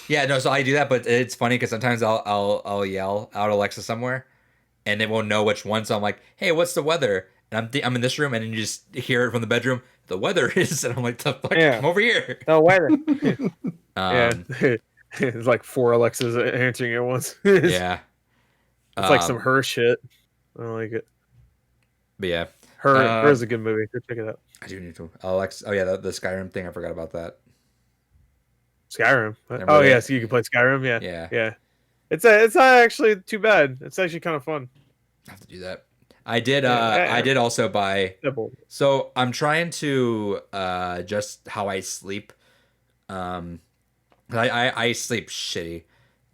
S2: yeah, no, so I do that, but it's funny because sometimes I'll yell out Alexa somewhere, and it won't know which one. So I'm like, "Hey, what's the weather?" And I'm in this room, and then you just hear it from the bedroom. The weather is, and I'm like, "The fuck,
S1: Yeah.
S2: come over here."
S1: No weather.
S2: Yeah.
S1: It's like 4 Alexas answering at once. It's
S2: Yeah.
S1: like some Her shit. I don't like it.
S2: But yeah,
S1: Her is a good movie. Go check it out.
S2: I do need to. Alexa. Oh yeah, the Skyrim thing. I forgot about that.
S1: Skyrim.
S2: Remember
S1: Oh
S2: that?
S1: yeah, so you can play Skyrim. Yeah.
S2: Yeah.
S1: It's not actually too bad. It's actually kind of fun.
S2: I have to do that. I did.
S1: Yeah.
S2: I did also buy.
S1: Simple.
S2: So I'm trying to adjust how I sleep. I sleep shitty.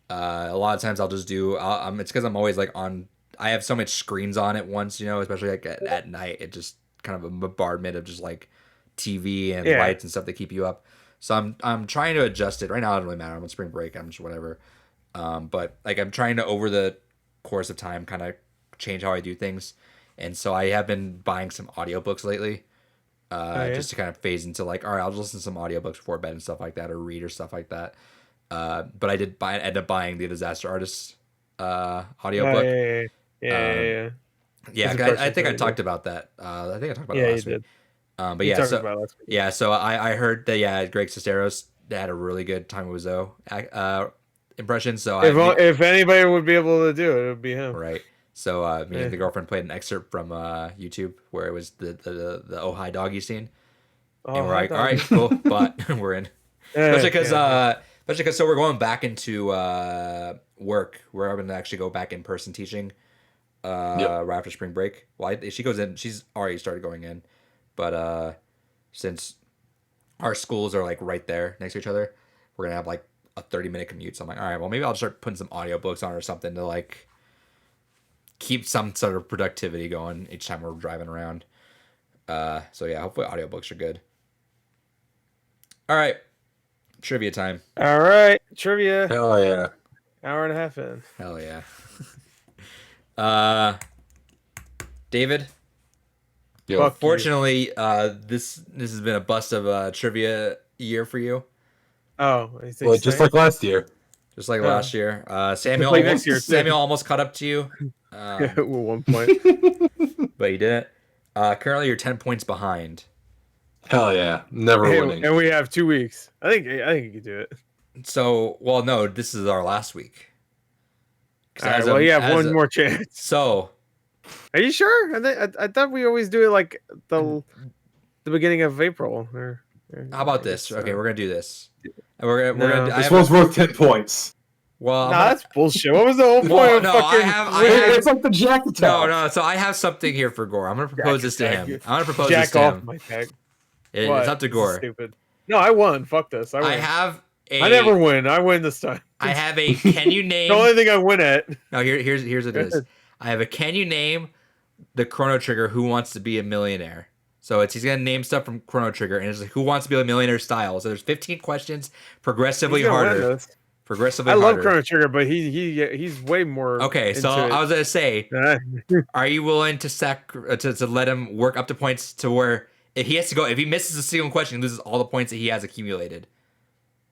S2: A lot of times I'll just do. It's because I'm always like on. I have so much screens on at once, especially like at night. It just kind of a bombardment of just like TV and lights and stuff that keep you up. So I'm trying to adjust it. Right now it doesn't really matter. I'm on spring break. I'm just whatever. But like I'm trying to over the course of time kind of change how I do things. And so I have been buying some audiobooks lately. Just to kind of phase into like, all right, I'll just listen to some audiobooks before bed and stuff like that, or read or stuff like that. But I did end up buying the Disaster Artist audiobook.
S1: Yeah.
S2: I think I talked about that. I think I talked about it last week. But
S1: You
S2: yeah,
S1: talked
S2: so
S1: about it last week.
S2: yeah, so I heard that Greg Sesteros had a really good Time Wiseau impression. So
S1: If anybody would be able to do it, it would be him.
S2: right. So me and the girlfriend played an excerpt from YouTube where it was the oh hi doggy scene, and we're like, all right, cool, but we're in. Especially because so we're going back into work. We're going to actually go back in person teaching right after spring break. Well, she goes in. She's already started going in, but since our schools are like right there next to each other, we're gonna have like a 30-minute commute. So I'm like, all right, well maybe I'll start putting some audiobooks on or something to like keep some sort of productivity going each time we're driving around. So yeah, hopefully audiobooks are good. All right. Trivia time.
S1: All right. Trivia.
S3: Hell yeah.
S1: Hour and a half in.
S2: Hell yeah. David?
S3: Yo,
S2: Fortunately, this has been a bust of a trivia year for you.
S1: Oh,
S3: well, just like last year.
S2: Just like last year. Samuel
S1: like next year, too.
S2: Samuel almost caught up to you.
S1: At one point.
S2: But he didn't. Currently you're 10 points behind.
S3: Hell yeah. Never winning.
S1: And we have 2 weeks. I think you can do it.
S2: So, well, no, this is our last week.
S1: All right, well, you have one more chance.
S2: So,
S1: are you sure? I thought we always do it like the beginning of April.
S2: How about this? Okay, we're gonna do this. We're gonna.
S3: This one's worth 10 points.
S2: Well,
S1: that's bullshit. What was the whole point of fucking?
S3: It's like the Jack attack.
S2: No. So I have something here for Gore. I'm gonna propose this to him. I'm gonna propose
S1: Jack
S2: this to
S1: off
S2: him.
S1: my tag.
S2: It's up to Gore.
S1: Stupid. No, I won. Fuck this. I never win. I win this time.
S2: I have a. Can you name
S1: the only thing I win at?
S2: No, here's what it is. I have a. Can you name the Chrono Trigger Who Wants to Be a Millionaire? So he's gonna name stuff from Chrono Trigger, and it's like Who Wants to Be a Millionaire style. So there's 15 questions, progressively harder. I
S1: love Chrono Trigger, but he's way more.
S2: Okay, so I was gonna say, are you willing to let him work up to points to where if he misses a single question, he loses all the points that he has accumulated?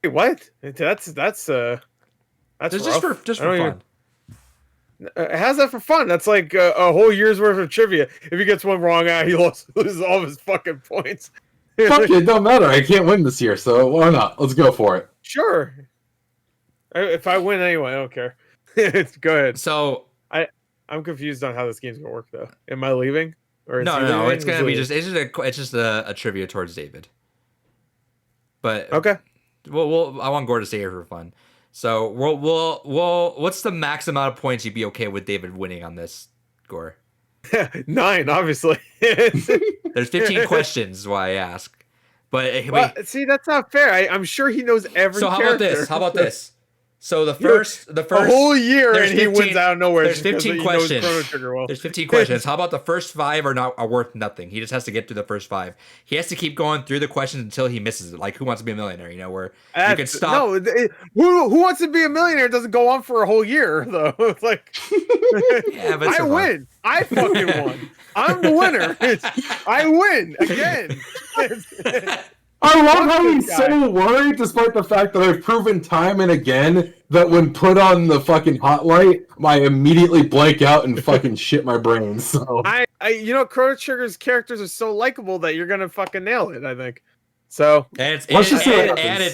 S1: Wait, what? That's just for fun. How's that for fun? That's like a whole year's worth of trivia. If he gets one wrong, he loses all of his fucking points.
S3: Fuck it, don't matter. I can't win this year, so why not? Let's go for it.
S1: Sure. If I win anyway, I don't care. Go ahead.
S2: So
S1: I'm confused on how this game's gonna work, though. Am I leaving? Or
S2: no. It's gonna be it's just a trivia towards David. But
S1: okay.
S2: I want Gore to stay here for fun. So we'll what's the max amount of points you'd be okay with David winning on this, Gore?
S1: 9, obviously.
S2: There's 15 questions, is why I ask. But
S1: see, that's not fair. I'm sure he knows every.
S2: So how
S1: character.
S2: about this? So the first
S1: a whole year, and 15, he wins out of nowhere.
S2: There's 15 questions. There's 15 questions. How about the first 5 are worth nothing? He just has to get through the first 5. He has to keep going through the questions until he misses it. Like Who Wants to Be a Millionaire? Where you can stop.
S1: No, Who Wants to Be a Millionaire doesn't go on for a whole year though. It's like,
S2: yeah, but
S1: I win. I fucking won. I'm the winner. I win again.
S3: I love how he's so worried, despite the fact that I've proven time and again that when put on the fucking hot light, I immediately blank out and fucking shit my brains. So.
S1: Chrono Trigger's characters are so likable that you're gonna fucking nail it. I think. So
S2: and it's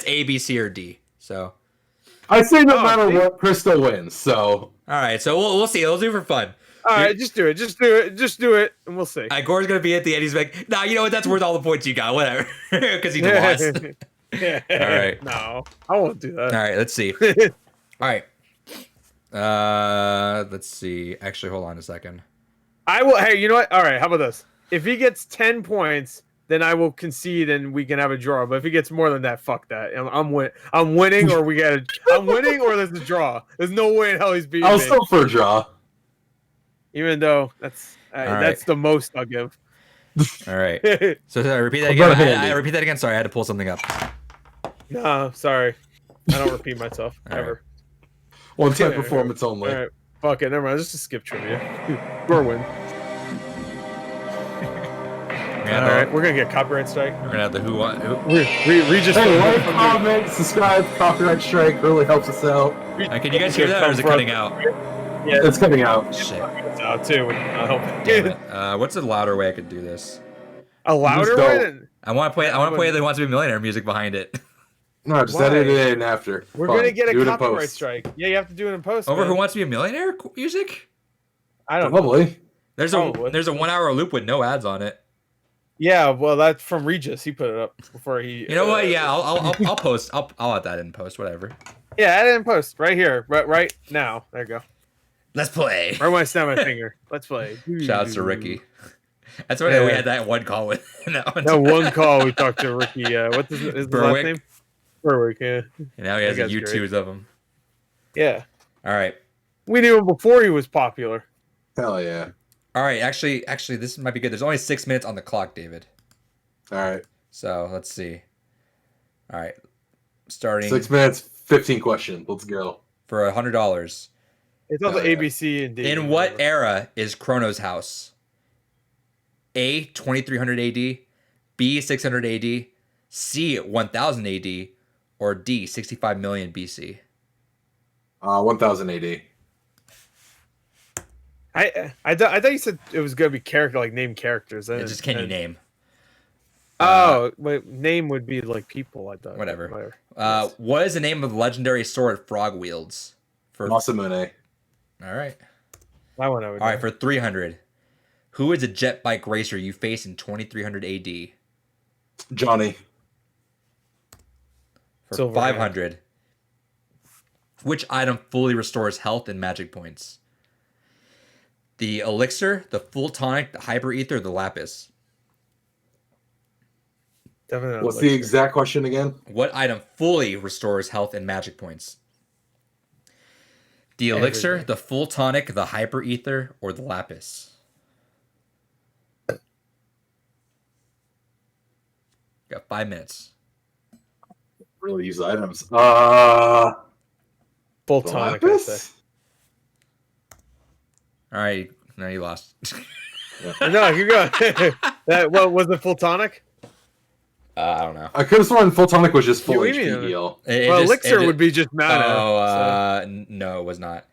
S2: A, B, C, or D. So
S3: I say no matter what, Crystal wins. So
S2: all right, so we'll see. We'll do it for fun.
S1: All right, just do it, and we'll see.
S2: Gore's gonna be at the end. He's like, nah, you know what? That's worth all the points you got. Whatever, because he lost.
S1: Yeah.
S2: All right.
S1: No, I won't do that.
S2: All right, let's see. All right. Let's see. Actually, hold on a second.
S1: I will. Hey, you know what? All right. How about this? If he gets 10 points, then I will concede and we can have a draw. But if he gets more than that, fuck that. I'm winning, or I'm winning, or there's a draw. There's no way in hell he's beating me.
S3: I'll still for a draw.
S1: Even though that's the most I'll give.
S2: All right. So I repeat that again. I repeat that again. Sorry, I had to pull something up.
S1: No, sorry. I don't repeat myself ever.
S3: One-time performance only.
S1: All right. Fuck it. Never mind. Just skip trivia. Gore win. All right. We're gonna get copyright strike.
S2: We're gonna have the who.
S1: Regis.
S3: Hey, like, comment, subscribe, copyright strike really helps us out.
S2: Can you guys hear that, or is it cutting out?
S3: Yeah, it's cutting out.
S2: Shit.
S1: It's out too.
S2: Damn it. What's a louder way I could do this?
S1: A louder way?
S2: I want to play the Wants to Be a Millionaire music behind it.
S3: No, just edit it in after.
S1: We're gonna get a copyright strike. Yeah, you have to do it in post.
S2: Over Who Wants to Be a Millionaire music?
S1: I don't know.
S3: Probably.
S2: There's a 1 hour loop with no ads on it.
S1: Yeah, well, that's from Regis. He put it up before he.
S2: You know what? Yeah, I'll post. I'll add that in post. Whatever.
S1: Yeah, add it in post right here, right now. There you go.
S2: Let's play.
S1: Right when I snap my finger. Let's play.
S2: Shout out to Ricky. That's why we had that one call with.
S1: That one call we talked to Ricky. What's his last name? Berwick. Yeah.
S2: And now he has U2s of him.
S1: Yeah.
S2: All right.
S1: We knew him before he was popular.
S3: Hell yeah.
S2: All right. Actually, this might be good. There's only 6 minutes on the clock, David.
S3: All right.
S2: So let's see. All right. Starting
S3: 6 minutes, 15 questions. Let's go.
S2: For $100.
S1: It's also ABC and D.
S2: In what era is Chrono's house? A, 2300 AD, B, 600 AD, C, 1000 AD, or D, 65 million BC?
S3: 1000 AD.
S1: I thought you said it was going to be name characters.
S2: Just can you name?
S1: Wait, name would be like people. I thought.
S2: Whatever. What is the name of the legendary sword Frog wields?
S3: Masamune.
S2: All right.
S1: That one I would
S2: All
S1: know.
S2: right, for 300. Who is a jet bike racer you face in 2300 AD?
S3: Johnny.
S2: For
S1: Silverhand.
S2: 500. Which item fully restores health and magic points? The elixir, the full tonic, the hyper ether, the lapis.
S1: Definitely not
S3: What's the
S1: elixir.
S3: exact question again?
S2: What item fully restores health and magic points? The elixir,
S1: Everything.
S2: the full tonic, the hyper ether, or the lapis? Got 5 minutes.
S3: Really use items.
S1: Full tonic, I say.
S3: Lapis?
S2: All right, now you lost.
S1: No, you go. What was it? Full tonic?
S2: I don't know.
S3: I could have sworn full tonic was just full
S1: You
S3: HP
S1: mean-
S3: heal.
S1: Elixir would be just mana.
S2: Oh, no, it was not.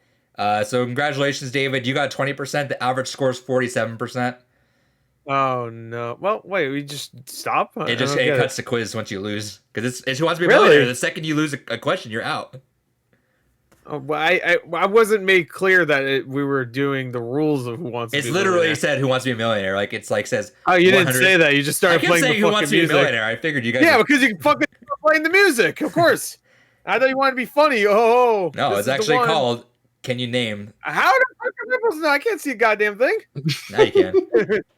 S2: So congratulations, David. You got 20%. The average score is 47%.
S1: Oh no! Well, wait. We just stop.
S2: It cuts the quiz once you lose because it's who wants to be a
S1: Really?
S2: millionaire. The second you lose a question, you're out.
S1: Oh, well, I wasn't made clear that we were doing the rules of Who Wants to
S2: It's
S1: Be a
S2: literally
S1: Millionaire.
S2: said who wants to be a millionaire. Like it's like says.
S1: Oh, you didn't
S2: 100
S1: say that. You just
S2: I
S1: started
S2: kept
S1: playing
S2: saying
S1: the
S2: who
S1: fucking
S2: wants to be a
S1: music.
S2: millionaire. I figured you guys.
S1: Yeah, because you fucking playing the music. Of course. I thought you wanted to be funny. Oh
S2: No,
S1: this
S2: it's
S1: is the
S2: actually
S1: one.
S2: called. Can you name?
S1: How the fuck are people know? I can't see a goddamn thing.
S2: Now you can.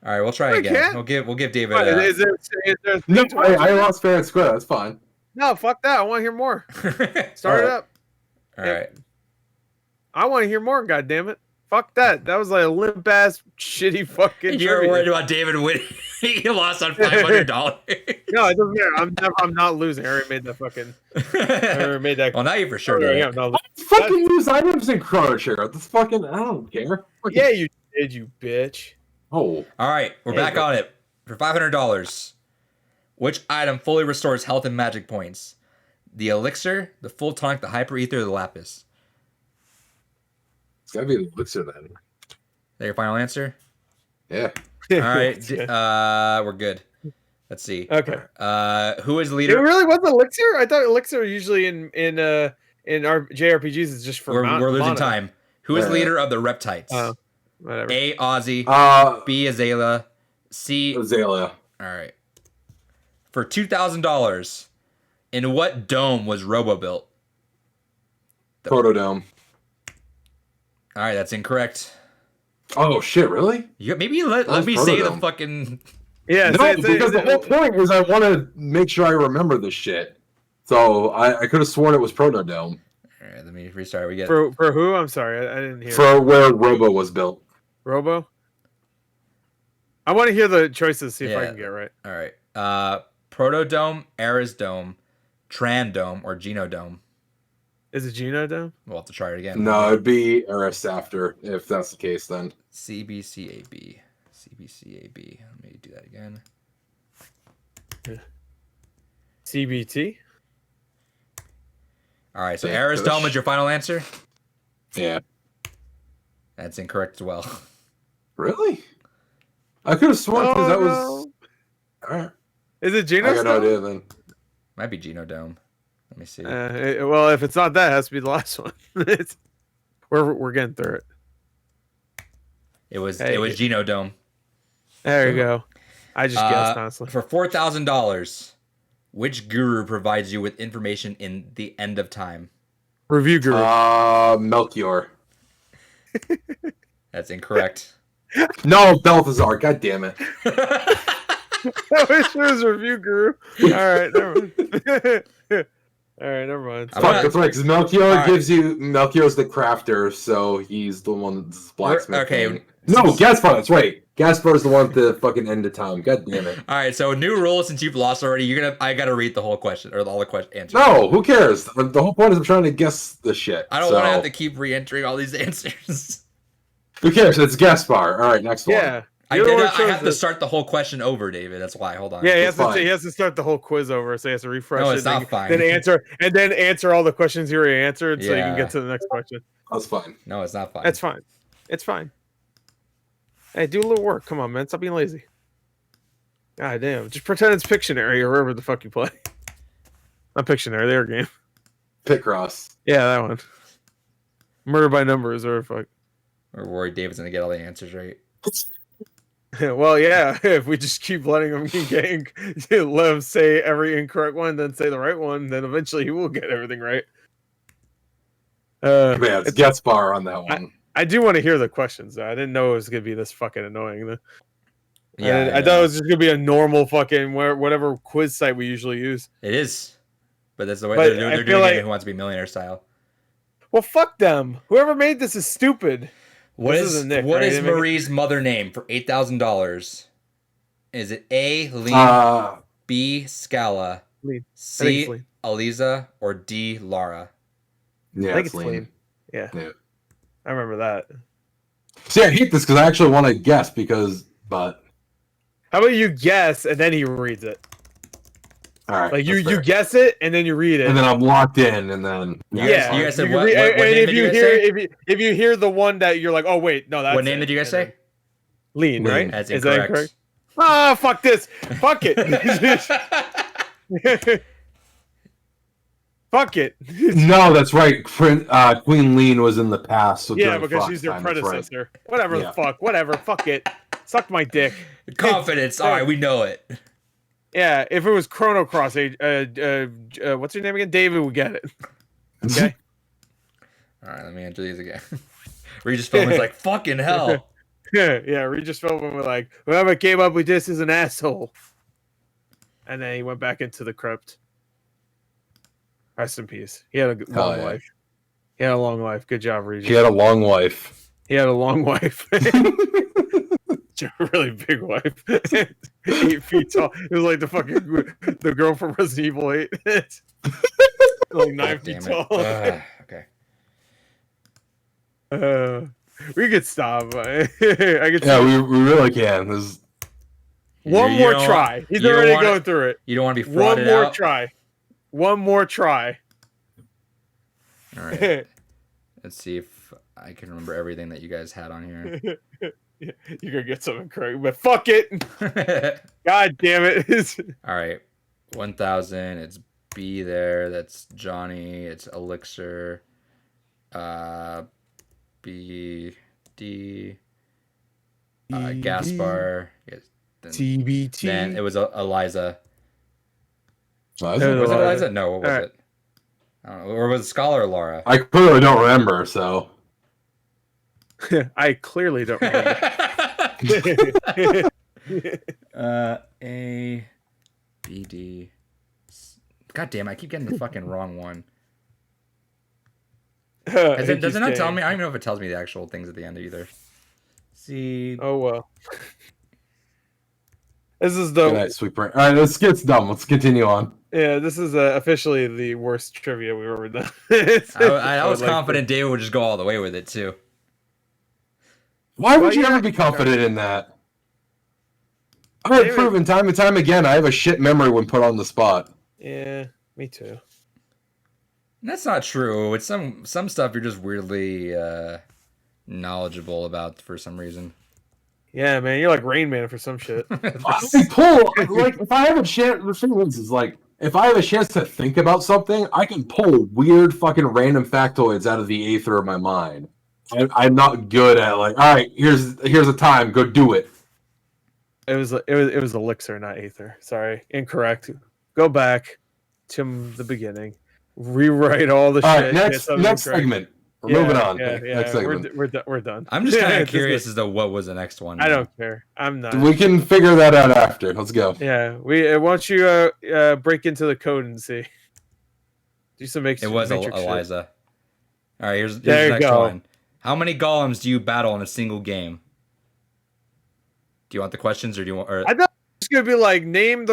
S2: All right, we'll try
S1: I
S2: again.
S1: can't.
S2: We'll give David.
S1: What, is there a
S3: No,
S1: thing to watch
S3: I
S1: right now?
S3: lost fair and square. That's fine.
S1: No, fuck that. I want to hear more. Start
S3: Alright.
S1: it up.
S2: All right.
S1: I want to hear more. God damn it. Fuck that. That was like a limp ass, shitty fucking.
S2: You're
S1: trivia.
S2: worried about David winning. He lost on $500.
S1: No, it doesn't matter. I'm not losing. I already made that fucking. I already made that.
S2: Well, now you for sure
S1: Yeah,
S2: did
S1: yeah,
S2: it.
S1: no,
S3: Fucking use items in Chrono Trigger. This fucking I don't care. Fucking-
S1: yeah, you did, you bitch.
S3: Oh,
S2: All right, we're
S1: There you
S2: back
S1: go.
S2: on it for $500. Which item fully restores health and magic points? The elixir, the full tonic, the hyper ether, or the lapis?
S3: it's gotta be the elixir then.
S2: Is that your final answer?
S3: Yeah.
S2: All right, we're good. Let's see.
S1: Okay.
S2: Who is
S1: It
S2: leader?
S1: really was elixir. I thought elixir usually in our JRPGs is just for.
S2: We're losing
S1: mana.
S2: time. Who is leader of the Reptites?
S1: Oh, whatever.
S2: A. Ozzy. B. Azalea. C.
S3: Azalea.
S2: All right. For $2,000, in what dome was Robo built?
S3: Protodome.
S2: All right, that's incorrect.
S3: Oh shit! Really?
S2: Maybe let
S3: That's
S2: me say the
S3: Protodome.
S2: fucking.
S1: Yeah,
S3: No, because the whole point is I want to make sure I remember this shit. So I could have sworn it was Protodome
S2: All right, let me restart. We get
S1: for who? I'm sorry, I didn't hear.
S3: for where Robo was built.
S1: Robo. I want to hear the choices. See if I
S2: Yeah.
S1: can get right.
S2: all right. Protodome, Ares Dome, Trandome, or Genodome.
S1: Is it Genodome?
S2: We'll have to try it again.
S3: No, it'd be Eris after if that's the case. Then
S2: CBCAB. CBCAB. Let me do that again.
S1: CBT.
S2: All right, so
S3: Yeah,
S2: Ares
S3: push.
S2: Dome is your final answer?
S3: yeah.
S2: That's incorrect as well.
S3: Really? I could have sworn because that was.
S1: no.
S3: All right.
S1: Is it
S3: I got no
S1: Genodome?
S3: idea then.
S2: Might be Genodome. Let me see.
S1: Well, if it's not that, it has to be the last one. We're getting through it.
S2: It was
S1: Hey.
S2: Genodome.
S1: There you go. I just guessed honestly.
S2: For $4,000, which guru provides you with information in the end of time?
S1: Review guru.
S3: Melchior.
S2: That's incorrect.
S3: No, Balthazar. God damn it.
S1: I wish it was review guru. All right, never mind. All right, never mind.
S2: I'm
S3: Fuck,
S2: gonna-
S3: that's right. Because Melchior
S2: Alright.
S3: gives you. Melchior's the crafter, so he's the one that's blacksmith.
S2: Okay.
S3: No, Gaspar. That's right. Gaspar's the one at the fucking end of time. God damn it.
S2: All right, so new rule since you've lost already. I gotta read the whole question or all the question answers.
S3: No, who cares? The whole point is I'm trying to guess the shit.
S2: I don't
S3: so-
S2: want to have to keep re-entering all these answers.
S3: Who cares? It's Gaspar. All right, next one.
S1: Yeah.
S2: I
S1: You're the one who
S2: have
S1: chose
S2: to
S1: this.
S2: start the whole question over, David. That's why. Hold on.
S1: Yeah,
S3: It's fine.
S1: he has to start the whole quiz over, so he has to refresh
S2: No,
S1: it.
S2: it's not
S1: then,
S2: fine.
S1: then answer all the questions you already answered, so you
S2: Yeah.
S1: can get to the next question.
S3: That's fine.
S2: No, it's not fine.
S1: That's fine. It's fine. Hey, do a little work. Come on, man. Stop being lazy. God damn. Just pretend it's Pictionary or wherever the fuck you play. Not Pictionary, their game.
S3: Picross.
S1: Yeah, that one. Murder by Numbers or fuck.
S2: We're worried David's gonna get all the answers right.
S1: Well, yeah. If we just keep letting him let him say every incorrect one, then say the right one, then eventually he will get everything right.
S3: Man, it's guess bar on that one.
S1: I do want to hear the questions, though. I didn't know it was gonna be this fucking annoying. Though.
S2: Yeah,
S1: I thought it was just gonna be a normal fucking whatever quiz site we usually use.
S2: It is, but that's the way
S1: But
S2: they're
S1: I
S2: doing
S1: like,
S2: it. Who Wants to Be a Millionaire style?
S1: Well, fuck them. Whoever made this is stupid.
S2: What
S1: this
S2: is
S1: Nick,
S2: what
S1: right?
S2: is Marie's mother name for $8,000? Is it A. Lean, B. Scala,
S1: Lean.
S2: C. Aliza, or D. Laura?
S3: Yeah,
S1: I think it's Lean. Yeah, I remember that.
S3: See, I hate this because I actually want to guess but
S1: how about you guess and then he reads it?
S3: All right,
S1: like you guess it and then you read it,
S3: and then I'm locked in, and then
S2: You guys said what name
S1: if
S2: did
S1: you
S2: you guys
S1: hear
S2: say?
S1: if you hear the one that you're like, oh wait, no, that's
S2: What name did you guys say?
S1: Lean, right?
S2: That's
S1: Is
S2: incorrect.
S1: that incorrect? Ah, fuck this. Fuck it. Fuck it.
S3: No, that's right. Queen Lean was in the past. So
S1: yeah,
S3: during
S1: because
S3: Fox
S1: she's their
S3: time, that's right.
S1: predecessor. Whatever
S3: Yeah.
S1: the fuck. Whatever. Fuck it. Suck my dick.
S2: Confidence. All right, we know it.
S1: Yeah, if it was Chrono Cross, what's your name again? David would get it. Okay.
S2: All right, let me enter these again. Regis Philbin's like, fucking hell.
S1: Yeah, Regis Philbin was like, whoever came up with this is an asshole. And then he went back into the crypt. Rest in peace. He had a long life. He had a long life. Good job, Regis.
S3: He had a long wife.
S1: He had a long wife. A really big wife. 8 feet tall. It was like the girl from Resident Evil 8. Like 9 feet tall.
S2: Okay.
S1: We could stop. I could.
S3: Yeah, we really can.
S1: One more try. He's already going through it.
S2: You don't want to be frauded
S1: out. One more try.
S2: All right. Let's see if I can remember everything that you guys had on here.
S1: You're gonna get something correct, but fuck it. God damn it.
S2: All right. 1,000. It's B there. That's Johnny. It's Elixir. B, D. Gaspar. Yes.
S1: TBT.
S2: Then it was Eliza.
S3: Was
S2: it Eliza? No, what was it? I don't know. Or was it Scholar or Laura?
S3: I clearly don't remember, so.
S1: I clearly don't remember.
S2: A, B, D. God damn, I keep getting the fucking wrong one. Does it not tell me? I don't even know if it tells me the actual things at the end either. C.
S1: Oh, well. This is the.
S3: Good night, sweet brain. All right, let's get done. Let's continue on.
S1: Yeah, this is officially the worst trivia we've ever done.
S2: I was confident David would just go all the way with it, too.
S3: Why would you ever be confident in that? I've proven time and time again I have a shit memory when put on the spot.
S1: Yeah, me too.
S2: That's not true. It's some stuff you're just weirdly knowledgeable about for some reason.
S1: Yeah, man, you're like Rain Man for some shit.
S3: I pull like if I have a chance. The thing is like if I have a chance to think about something, I can pull weird fucking random factoids out of the aether of my mind. I'm not good at like, all right, here's a time, go do it.
S1: It was Elixir, not Aether. Sorry, incorrect. Go back to the beginning. Rewrite all the shit.
S3: Next segment. We're moving on.
S1: Yeah.
S3: Next segment.
S1: We're done.
S2: I'm just kind of curious as to what was the next one.
S1: I don't care. I'm not.
S3: We can figure that out after. Let's go.
S1: Yeah, why don't you break into the code and see? Do some
S2: It was Eliza. All right, here's the next one. How many golems do you battle in a single game? Do you want the questions or do you want? Or...
S1: I thought it was gonna be like name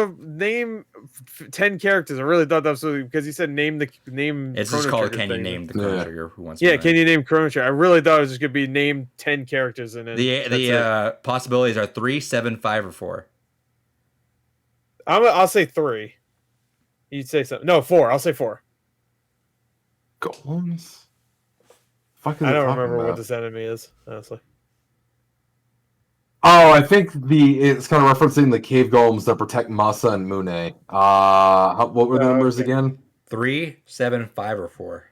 S1: 10 characters. I really thought that was because he said name.
S2: It's just called Can You Name the Chrono Trigger? Who wants?
S1: Yeah, Can You Name Chrono Trigger? I really thought it was just gonna be name 10 characters in it.
S2: The possibilities are 3, 7, 5, or 4.
S1: I'll say 3. You'd say something. No, 4. I'll say 4.
S3: Golems.
S1: I don't remember what this enemy is, honestly.
S3: Oh, I think it's kind of referencing the cave golems that protect Masa and Mune. What were the numbers again?
S2: 3, 7, 5, or 4.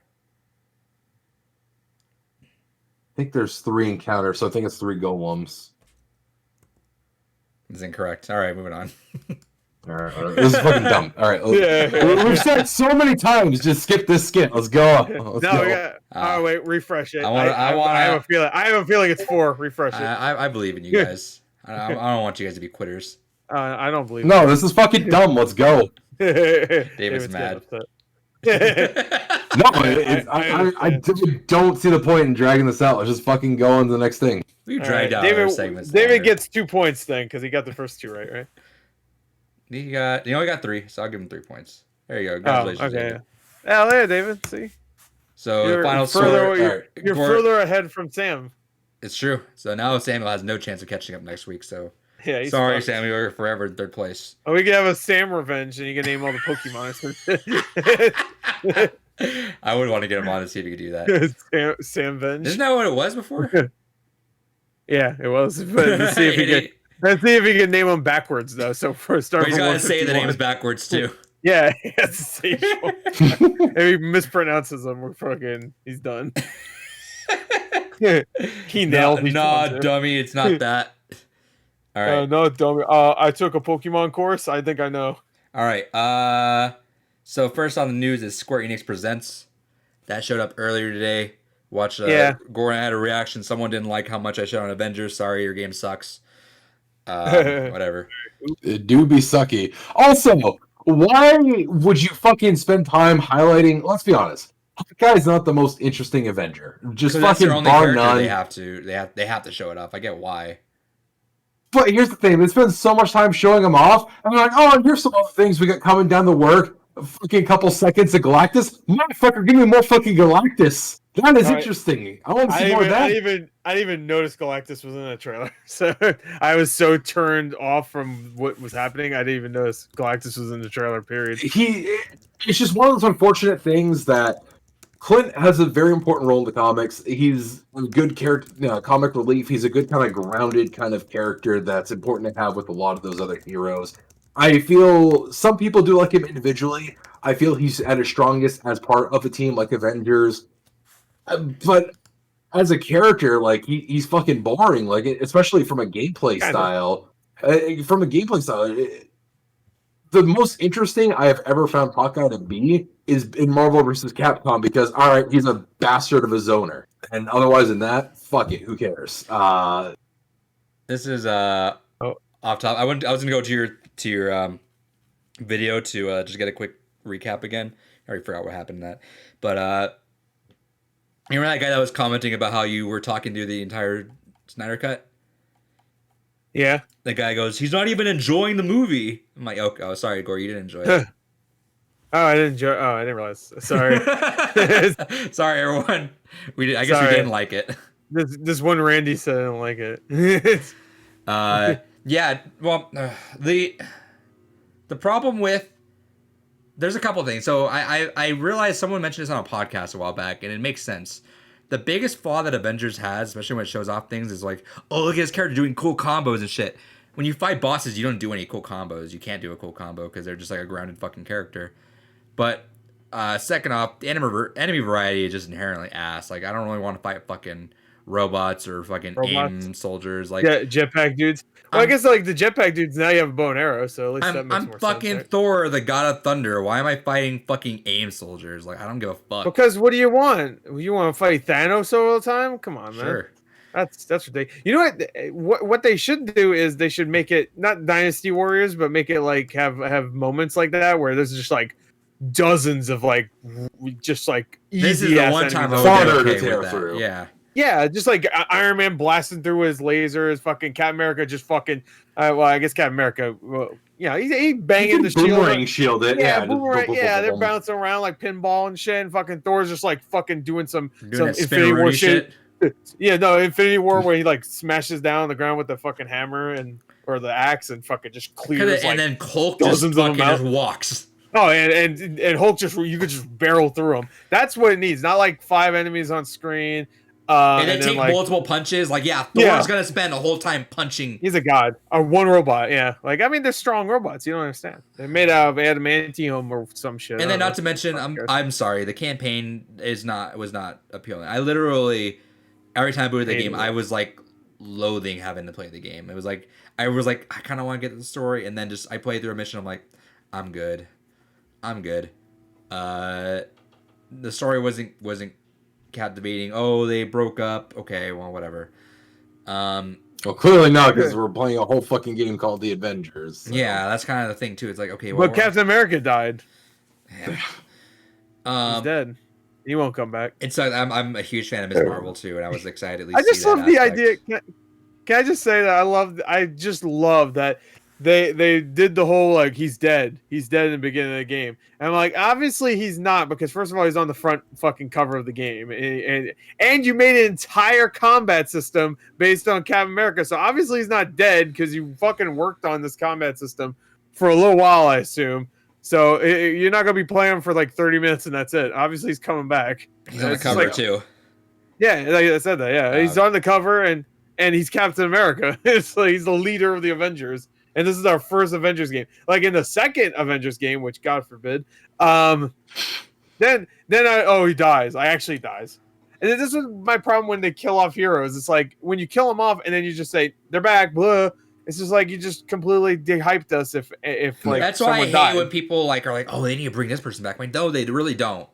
S3: think there's 3 encounters, so I think it's 3 golems.
S2: It's incorrect. All right, moving on.
S3: All right. This is fucking dumb. All right.
S1: Yeah.
S3: We've said so many times, just skip this skip. Let's go. Let's go.
S1: We got. Oh wait, refresh it.
S2: I
S1: have a feeling. I have a feeling it's 4. Refresh it.
S2: I believe in you guys. I don't want you guys to be quitters.
S1: I don't believe.
S3: No, this is fucking dumb. Let's go.
S2: David's mad.
S3: No, I don't see the point in dragging this out. Let's just fucking go on to the next thing.
S2: We dragged out our segments.
S1: David gets 2 points then because he got the first 2 right.
S2: He only got 3, so I'll give him 3 points. There you go. Congratulations.
S1: Okay.
S2: David.
S1: Hell yeah, David. See.
S2: So the final score.
S1: You're further ahead from Sam.
S2: It's true. So now Samuel has no chance of catching up next week. So
S1: yeah,
S2: sorry, Samuel, you're forever in 3rd place.
S1: Oh, we can have a Sam revenge, and you can name all the Pokemon.
S2: I would want to get him on to see if he could do that.
S1: Sam Venge.
S2: Isn't that what it was before?
S1: Yeah, it was. But let's see if he can name them backwards though. So for start,
S2: he's got to say the names backwards too.
S1: Yeah, he has to say. If he mispronounces them, he's done. He nailed me.
S2: Nah, dummy, it's not that. All right.
S1: No, dummy. I took a Pokemon course. I think I know.
S2: All right. So first on the news is Square-Enix Presents. That showed up earlier today. Watch. Goran had a reaction. Someone didn't like how much I showed on Avengers. Sorry, your game sucks. Whatever.
S3: It do be sucky. Also, why would you fucking spend time highlighting? Let's be honest. The guy's not the most interesting Avenger. Just fucking bar none.
S2: They have to show it off. I get why.
S3: But here's the thing: they spend so much time showing him off, and they're like, "Oh, and here's some other things we got coming down the work." A fucking couple seconds of Galactus, motherfucker! Give me more fucking Galactus. That is interesting. I want to see more of that.
S1: I didn't even notice Galactus was in the trailer, so I was so turned off from what was happening. I didn't even notice Galactus was in the trailer. Period.
S3: It's just one of those unfortunate things that Clint has a very important role in the comics. He's a good character, comic relief. He's a good kind of grounded kind of character that's important to have with a lot of those other heroes. I feel some people do like him individually. I feel he's at his strongest as part of a team like Avengers. But as a character, like he's fucking boring. Like especially from a gameplay style. The most interesting I have ever found Hawkeye to be is in Marvel vs. Capcom because all right, he's a bastard of a zoner, and otherwise than that, fuck it, who cares?
S2: This is off top. I was gonna go to your video to just get a quick recap again. I already forgot what happened in that, but you remember that guy that was commenting about how you were talking to the entire Snyder Cut?
S1: Yeah.
S2: The guy goes, he's not even enjoying the movie. I'm like, oh sorry, Gore, you didn't enjoy it.
S1: I didn't realize. Sorry.
S2: Sorry, everyone. I guess we didn't like it.
S1: This one Randy said I don't like it.
S2: Yeah. Well, the problem with there's a couple things. So I realized someone mentioned this on a podcast a while back, and it makes sense. The biggest flaw that Avengers has, especially when it shows off things, is like, oh, look at his character doing cool combos and shit. When you fight bosses, you don't do any cool combos. You can't do a cool combo because they're just like a grounded fucking character. But second off, the enemy variety is just inherently ass. Like, I don't really want to fight fucking robots or fucking aim soldiers. Like
S1: jetpack dudes. Well, I guess like the jetpack dudes now you have a bow and arrow, so at least that makes more sense.
S2: I'm fucking Thor, the god of thunder. Why am I fighting fucking aim soldiers? Like, I don't give a fuck.
S1: Because what do you want? You want to fight Thanos all the time? Come on, man.
S2: Sure.
S1: That's ridiculous. You know what they should do is they should make it not Dynasty Warriors, but make it like have moments like that where there's just like dozens of like just like easy.
S2: This is the one time I would be okay with that. Yeah.
S1: Yeah, just like Iron Man blasting through his lasers, fucking Captain America just fucking. Well, I guess Captain America. Well, he banging the shield.
S3: Boomerang shield it. Yeah,
S1: they're bouncing around like pinball and shit. And fucking Thor's just like fucking doing some
S2: Infinity War shit.
S1: Yeah, no, Infinity War where he like smashes down on the ground with the fucking hammer or the axe and fucking just clears.
S2: And then Hulk just walks.
S1: Oh, and Hulk you could just barrel through him. That's what it needs. Not like 5 enemies on screen.
S2: And then take multiple punches. Like, Thor's gonna spend the whole time punching.
S1: He's a god. Or one robot, yeah. Like, I mean, they're strong robots. You don't understand. They're made out of adamantium or some shit.
S2: And then, not to mention, I'm sorry, the campaign was not appealing. I literally every time I booted the game, I was like loathing having to play the game. It was like I kind of want to get to the story, and then just I played through a mission. I'm like, I'm good. The story wasn't captivating. Oh, they broke up. Okay, well, whatever.
S3: Well, clearly not, because we're playing a whole fucking game called The Avengers. So.
S2: Yeah, that's kind of the thing too. It's like, okay, well,
S1: but Captain America died.
S2: Yeah.
S1: He's dead. He won't come back.
S2: It's I'm a huge fan of Ms. Marvel too, and I was excited. At least
S1: I just love the
S2: aspect.
S1: idea. Can I just say that I just love that they did the whole like he's dead in the beginning of the game, and I'm like, obviously he's not, because first of all he's on the front fucking cover of the game, and you made an entire combat system based on Captain America, so obviously he's not dead because you fucking worked on this combat system for a little while, I assume. So you're not gonna be playing for like 30 minutes and that's it. Obviously he's coming back.
S2: He's on the cover too.
S1: Yeah, like I said that. Yeah, he's on the cover and he's Captain America. It's like he's the leader of the Avengers, and this is our first Avengers game. Like in the second Avengers game, which God forbid, then he dies. I actually dies. And this is my problem when they kill off heroes. It's like when you kill them off and then you just say they're back, blah. It's just like you just completely de-hyped us if like
S2: that's why I hate
S1: died.
S2: when people like are like, oh, they need to bring this person back. I mean, no, they really don't.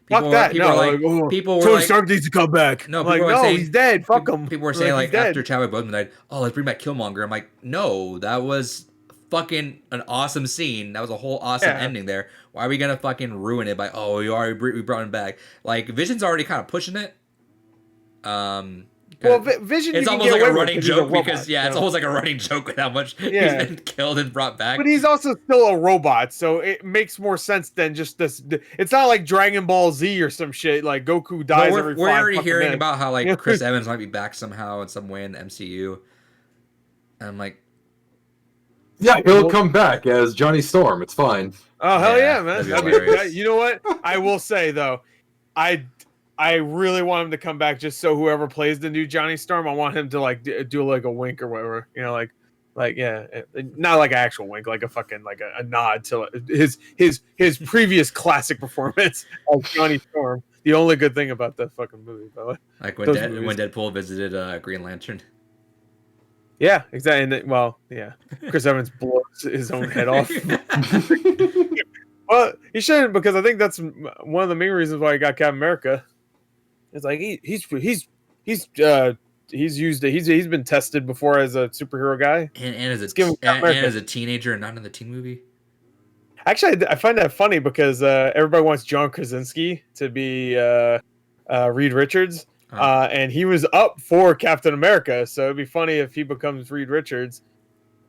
S1: Fuck that.
S2: People
S1: no,
S2: are like,
S1: oh,
S2: people were
S1: Tony
S2: like,
S1: Stark needs to come back.
S2: No,
S1: like, no,
S2: saying,
S1: he's dead. Fuck him.
S2: People were saying like after
S1: dead.
S2: Chadwick Boseman died, oh, let's bring back Killmonger. I'm like, no, that was fucking an awesome scene. That was a whole awesome ending there. Why are we gonna fucking ruin it by we brought him back? Like Vision's already kind of pushing it.
S1: Well, Vision.
S2: It's almost like a running joke because it's almost like a running joke with how much he's been killed and brought back.
S1: But he's also still a robot, so it makes more sense than just this. It's not like Dragon Ball Z or some shit like Goku dies every 5
S2: We're already
S1: fucking
S2: hearing
S1: minutes.
S2: about how like Chris Evans might be back somehow in some way in the MCU. And I'm like,
S3: yeah, he'll come back as Johnny Storm. It's fine.
S1: Oh hell yeah, man!
S2: That'd be
S1: You know what? I will say though, I really want him to come back just so whoever plays the new Johnny Storm, I want him to like do like a wink or whatever, you know, like yeah, not like an actual wink, like a fucking like a nod to his previous classic performance of Johnny Storm. The only good thing about that fucking movie, by the way.
S2: Like when Deadpool visited Green Lantern.
S1: Yeah, exactly. And well, yeah, Chris Evans blows his own head off. Well, he shouldn't, because I think that's one of the main reasons why he got Captain America. It's like he's been tested before as a superhero guy,
S2: and as a teenager and not in the teen movie.
S1: Actually, I find that funny because everybody wants John Krasinski to be Reed Richards, and he was up for Captain America, so it'd be funny if he becomes Reed Richards.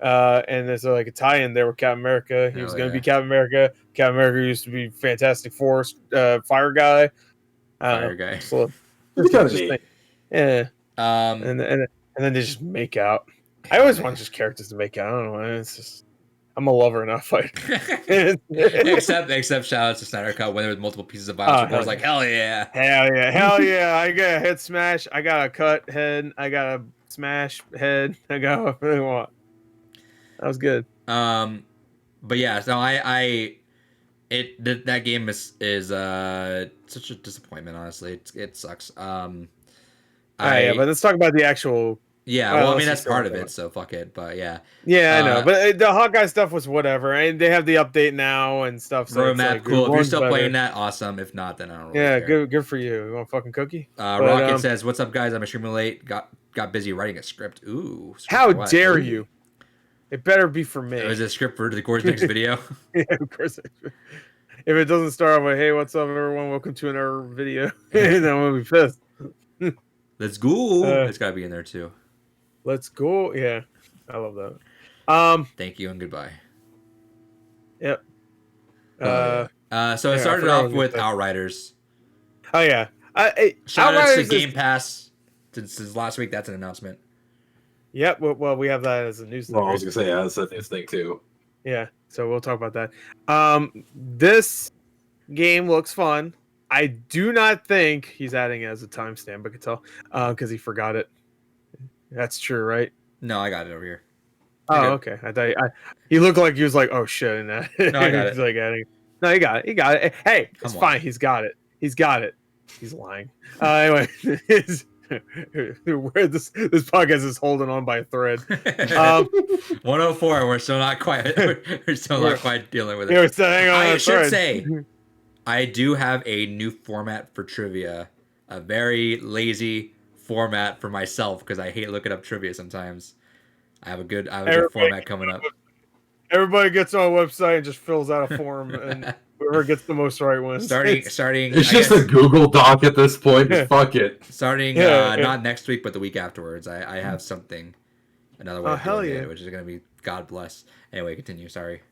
S1: And there's like a tie-in there with Captain America. He was going to be Captain America. Captain America used to be Fantastic Four fire guy. So it's kind of neat. Yeah. And then they just make out. I always want just characters to make out. I don't know. It's just I'm a lover, not a fighter.
S2: except shout out to Snyder Cut when there was multiple pieces of violence. I was like, hell yeah.
S1: I got a head smash. I got a cut head. I got a smash head. I got what I really want. That was good.
S2: But yeah, so that game is such a disappointment. Honestly, it sucks. But
S1: let's talk about the actual.
S2: Yeah, well, I mean that's part of it, so fuck it. But yeah,
S1: I know. But the Hawkeye stuff was whatever, and they have the update now and stuff. So
S2: roadmap, like, cool. If you're still playing that, awesome. If not, then I don't really care.
S1: Good for you. You want a fucking cookie?
S2: Rocket says, "What's up, guys? I'm extremely late. Got busy writing a script. Ooh,
S1: how dare you? It better be for me.
S2: Is it a script for the course next video?
S1: Yeah, of course. If it doesn't start off with, "Hey, what's up, everyone? Welcome to another video," then I'm gonna be pissed.
S2: Let's go. It's gotta be in there too.
S1: Let's go. Yeah, I love that.
S2: Thank you and goodbye.
S1: Yep.
S2: So it started off with Outriders.
S1: Oh yeah.
S2: Shout out to Game Pass. Since last week, that's an announcement.
S1: Yep. Well, we have that as a news thing.
S3: Well, I was gonna say that's a news thing too.
S1: Yeah. So we'll talk about that. This game looks fun. I do not think he's adding it as a timestamp. I could tell because he forgot it. That's true, right?
S2: No, I got it over here.
S1: Okay. I thought he looked like he was like, "Oh shit!" No,
S2: I got it.
S1: Like adding. No, he got it. He got it. Hey, it's fine. He's got it. He's lying. Anyway, Where this podcast is holding on by a thread.
S2: 104. We're still not quite. We're still not quite dealing with it.
S1: We're still hanging on
S2: I
S1: a
S2: should
S1: thread.
S2: say, I do have a new format for trivia. A very lazy format for myself because I hate looking up trivia sometimes. I have a good format coming up.
S1: Everybody gets on a website and just fills out a form, and whoever gets the most right wins.
S2: Starting.
S3: It's just a Google Doc at this point. Just fuck it.
S2: Starting not next week, but the week afterwards. I have something, another way of doing it, which is gonna be God bless. Anyway, continue. Sorry.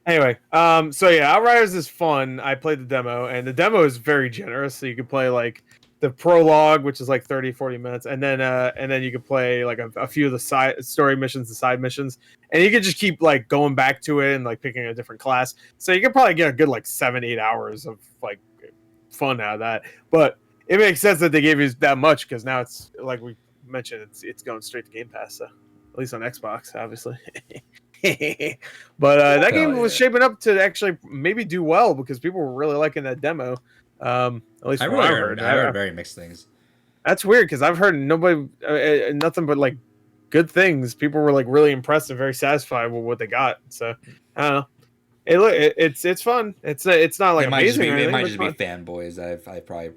S1: Anyway, so yeah, Outriders is fun. I played the demo, and the demo is very generous. So you can play like the prologue, which is like 30-40 minutes, and then you can play like a few of the side story missions, the side missions, and you can just keep like going back to it and like picking a different class. So you can probably get a good like 7-8 hours of like fun out of that. But it makes sense that they gave you that much because now it's like we mentioned, it's going straight to Game Pass, so at least on Xbox, obviously. But that game was shaping up to actually maybe do well because people were really liking that demo. At least
S2: I heard very mixed things.
S1: That's weird because I've heard nothing but like good things. People were like really impressed and very satisfied with what they got. So I don't know. It's fun. It's not like amazing.
S2: It might just be fanboys. I've probably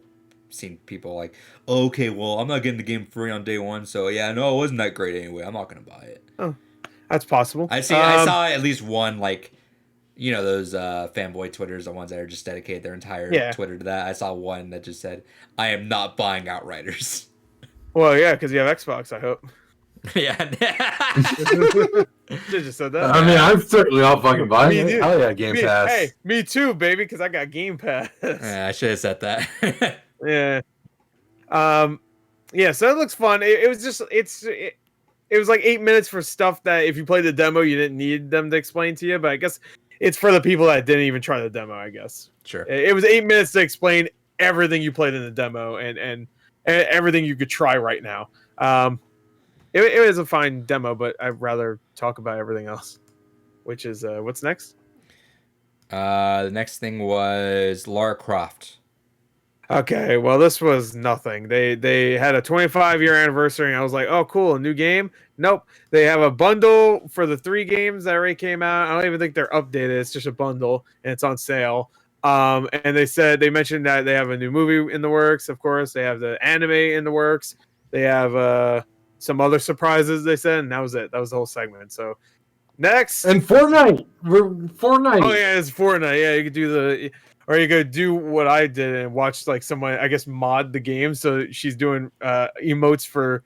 S2: seen people like, oh, okay, well, I'm not getting the game free on day one, so yeah, no, it wasn't that great anyway. I'm not gonna buy it.
S1: Oh, that's possible.
S2: I saw at least one like, you know, those fanboy Twitters, the ones that are just dedicated their entire Twitter to that. I saw one that just said, "I am not buying Outriders."
S1: Well, yeah, because you have Xbox, I hope.
S2: Yeah.
S1: She just said that.
S3: I mean, I'm certainly all fucking buying it. Hell yeah, Game Pass.
S1: Hey, me too, baby, because I got Game Pass.
S2: Yeah, I should have said that.
S1: Yeah. Yeah, so it looks fun. It was like 8 minutes for stuff that if you played the demo, you didn't need them to explain to you, but I guess it's for the people that didn't even try the demo, I guess.
S2: Sure.
S1: It was 8 minutes to explain everything you played in the demo and everything you could try right now. It was a fine demo, but I'd rather talk about everything else, which is what's next?
S2: The next thing was Lara Croft.
S1: Okay, well, this was nothing. They had a 25-year anniversary, and I was like, oh, cool, a new game? Nope. They have a bundle for the 3 games that already came out. I don't even think they're updated. It's just a bundle, and it's on sale. And they mentioned that they have a new movie in the works, of course. They have the anime in the works. They have some other surprises, they said, and that was it. That was the whole segment. So, next.
S3: And Fortnite. Fortnite.
S1: Oh, yeah, it's Fortnite. Yeah, you could do or you could do what I did and watch like someone, I guess, mod the game. So she's doing emotes for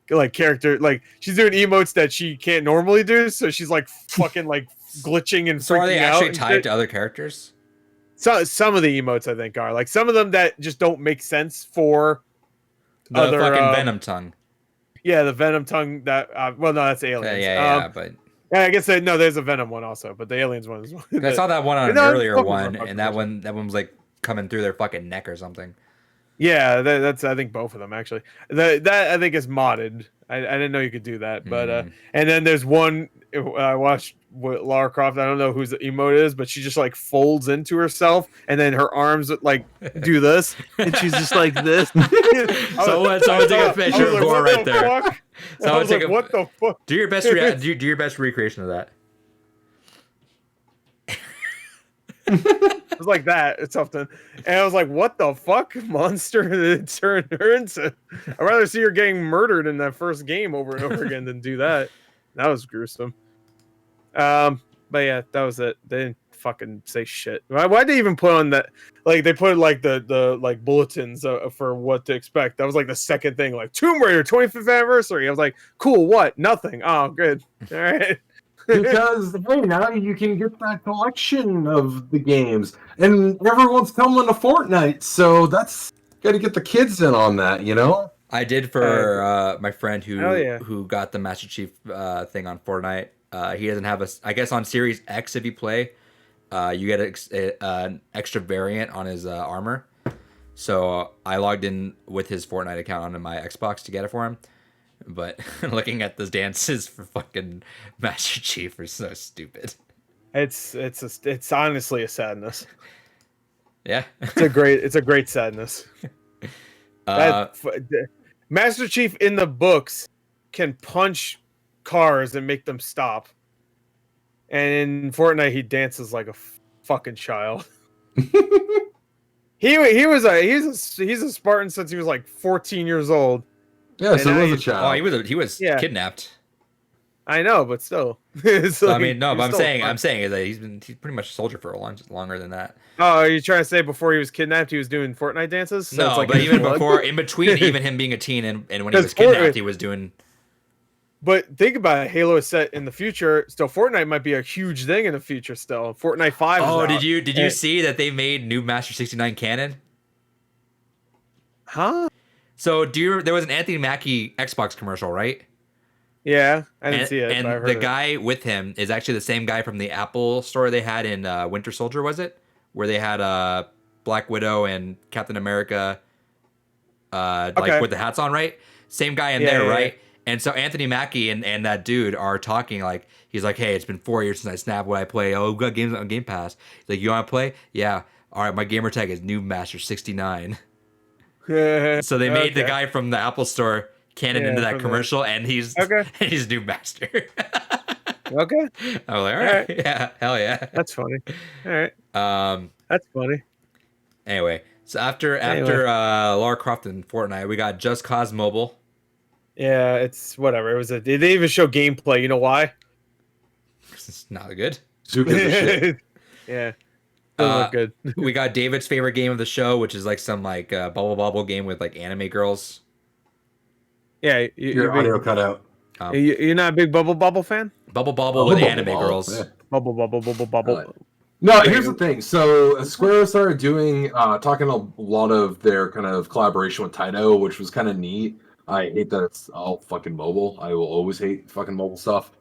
S1: like character, like she's doing emotes that she can't normally do. So she's like fucking like glitching and freaking out.
S2: So are they actually tied to other characters?
S1: So some of the emotes I think are like some of them that just don't make sense for
S2: the
S1: other
S2: fucking Venom tongue.
S1: Yeah, the Venom tongue. That well, no, that's aliens.
S2: Yeah, but.
S1: Yeah, I guess no. There's a Venom one also, but the aliens one is one.
S2: I saw that one on an earlier one, and that one was like coming through their fucking neck or something.
S1: Yeah, that's I think both of them actually. That I think is modded. I didn't know you could do that, but and then there's one I watched with Lara Croft. I don't know whose emote is, but she just like folds into herself, and then her arms like do this, and she's just like this.
S2: Someone take a picture of her right there.
S1: I was like, what the fuck?
S2: Do your best do your best recreation of that.
S1: It was like that. It's something. And I was like, what the fuck? Monster turned her into. I'd rather see her getting murdered in that first game over and over again than do that. That was gruesome. But yeah, that was it. They didn't fucking say shit. Why'd they even put on that? Like, they put like the like bulletins for what to expect. That was like the second thing, like Tomb Raider 25th anniversary. I was like, cool, what? Nothing. Oh, good. All right.
S3: Because hey, now you can get that collection of the games, and everyone's coming to Fortnite, so that's got to get the kids in on that, you know.
S2: I did for my friend who got the Master Chief thing on Fortnite. He doesn't have I guess on Series X if you play, you get an extra variant on his armor. So I logged in with his Fortnite account onto my Xbox to get it for him. But looking at the dances for fucking Master Chief are so stupid.
S1: It's honestly a sadness.
S2: Yeah,
S1: it's a great sadness. Master Chief in the books can punch cars and make them stop. And in Fortnite, he dances like a fucking child. He's a Spartan since he was like 14 years old.
S3: Yeah, so he was a child.
S2: Oh, he was kidnapped.
S1: I know, but still.
S2: So, I mean, no, but I'm saying that he's pretty much a soldier for longer than that.
S1: Oh, are you trying to say before he was kidnapped, he was doing Fortnite dances? So
S2: no, but even before, in between, even him being a teen and when he was kidnapped, he was doing.
S1: But think about it, Halo is set in the future. Still, Fortnite might be a huge thing in the future. Still, Fortnite 5.
S2: Oh, did you see that they made new Master 69 canon?
S1: Huh?
S2: So there was an Anthony Mackie Xbox commercial, right?
S1: Yeah, I didn't see it.
S2: And the guy with him is actually the same guy from the Apple store they had in Winter Soldier, was it? Where they had Black Widow and Captain America, like with the hats on, right? Same guy in there, right? Yeah. And so Anthony Mackie and that dude are talking like, he's like, hey, it's been 4 years since I snapped what I play. Oh, we got games on Game Pass. He's like, you want to play? Yeah. All right, my gamer tag is New Master 69. So they made the guy from the Apple store canon into that commercial, and he's New Master.
S1: Okay.
S2: I was like, all right. Yeah, hell yeah.
S1: That's funny. All right. That's funny.
S2: Anyway, so after Lara Croft and Fortnite, we got Just Cause Mobile.
S1: Yeah, it's whatever. It was they didn't even show gameplay. You know why?
S2: It's not good.
S3: Shit.
S1: Yeah. Doesn't look good.
S2: We got David's favorite game of the show, which is like some like Bubble Bobble game with like anime girls.
S1: Yeah,
S3: your audio cut out.
S1: You're not a big Bubble Bobble fan?
S2: Bubble Bobble with anime girls.
S3: Yeah.
S1: Bubble Bobble.
S3: No, here's the thing. So Square started talking a lot of their kind of collaboration with Taito, which was kind of neat. I hate that it's all fucking mobile. I will always hate fucking mobile stuff.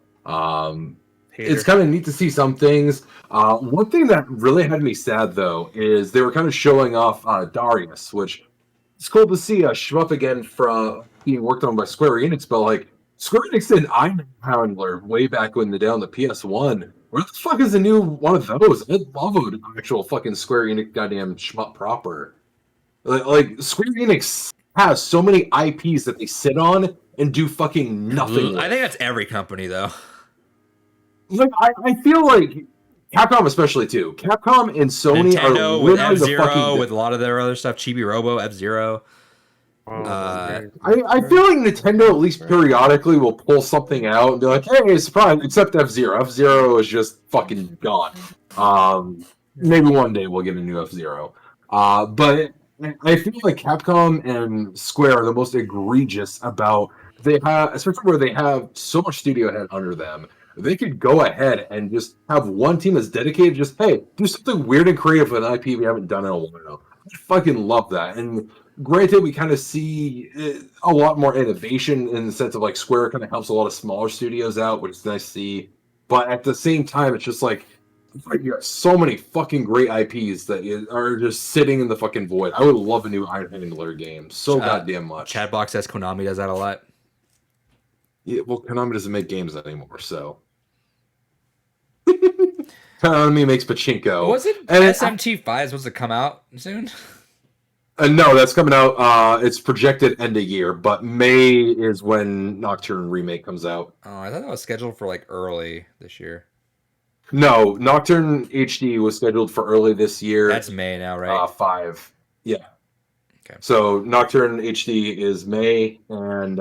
S3: It's kind of neat to see some things. One thing that really had me sad, though, is they were kind of showing off Darius, which it's cool to see a shmup again from being worked on by Square-Enix, but like Square Enix did Iron Handler way back when on the PS1. Where the fuck is the new one of those? I love an actual fucking Square Enix goddamn shmup proper. Like Square Enix has so many IPs that they sit on and do fucking nothing with.
S2: I think that's every company, though.
S3: Like I feel like Capcom especially too. Capcom and Sony
S2: Nintendo
S3: are
S2: with F-Zero, with a lot of their other stuff. Chibi Robo, F-Zero.
S3: I feel like Nintendo at least periodically will pull something out and be like, hey, surprise, except F-Zero. F-Zero is just fucking gone. Maybe one day we'll get a new F-Zero. But I feel like Capcom and Square are the most egregious about especially where they have so much studio head under them. They could go ahead and just have one team that's dedicated, just, hey, do something weird and creative with an IP we haven't done in a while. I fucking love that. And granted, we kind of see a lot more innovation in the sense of like Square kind of helps a lot of smaller studios out, which is nice to see. But at the same time, it's just like you got so many fucking great IPs that are just sitting in the fucking void. I would love a new Iron Handler game so goddamn much.
S2: Chatbox says Konami does that a lot.
S3: Yeah, well, Konami doesn't make games anymore, so. Konami makes pachinko.
S2: Was it SMT5 supposed to come out soon?
S3: No, that's coming out. It's projected end of year, but May is when Nocturne Remake comes out.
S2: Oh, I thought that was scheduled for like early this year.
S3: No, Nocturne HD was scheduled for early this year.
S2: That's May now, right?
S3: 5. Yeah.
S2: Okay.
S3: So Nocturne HD is May, and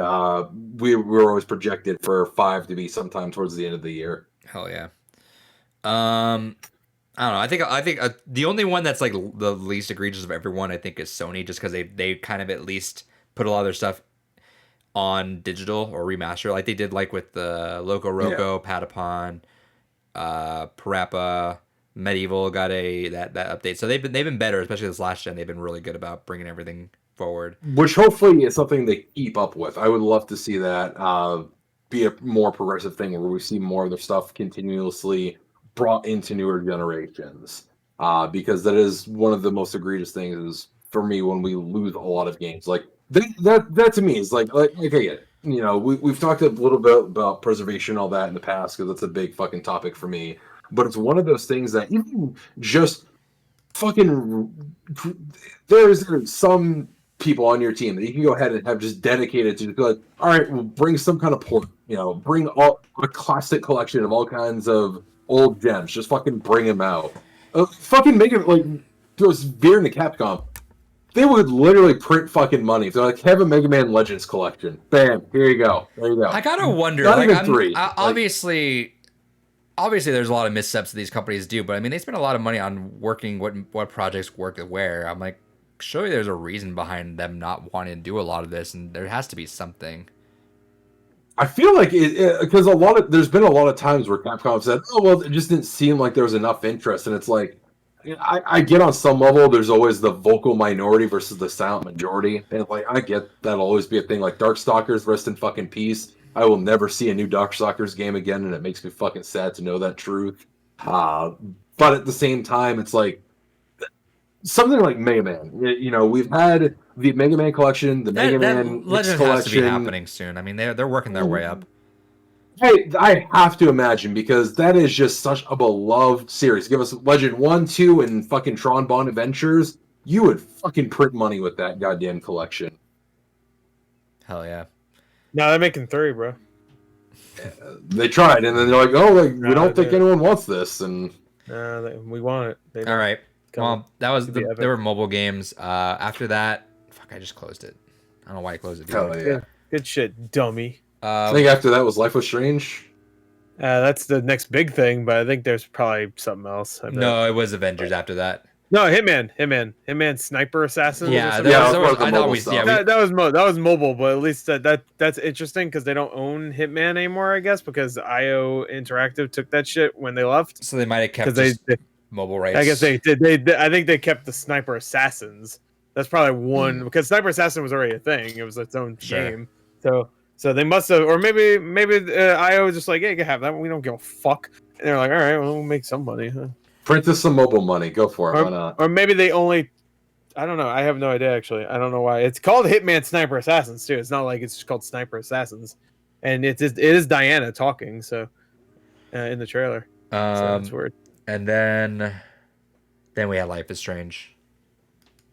S3: we were always projected for 5 to be sometime towards the end of the year.
S2: Hell yeah. I don't know. I think the only one that's like the least egregious of everyone, I think, is Sony, just because they kind of at least put a lot of their stuff on digital or remaster, like they did, like with the Loco Roco, Patapon, Parappa, Medieval got that update. So they've been better, especially this last gen. They've been really good about bringing everything forward,
S3: which hopefully is something they keep up with. I would love to see that be a more progressive thing where we see more of their stuff continuously brought into newer generations, because that is one of the most egregious things for me when we lose a lot of games. Like that to me is like okay, you know, we've talked a little bit about preservation and all that in the past because that's a big fucking topic for me. But it's one of those things that even just fucking there's some people on your team that you can go ahead and have just dedicated to be like, all right, we'll bring some kind of port, bring a classic collection of all kinds of old gems. Just fucking bring them out. Fucking make it like those veer into Capcom. They would literally print fucking money. They're like, have a Mega Man Legends collection. Bam, here you go. There you go.
S2: I gotta wonder.
S3: Not
S2: like,
S3: even three.
S2: Obviously, there's a lot of missteps that these companies do, but I mean, they spend a lot of money on working what projects work where. I'm like, surely there's a reason behind them not wanting to do a lot of this, and there has to be something.
S3: I feel like because there's been a lot of times where Capcom said, "Oh well, it just didn't seem like there was enough interest," and it's like, I get on some level there's always the vocal minority versus the silent majority, and like I get that'll always be a thing. Like Darkstalkers, rest in fucking peace. I will never see a new Darkstalkers game again, and it makes me fucking sad to know that truth. But at the same time, it's like something like Mega Man. We've had the Mega Man collection, the Mega Man
S2: Legend
S3: collection.
S2: has to be happening soon. I mean, they're working their way up.
S3: Hey, I have to imagine because that is just such a beloved series. Give us Legend 1, 2, and fucking Tron Bond Adventures. You would fucking print money with that goddamn collection.
S2: Hell yeah.
S1: No, they're making 3, bro.
S3: They tried, and then they're like, "Oh, we don't think anyone wants this," and
S1: we want it.
S2: All right. Well, that was there were mobile games. After that, fuck, I just closed it. I don't know why I closed it.
S3: Hell yeah.
S1: Good shit, dummy.
S3: I think after that was Life was Strange.
S1: That's the next big thing, but I think there's probably something else.
S2: No, it was Avengers after that.
S1: No, Hitman, Sniper Assassin.
S2: Yeah,
S1: that was mobile, but at least that's interesting because they don't own Hitman anymore, I guess, because IO Interactive took that shit when they left.
S2: So they might have kept they mobile rights.
S1: I guess they did. I think they kept the Sniper Assassins. That's probably one because Sniper Assassin was already a thing. It was its own game. So they must have, or maybe IO was just like, "Hey, you can have that. We don't give a fuck." And they're like, "All right, well, we'll make some money." Huh?
S3: Print us some mobile money. Go for it. Why not?
S1: Or maybe they only. I don't know. I have no idea actually. I don't know why it's called Hitman Sniper Assassins too. It's not like it's just called Sniper Assassins, and it is Diana talking. So in the trailer, so that's weird.
S2: And then we had Life is Strange.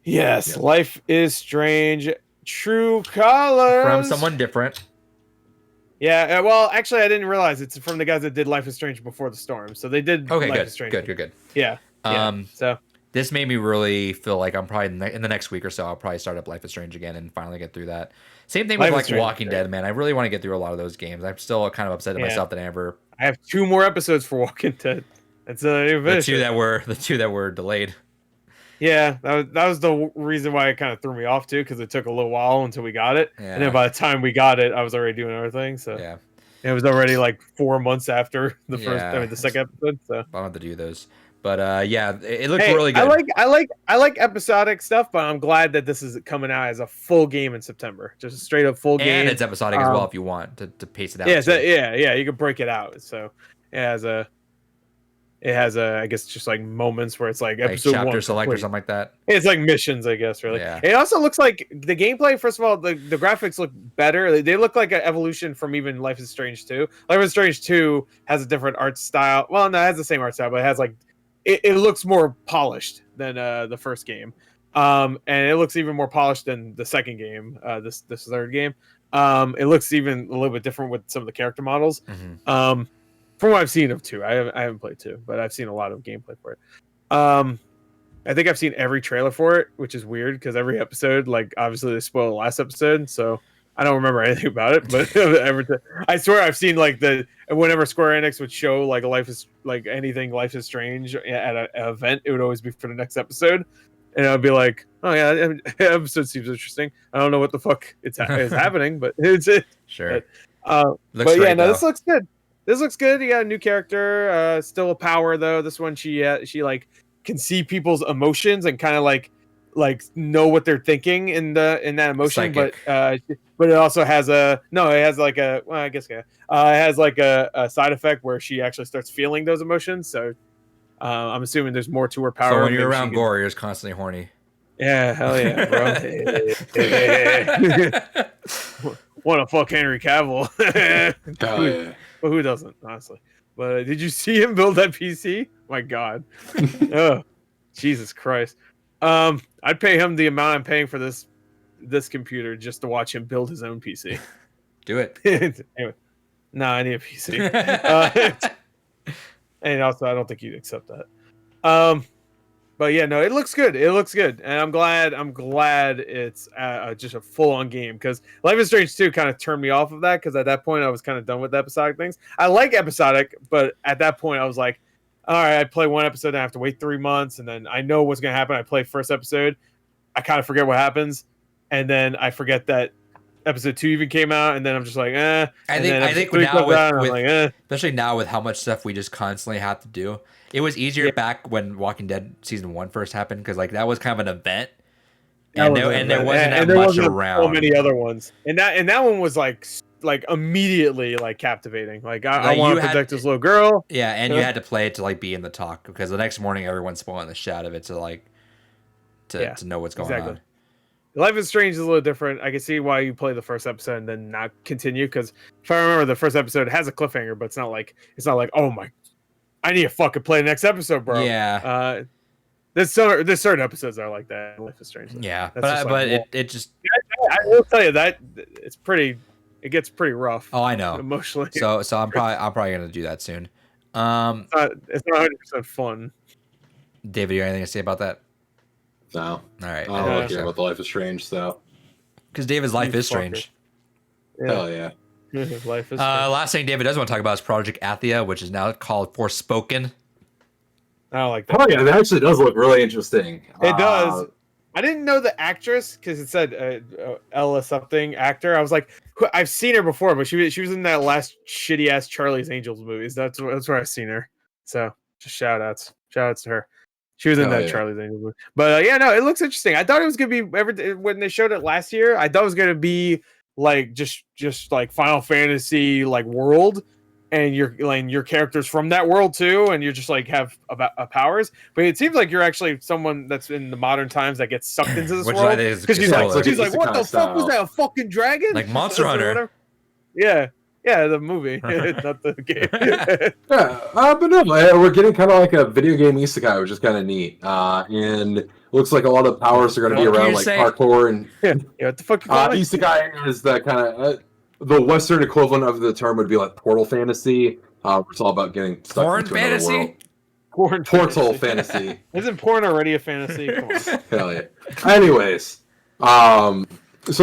S1: Yes, yeah. Life is Strange. True Colors
S2: from someone different.
S1: Yeah, well, actually, I didn't realize it's from the guys that did Life is Strange Before the Storm. So they did.
S2: Okay,
S1: Life is Strange.
S2: Good.
S1: Yeah. So
S2: this made me really feel like I'm probably in the next week or so I'll probably start up Life is Strange again and finally get through that. Same thing with like Walking Dead, man. I really want to get through a lot of those games. I'm still kind of upset at myself that I
S1: have 2 more episodes for Walking Dead. That's
S2: the two that were delayed.
S1: Yeah, that was the reason why it kind of threw me off too, because it took a little while until we got it, and then by the time we got it, I was already doing other things. So
S2: yeah,
S1: it was already like 4 months after the the second episode. So
S2: I don't have to do those, but it looked really good.
S1: I like episodic stuff, but I'm glad that this is coming out as a full game in September, just a straight up full game.
S2: And it's episodic as well if you want to pace it out.
S1: Yeah, you can break it out. So it has I guess just like moments where it's like episode
S2: chapter
S1: 1
S2: select or something like that.
S1: It's like missions, I guess. Really,
S2: yeah.
S1: It also looks like the gameplay. First of all, the graphics look better. They look like an evolution from even Life is Strange 2. Life is Strange 2 has a different art style. Well, no, it has the same art style, but it has like it looks more polished than the first game, and it looks even more polished than the second game. This third game, it looks even a little bit different with some of the character models.
S2: Mm-hmm.
S1: From what I've seen of 2, I haven't played 2, but I've seen a lot of gameplay for it. I think I've seen every trailer for it, which is weird because every episode, like obviously they spoiled the last episode, so I don't remember anything about it. But I swear I've seen like whenever Square Enix would show like Life is Strange at an event, it would always be for the next episode, and I'd be like, oh yeah, episode seems interesting. I don't know what the fuck is happening, but it's
S2: sure.
S1: But yeah, no, this looks good. This looks good. You got a new character, still a power though. This one, she like can see people's emotions and kind of like know what they're thinking in that emotion.
S2: Psychic.
S1: But it also has it has like a side effect where she actually starts feeling those emotions. So I'm assuming there's more to her power.
S2: So when you're around Gore, you're just constantly horny.
S1: Yeah, hell yeah, bro. Want to fuck Henry Cavill? But who doesn't, honestly? But did you see him build that PC? My God. Oh, Jesus Christ. I'd pay him the amount I'm paying for this this computer just to watch him build his own PC.
S2: Do it.
S1: Anyway, no, I need a PC. And also, I don't think you'd accept that. But yeah, no, it looks good. It looks good, and I'm glad it's just a full-on game, because Life is Strange 2 kind of turned me off of that, because at that point I was kind of done with episodic things. I like episodic, but at that point I was like, all right, I play one episode and I have to wait 3 months, and then I know what's gonna happen. I play first episode, I kind of forget what happens, and then I forget that episode 2 even came out, and then I'm just like, eh.
S2: I think now especially now with how much stuff we just constantly have to do. It was easier back when Walking Dead season 1 first happened, because like that was kind of an event, and there wasn't that much around.
S1: So many other ones, and that one was like immediately like captivating. Like I want to protect this little girl.
S2: Yeah, and you had to play it to like be in the talk, because the next morning everyone's spoiling the shit out of it to know what's going on.
S1: Life is Strange is a little different. I can see why you play the first episode and then not continue, because if I remember, the first episode has a cliffhanger, but it's not like oh my, I need to fucking play the next episode, bro.
S2: Yeah.
S1: There's certain episodes that are like that in Life is Strange.
S2: Yeah, but it just.
S1: I will tell you that it's pretty. It gets pretty rough.
S2: Oh, I know.
S1: Emotionally.
S2: So I'm probably gonna do that soon.
S1: It's not 100% fun.
S2: David, you have anything to say about that?
S3: No.
S2: All right.
S3: I don't really care about the Life is Strange stuff.
S2: Because David's life is strange.
S1: Yeah.
S3: Hell yeah.
S1: Life is
S2: last thing David does want to talk about is Project Athia, which is now called Forspoken.
S1: I don't like that.
S3: Oh yeah, that actually does look really interesting.
S1: It does. I didn't know the actress, because it said Ella something actor. I was like, I've seen her before, but she was in that last shitty ass Charlie's Angels movies. That's where I've seen her. So just shout outs to her. She was in that Charlie's Angels movie. But yeah, no, it looks interesting. I thought it was gonna be when they showed it last year. I thought it was gonna be like just like Final Fantasy like world, and your characters from that world too, and you're just like have powers. But it seems like you're actually someone that's in the modern times that gets sucked into this world. Because she's like, what the fuck was that? A fucking dragon?
S2: Like Monster Hunter.
S1: Yeah, the movie, not the game.
S3: But no, we're getting kind of like a video game isekai, which is kind of neat. And it looks like a lot of powers are going to be around like parkour and
S1: what the fuck you call it?
S3: Isekai is the kind of the Western equivalent of the term would be like portal fantasy. It's all about getting stuck
S2: porn
S3: into
S2: fantasy.
S3: Portal fantasy.
S1: Isn't porn already a fantasy? Come on.
S3: Hell yeah. Anyways, so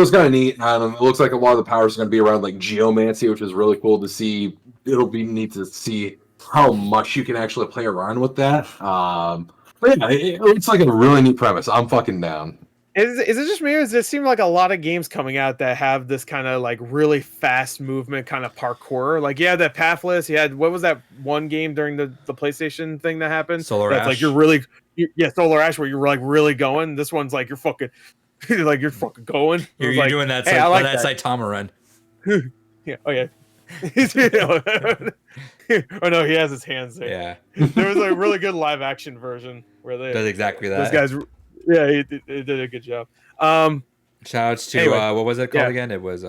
S3: it's kind of neat. It looks like a lot of the powers are going to be around like geomancy, which is really cool to see. It'll be neat to see how much you can actually play around with that. But yeah, it looks like a really neat premise. I'm fucking down.
S1: Is it just me, or does it seem like a lot of games coming out that have this kind of like really fast movement kind of parkour? Like, yeah, that Pathless. You had, what was that one game during the PlayStation thing that happened?
S2: Solar Ash.
S1: Like Solar Ash, where you're like really going. This one's like you're fucking like you're fucking going.
S2: You're
S1: like,
S2: doing that.
S1: Hey, I like
S2: that Saitama run.
S1: Yeah. Oh yeah. Oh no, he has his hands there.
S2: Yeah.
S1: There was a really good live action version where they
S2: does exactly that.
S1: Those guys. Yeah, he did a good job.
S2: Shoutouts to
S1: anyway,
S2: what was it called again? It was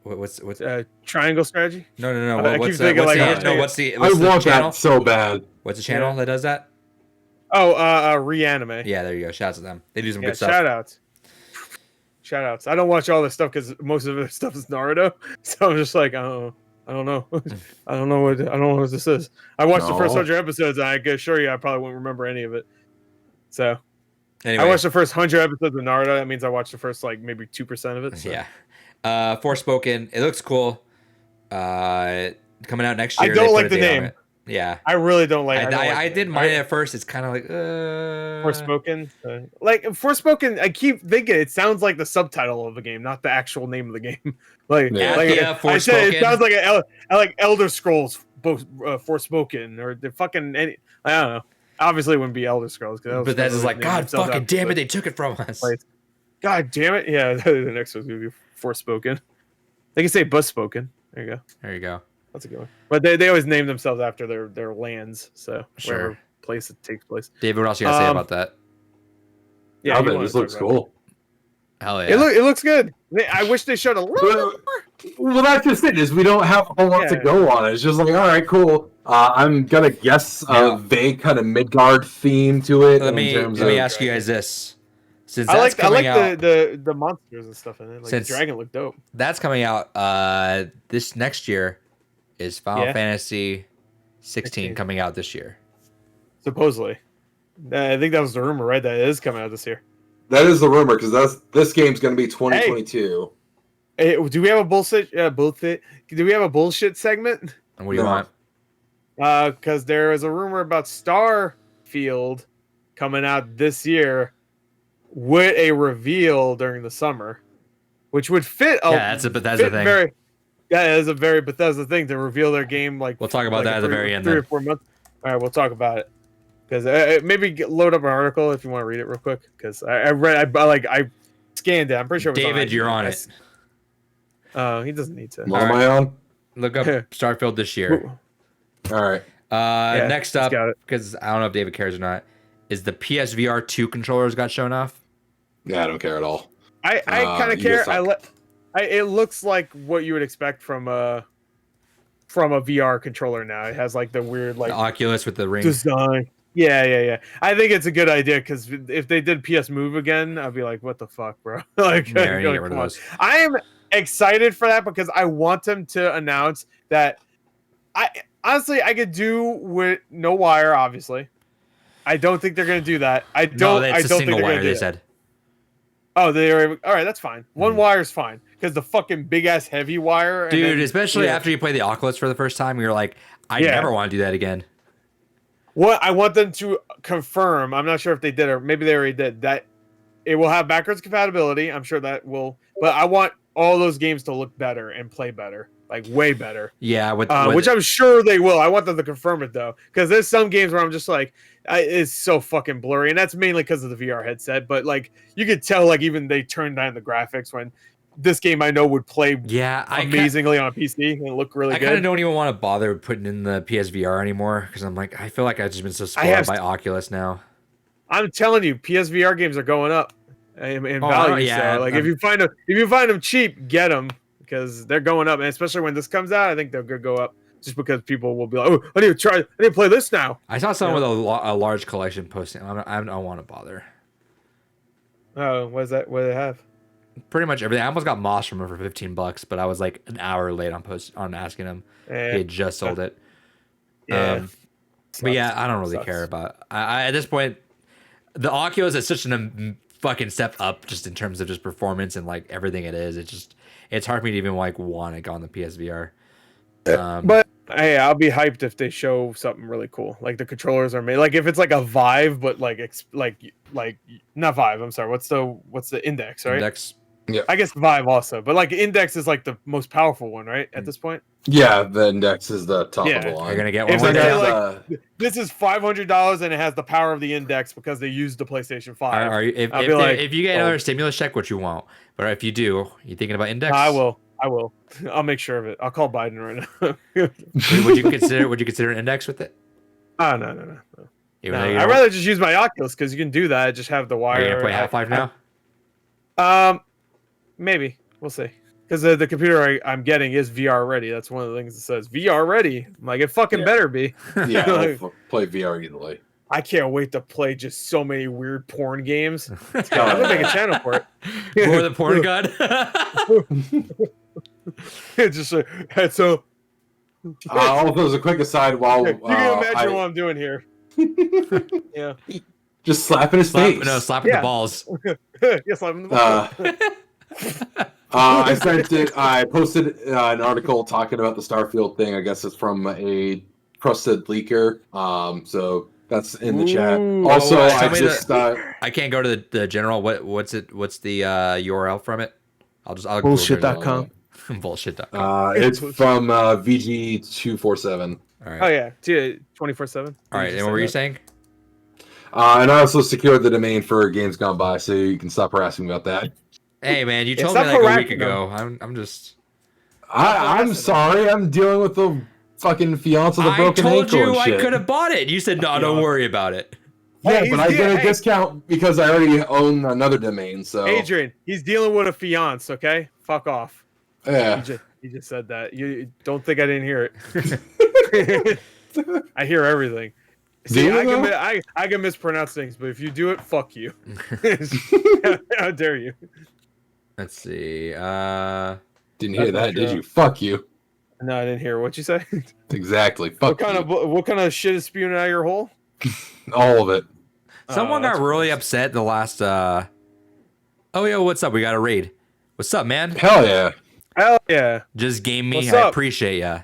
S2: what's
S1: Triangle Strategy?
S2: No.
S1: I keep thinking
S2: what's the
S3: I want
S2: channel?
S3: that so bad.
S2: What's the channel that does that?
S1: Oh, Reanime.
S2: Yeah, there you go. Shouts to them. They do some good stuff.
S1: Shout outs. I don't watch all this stuff because most of their stuff is Naruto. So I'm just like, I don't know. I don't know what this is. I watched the first 100 episodes, and I can assure you I probably won't remember any of it. So anyway. I watched the first 100 episodes of Naruto. That means I watched the first like maybe 2% of it. So.
S2: Yeah. Forspoken. It looks cool. Coming out next year.
S1: I don't like the name.
S2: Yeah,
S1: I really don't like.
S2: I did mine at first. It's kind of like
S1: Forspoken. Like Forspoken, I keep thinking it sounds like the subtitle of the game, not the actual name of the game. I said it sounds like Elder Scrolls, both Forspoken or the fucking. I don't know. Obviously, it wouldn't be Elder Scrolls.
S2: But that's just like, God fucking damn it, they took it from us.
S1: God damn it! Yeah, the next one's gonna be Forspoken. They can say Buzzspoken. There you go. That's a good one. But they always name themselves after their lands, so wherever place it takes place.
S2: David, what else you gotta say about that?
S3: Yeah, it just looks cool.
S2: Hell yeah.
S1: It looks good. I wish they showed a little more.
S3: Well, that's just it. Is we don't have a whole lot to go on. It's just like, all right, cool. I'm gonna guess a vague kind of Midgard theme to it.
S2: Let me ask you guys this. Since
S1: I
S2: that's
S1: like
S2: coming out,
S1: the monsters and stuff in it. Like
S2: Since-
S1: the dragon looked dope.
S2: that's coming out this next year. Is Final
S1: Yeah.
S2: Fantasy 16
S1: 16.
S2: coming out this year?
S1: Supposedly, I think that was the rumor, right? That it is coming out this year.
S3: That is the rumor because this game's going to be 2022.
S1: Hey, do we have a bullshit? Do we have a bullshit segment?
S2: And what do you
S3: No.
S2: want?
S1: Because there is a rumor about Starfield coming out this year with a reveal during the summer, which would fit.
S2: That's a Bethesda thing.
S1: That is a very Bethesda thing to reveal their game. Like
S2: We'll talk about that at the very end.
S1: 3 or
S2: Then.
S1: 4 months. All right, we'll talk about it. Because maybe load up an article if you want to read it real quick. Because I scanned it. I'm pretty sure it was
S2: David, you're on it.
S1: He doesn't need to.
S3: What am I on?
S2: Look up Starfield this year.
S3: All right.
S2: Next up, because I don't know if David cares or not, is the PSVR 2 controllers got shown off.
S3: Yeah, I don't care at all.
S1: I kind of
S3: you
S1: care.
S3: just
S1: It looks like what you would expect from a VR controller now. It has like the weird
S2: The Oculus with the ring.
S1: design. Yeah. I think it's a good idea because if they did PS Move again, I'd be like, what the fuck, bro? Like,
S2: Yeah, you get rid
S1: come
S2: of
S1: on.
S2: those.
S1: I am excited for that because I want them to announce that. Honestly, I could do with no wire. Obviously, I don't think they're gonna do that. I don't
S2: it's a
S1: think
S2: single
S1: they're
S2: wire.
S1: gonna do
S2: They
S1: that.
S2: said.
S1: Oh, they are all right. That's fine. One wire's fine because the fucking big ass heavy wire,
S2: Dude,
S1: and then,
S2: especially after you play the Oculus for the first time, you're like, I never want to do that again.
S1: What I want them to confirm, I'm not sure if they did or maybe they already did, that it will have backwards compatibility. I'm sure that will, but I want all those games to look better and play better, like way better.
S2: Yeah, with
S1: which I'm sure they will. I want them to confirm it though, because there's some games where I'm just like, it's so fucking blurry, and that's mainly because of the VR headset. But like, you could tell, like even they turned down the graphics when this game I know would play amazingly on a PC and look really good.
S2: I kind of don't even want to bother putting in the PSVR anymore because I'm like, I feel like I've just been so spoiled by Oculus now.
S1: I'm telling you, PSVR games are going up in value.
S2: Yeah,
S1: so like, if you find them cheap, get them because they're going up, and especially when this comes out, I think they're gonna go up just because people will be like, oh, I need to play this now.
S2: I saw someone with a large collection posting. I don't want to bother.
S1: Oh, what is that? What do they have?
S2: Pretty much everything. I almost got Moss from him for $15, but I was like an hour late on asking him. He had just sold it.
S1: Yeah.
S2: But yeah, I don't really care about. I at this point, the Oculus is such a fucking step up just in terms of just performance and like everything it is. It's hard for me to even like want to go on the PSVR.
S1: But hey, I'll be hyped if they show something really cool. Like the controllers are made, like if it's like a Vive, but like not Vive. I'm sorry. What's the Index, right?
S2: Index.
S3: Yeah.
S1: I guess Vive also, but like Index is like the most powerful one, right? At this point.
S3: Yeah, the Index is the top of the line.
S2: You're gonna get one
S1: If
S2: more
S1: they
S2: day.
S1: say, like, this is $500 and it has the power of the Index because they used the PlayStation 5.
S2: If you get another stimulus check, which you won't, but if you do, you thinking about Index?
S1: I will. I'll make sure of it. I'll call Biden right now.
S2: Would you consider an Index with it?
S1: Oh, no.
S2: I'd
S1: I'd rather just use my Oculus because you can do that. Just have the wire.
S2: Are you gonna play Half-Life now?
S1: Maybe we'll see. Because the computer I'm getting is VR ready. That's one of the things that says VR ready. I'm like, it fucking better be.
S3: Yeah, I'll play VR either way.
S1: I can't wait to play just so many weird porn games. I'm gonna make a channel for it.
S2: More the porn god.
S1: It's just heads up.
S3: Also, as a quick aside, while
S1: You can imagine what I'm doing here. Yeah.
S3: Just slapping his face.
S2: No, slapping the balls.
S1: Yes, I'm the
S3: I posted an article talking about the Starfield thing. I guess it's from a trusted leaker. So that's in the chat. Also,
S2: I can't go to the general. What's the URL from it? I'll
S1: bullshit.com.
S2: Bullshit.com.
S3: It's from VG247.
S2: All right.
S1: Oh yeah, 24/7.
S2: All right, and what were you saying?
S3: And I also secured the domain for Games Gone By, so you can stop harassing me about that.
S2: Hey man, you told me like a week ago. I'm just.
S3: I'm sorry. I'm dealing with the fucking fiance of the broken ankle.
S2: I told you
S3: and shit.
S2: I could have bought it. You said no, don't worry about it.
S3: Yeah, but I get a discount because I already own another domain. So
S1: Adrian, he's dealing with a fiance. Okay, fuck off.
S3: Yeah,
S1: he just said that. You don't think I didn't hear it? I hear everything. See, I can mispronounce things, but if you do it, fuck you. How dare you?
S2: Let's see.
S3: Didn't hear that, did you? Fuck you.
S1: No, I didn't hear what you say.
S3: Exactly. Fuck you.
S1: What kind of shit is spewing out of your hole?
S3: All of it.
S2: Someone got really upset the last. Oh yeah, what's up? We got a raid. What's up, man?
S3: Hell yeah.
S1: Hell yeah.
S2: Just game me.
S1: What's
S2: I
S1: up?
S2: appreciate ya.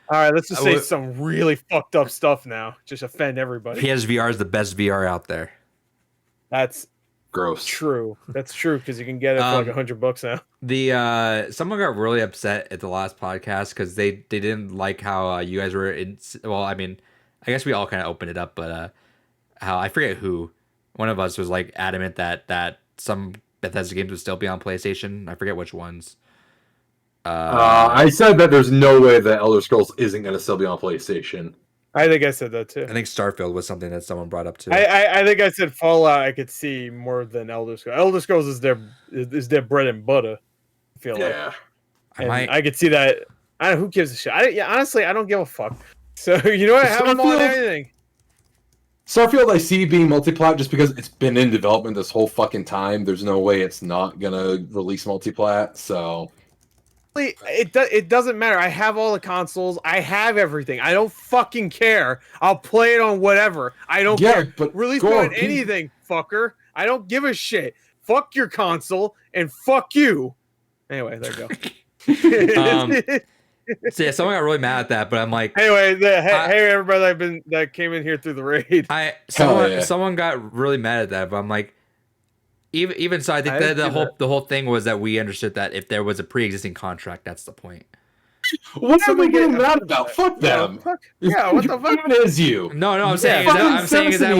S1: All right, let's just say some really fucked up stuff now. Just offend everybody.
S2: PSVR is the best VR out there.
S1: That's
S3: gross.
S1: True. That's true because you can get it for like $100 now.
S2: The someone got really upset at the last podcast because they didn't like how you guys were in. Well, I mean, I guess we all kind of opened it up, but how I forget who one of us was like adamant that some Bethesda games would still be on PlayStation. I forget which ones.
S3: I said that there's no way that Elder Scrolls isn't going to still be on PlayStation.
S1: I think I said that too.
S2: I think Starfield was something that someone brought up too.
S1: I think I said Fallout. I could see more than Elder Scrolls. Elder Scrolls is their bread and butter. I feel like. And I could see that. Who gives a shit? Honestly, I don't give a fuck. So you know what? Have them on anything.
S3: Starfield, I see being multiplat just because it's been in development this whole fucking time. There's no way it's not gonna release multiplat. So.
S1: It doesn't matter. I have all the consoles. I have everything. I don't fucking care. I'll play it on whatever. I don't care. But release it on anything, fucker. I don't give a shit. Fuck your console and fuck you. Anyway, there you go.
S2: So yeah, someone got really mad at that, but I'm like,
S1: anyway, hey everybody that came in here through the raid.
S2: Someone got really mad at that, but I'm like. Even so, I think that the whole thing was that we understood that if there was a pre-existing contract, that's the point.
S3: What are we getting mad about? Fuck them.
S1: Yeah, what the fuck?
S3: Even is you.
S2: No, I'm saying is that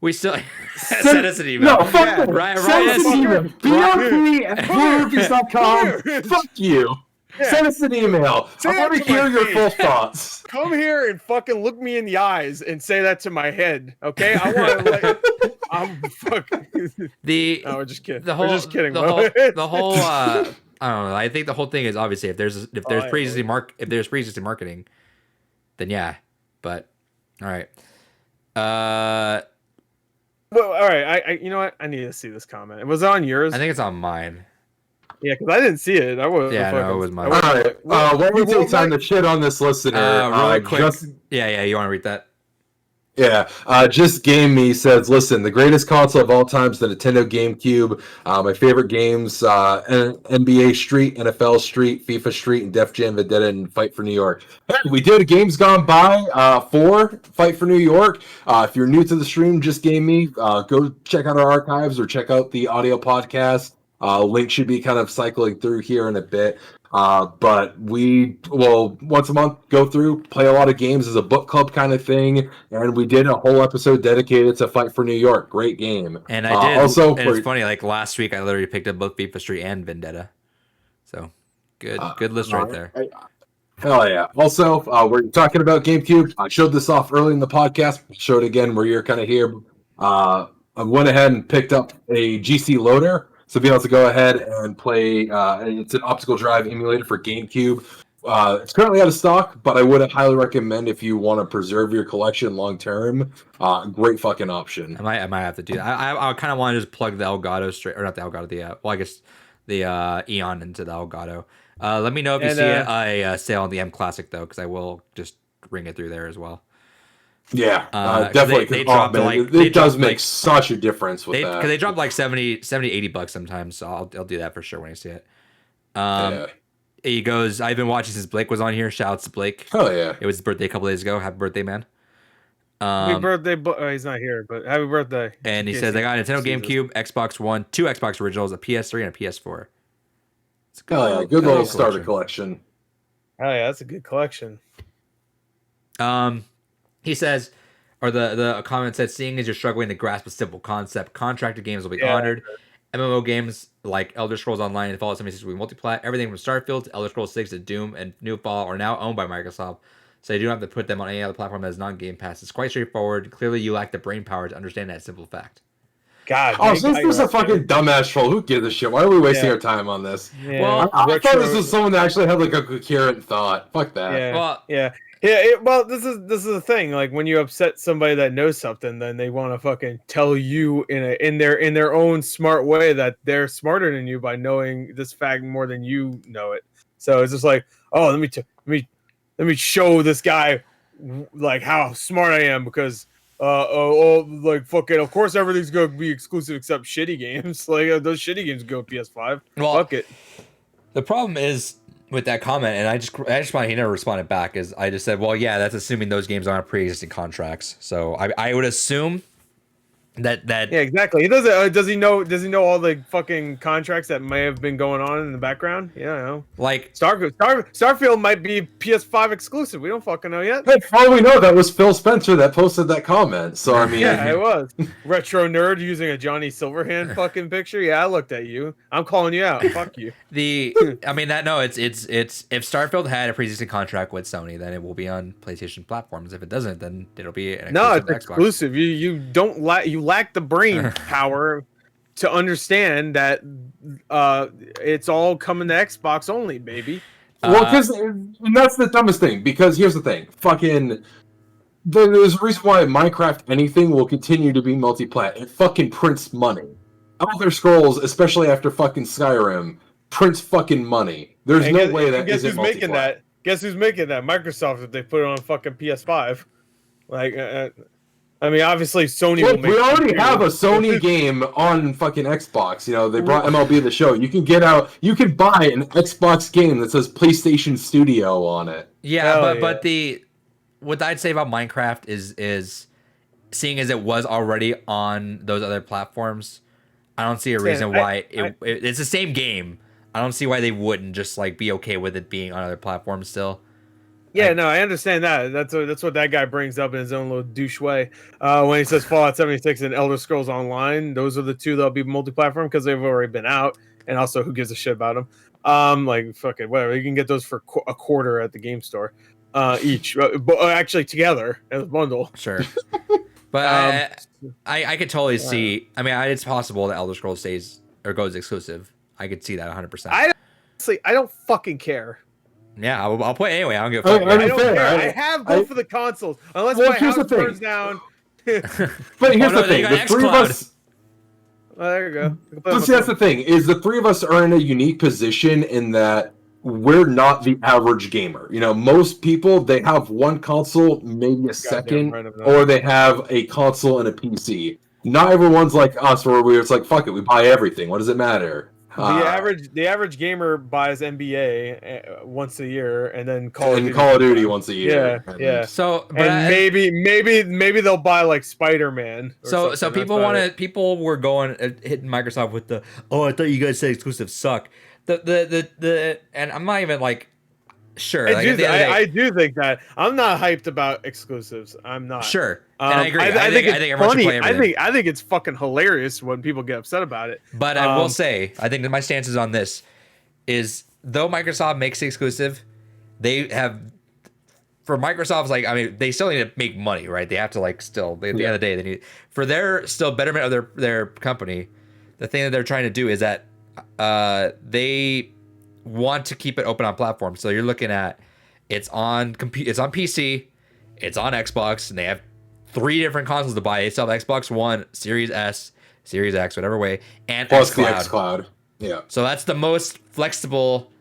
S2: we still send us an email.
S3: No, fuck them.
S2: Ryan,
S3: send us an email. BRP@BlueReviews.com. Fuck you. Yeah. Send us an email. I want to hear your full thoughts.
S1: Come here and fucking look me in the eyes and say that to my head, okay? I want to I'm fucking. No, we're just kidding. We're just kidding.
S2: The whole. I don't know. I think the whole thing is obviously if there's pre-existing marketing, then yeah. But all right.
S1: Well, all right. I you know what? I need to see this comment. Was it on yours?
S2: I think it's on mine.
S1: Yeah, because I didn't see it. I was.
S2: Yeah, no, it was mine.
S3: All right. Why don't we take time to shit on this listener?
S2: Really quick. Yeah. You want to read that?
S3: Yeah, Just Game Me says, listen, the greatest console of all time is the Nintendo GameCube. My favorite games, NBA Street, NFL Street, FIFA Street, and Def Jam Vendetta and Fight for New York. Hey, we did a Games Gone By for Fight for New York. If you're new to the stream, Just Game Me, go check out our archives or check out the audio podcast. Link should be kind of cycling through here in a bit. But we will once a month go through, play a lot of games as a book club kind of thing, and we did a whole episode dedicated to Fight for New York. Great game.
S2: And I did. Also, and it's funny. Like last week, I literally picked up both FIFA Street and Vendetta. So good list right there.
S3: Hell yeah. Also, we're talking about GameCube. I showed this off early in the podcast. Showed again where you're kind of here. I went ahead and picked up a GC loader. So be able to go ahead and play, it's an optical drive emulator for GameCube. It's currently out of stock, but I would highly recommend if you want to preserve your collection long term. Great fucking option.
S2: I might have to do that. I kind of want to just plug the Elgato straight, or not the Elgato, I guess the Eon into the Elgato. Let me know if you see a sale on the M Classic though, because I will just ring it through there as well.
S3: Yeah, definitely.
S2: They dropped
S3: it does make such a difference with that.
S2: Because they dropped like $70-$80 sometimes, so I'll do that for sure when I see it. He goes, I've been watching since Blake was on here. Shout out to Blake.
S3: Oh yeah.
S2: It was his birthday a couple days ago. Happy birthday, man.
S1: Happy birthday. He's not here, but happy birthday.
S2: And he says, I got a Nintendo GameCube, Xbox One, 2 Xbox originals, a PS3, and a PS4.
S3: It's good little starter collection.
S1: Oh yeah, that's a good collection.
S2: He says, or the comment said, seeing as you're struggling to grasp a simple concept, contracted games will be honored. MMO games like Elder Scrolls Online and Fallout 76 will be multiplat. Everything from Starfield to Elder Scrolls 6 to Doom and New Fallout are now owned by Microsoft, so you don't have to put them on any other platform that is non-Game Pass. It's quite straightforward. Clearly, you lack the brain power to understand that simple fact.
S1: God.
S3: Oh, so this was a fucking dumbass troll. Who gives a shit? Why are we wasting our time on this?
S1: Yeah.
S2: Well,
S3: I thought this was someone that actually had like a coherent thought. Fuck that.
S1: Yeah.
S2: Well,
S1: Well, this is the thing. Like when you upset somebody that knows something, then they want to fucking tell you in their own smart way that they're smarter than you by knowing this fact more than you know it. So it's just like, oh, let me show this guy like how smart I am because like fucking, of course everything's gonna be exclusive except shitty games. Like those shitty games go PS5.
S2: Well,
S1: fuck it.
S2: The problem is with that comment, and I just he never responded back. Is I just said, well, yeah, that's assuming those games aren't pre-existing contracts. So I would assume that
S1: yeah, exactly. He doesn't. Does he know all the fucking contracts that may have been going on in the background? Yeah, I know.
S2: Like
S1: Starfield might be PS5 exclusive. We don't fucking know yet.
S3: Hey, for all we know, that was Phil Spencer that posted that comment. So I mean,
S1: Yeah, it was retro nerd using a Johnny Silverhand fucking picture. Yeah, I looked at you. I'm calling you out. Fuck you.
S2: I mean that no, it's if Starfield had a pre-existing contract with Sony, then it will be on PlayStation platforms. If it doesn't, then it'll be an exclusive
S1: it's
S2: Xbox.
S1: exclusive. You don't lack the brain power to understand that it's all coming to Xbox only, baby.
S3: well, because that's the dumbest thing. Because here's the thing, fucking. There's a reason why Minecraft anything will continue to be multi-plat. It fucking prints money. Elder Scrolls, especially after fucking Skyrim, prints fucking money. There's no way that
S1: guess
S3: isn't
S1: who's making
S3: multi-plat.
S1: that? Guess who's making that? Microsoft, if they put it on fucking PS5. Like, I mean, obviously Sony will
S3: Look,
S1: make
S3: we already
S1: it.
S3: have a Sony game on fucking Xbox. You know, they brought MLB The Show. You can buy an Xbox game that says PlayStation Studio on it.
S2: Yeah, but what I'd say about Minecraft is seeing as it was already on those other platforms, I don't see a reason why it's the same game. I don't see why they wouldn't just like be okay with it being on other platforms still.
S1: Yeah, no, I understand that. That's what that guy brings up in his own little douche way. When he says Fallout 76 and Elder Scrolls Online, those are the two that'll be multi-platform because they've already been out, and also who gives a shit about them? Like fucking whatever. You can get those for a quarter at the game store, each, but actually together as a bundle.
S2: Sure, but I could totally see. I mean, it's possible that Elder Scrolls stays or goes exclusive. I could see that 100%.
S1: I don't fucking care.
S2: Yeah, I'll play anyway. I don't give a fuck.
S1: I don't care. I have both of the consoles. Unless my house burns down.
S3: But here's the thing: the three of us.
S1: Well, there you go.
S3: But see, that's the thing: is the three of us are in a unique position in that we're not the average gamer. You know, most people they have one console, maybe a second, or they have a console and a PC. Not everyone's like us, where it's like, fuck it, we buy everything. What does it matter?
S1: The average gamer buys NBA once a year, and then Call
S3: of Duty once a year.
S1: Yeah.
S2: So,
S1: and maybe they'll buy like Spider-Man.
S2: So people were going hitting Microsoft with the I thought you guys said exclusives suck. The and I'm not even like sure.
S1: I do think that I'm not hyped about exclusives. I'm not
S2: sure. And I agree. I think
S1: everyone should play everything. I think it's fucking hilarious when people get upset about it.
S2: But I will say, I think that my stances on this is though Microsoft makes it exclusive, they have for Microsoft's like I mean they still need to make money, right? They have to like still at the end of the day they need for their still betterment of their company. The thing that they're trying to do is that they want to keep it open on platforms. So you're looking at it's on PC, it's on Xbox, and they have 3 different consoles to buy. They still have Xbox One, Series S, Series X, whatever way, and
S3: plus
S2: xCloud.
S3: the xCloud. Yeah.
S2: So that's the most flexible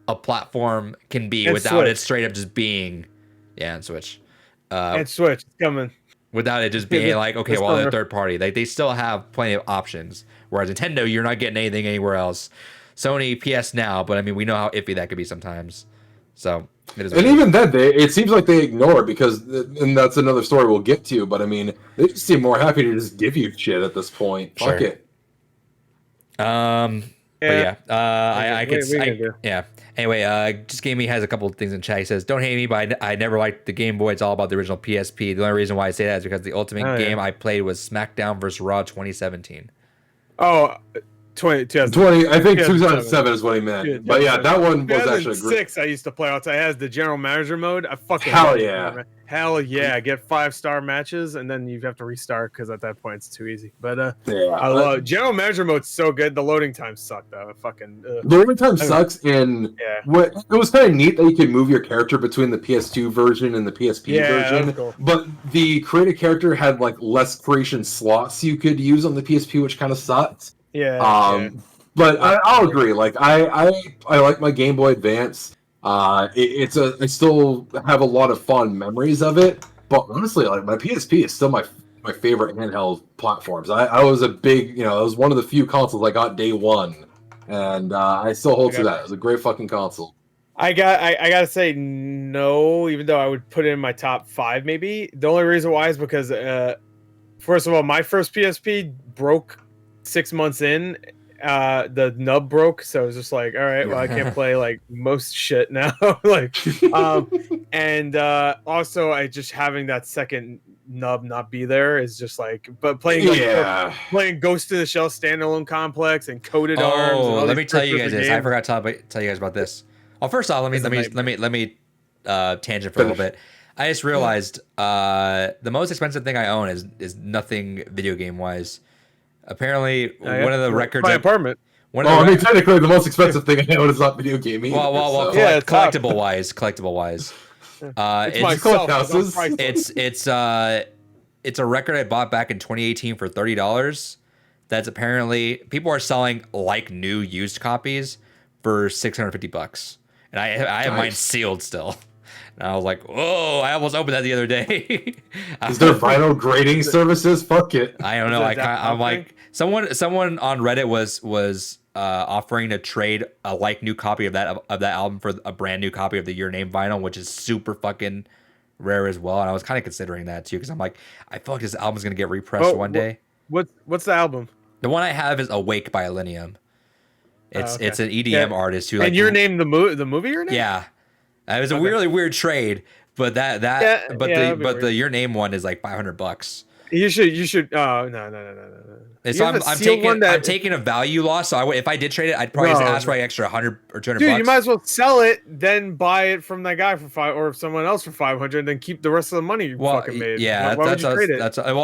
S2: a platform can be
S1: and
S2: without
S1: Switch.
S2: it straight up just being, and Switch.
S1: And Switch, it's coming.
S2: Without it just being like, okay, well, they're third party. Like they still have plenty of options. Whereas Nintendo, you're not getting anything anywhere else. Sony, PS Now, but I mean, we know how iffy that could be sometimes. So it is.
S3: And even then, it seems like they ignore it because, and that's another story we'll get to. But I mean, they just seem more happy to just give you shit at this point.
S2: Sure.
S3: Fuck it.
S2: Yeah. Anyway, just Gamey has a couple of things in chat. He says, "Don't hate me, but I never liked the Game Boy. It's all about the original PSP. The only reason why I say that is because the ultimate game I played was SmackDown vs. Raw 2017."
S1: Oh,
S3: 20. I think 2007 is what he meant. But yeah, that one was actually great.
S1: 2006. I used to play outside. It has the general manager mode. I fucking
S3: hell yeah.
S1: Hell yeah, get 5-star matches, and then you have to restart because at that point it's too easy. But I love general manager mode's so good. The loading times suck though. The
S3: loading time sucks, and what it was kind of neat that you could move your character between the PS2 version and the PSP version. Cool. But the creative character had like less creation slots you could use on the PSP, which kind of sucked. But I'll agree. Like I like my Game Boy Advance. I still have a lot of fond memories of it, but honestly, like my PSP is still my favorite handheld platforms. I was a big, it was one of the few consoles I got day one, and I still hold to that. It was a great fucking console.
S1: I gotta say no, even though I would put it in my top 5 maybe. The only reason why is because first of all, my first PSP broke 6 months in. The nub broke, so it was just like, all right, well, I can't play like most shit now. And also I just having that second nub not be there is just like, but playing Ghost in the Shell standalone complex and Coded Arms. And
S2: let me tell you guys this. I forgot to tell you guys about this. Well, first off, let me tangent for a little bit. I just realized the most expensive thing I own is nothing video game wise. Apparently, one of the records.
S1: My apartment.
S3: Technically, the most expensive thing I own is not video gaming.
S2: Well, collectible wise. It's a record I bought back in 2018 for $30. That's apparently people are selling like new used copies for $650, and I have mine sealed still. And I was like, "Whoa!" I almost opened that the other day.
S3: Is there vinyl grading services? Fuck it.
S2: I don't know. I'm like, someone on Reddit was offering to trade a like new copy of that album for a brand new copy of the Your Name vinyl, which is super fucking rare as well. And I was kind of considering that too because I'm like, I feel like this album's gonna get repressed one day.
S1: What's the album?
S2: The one I have is Awake by Illenium. It's an EDM artist who
S1: and Your Name the movie Your Name?
S2: Yeah. It was a really weird trade, but the Your Name one is like $500.
S1: You should. Oh no.
S2: So I'm taking a value loss. So if I did trade it, I'd probably just ask for like extra $100 or $200.
S1: Dude, you might as well sell it, then buy it from that guy for $500 or someone else for $500, and then keep the rest of the money you fucking made.
S2: Yeah,
S1: why would you trade it?
S2: I'm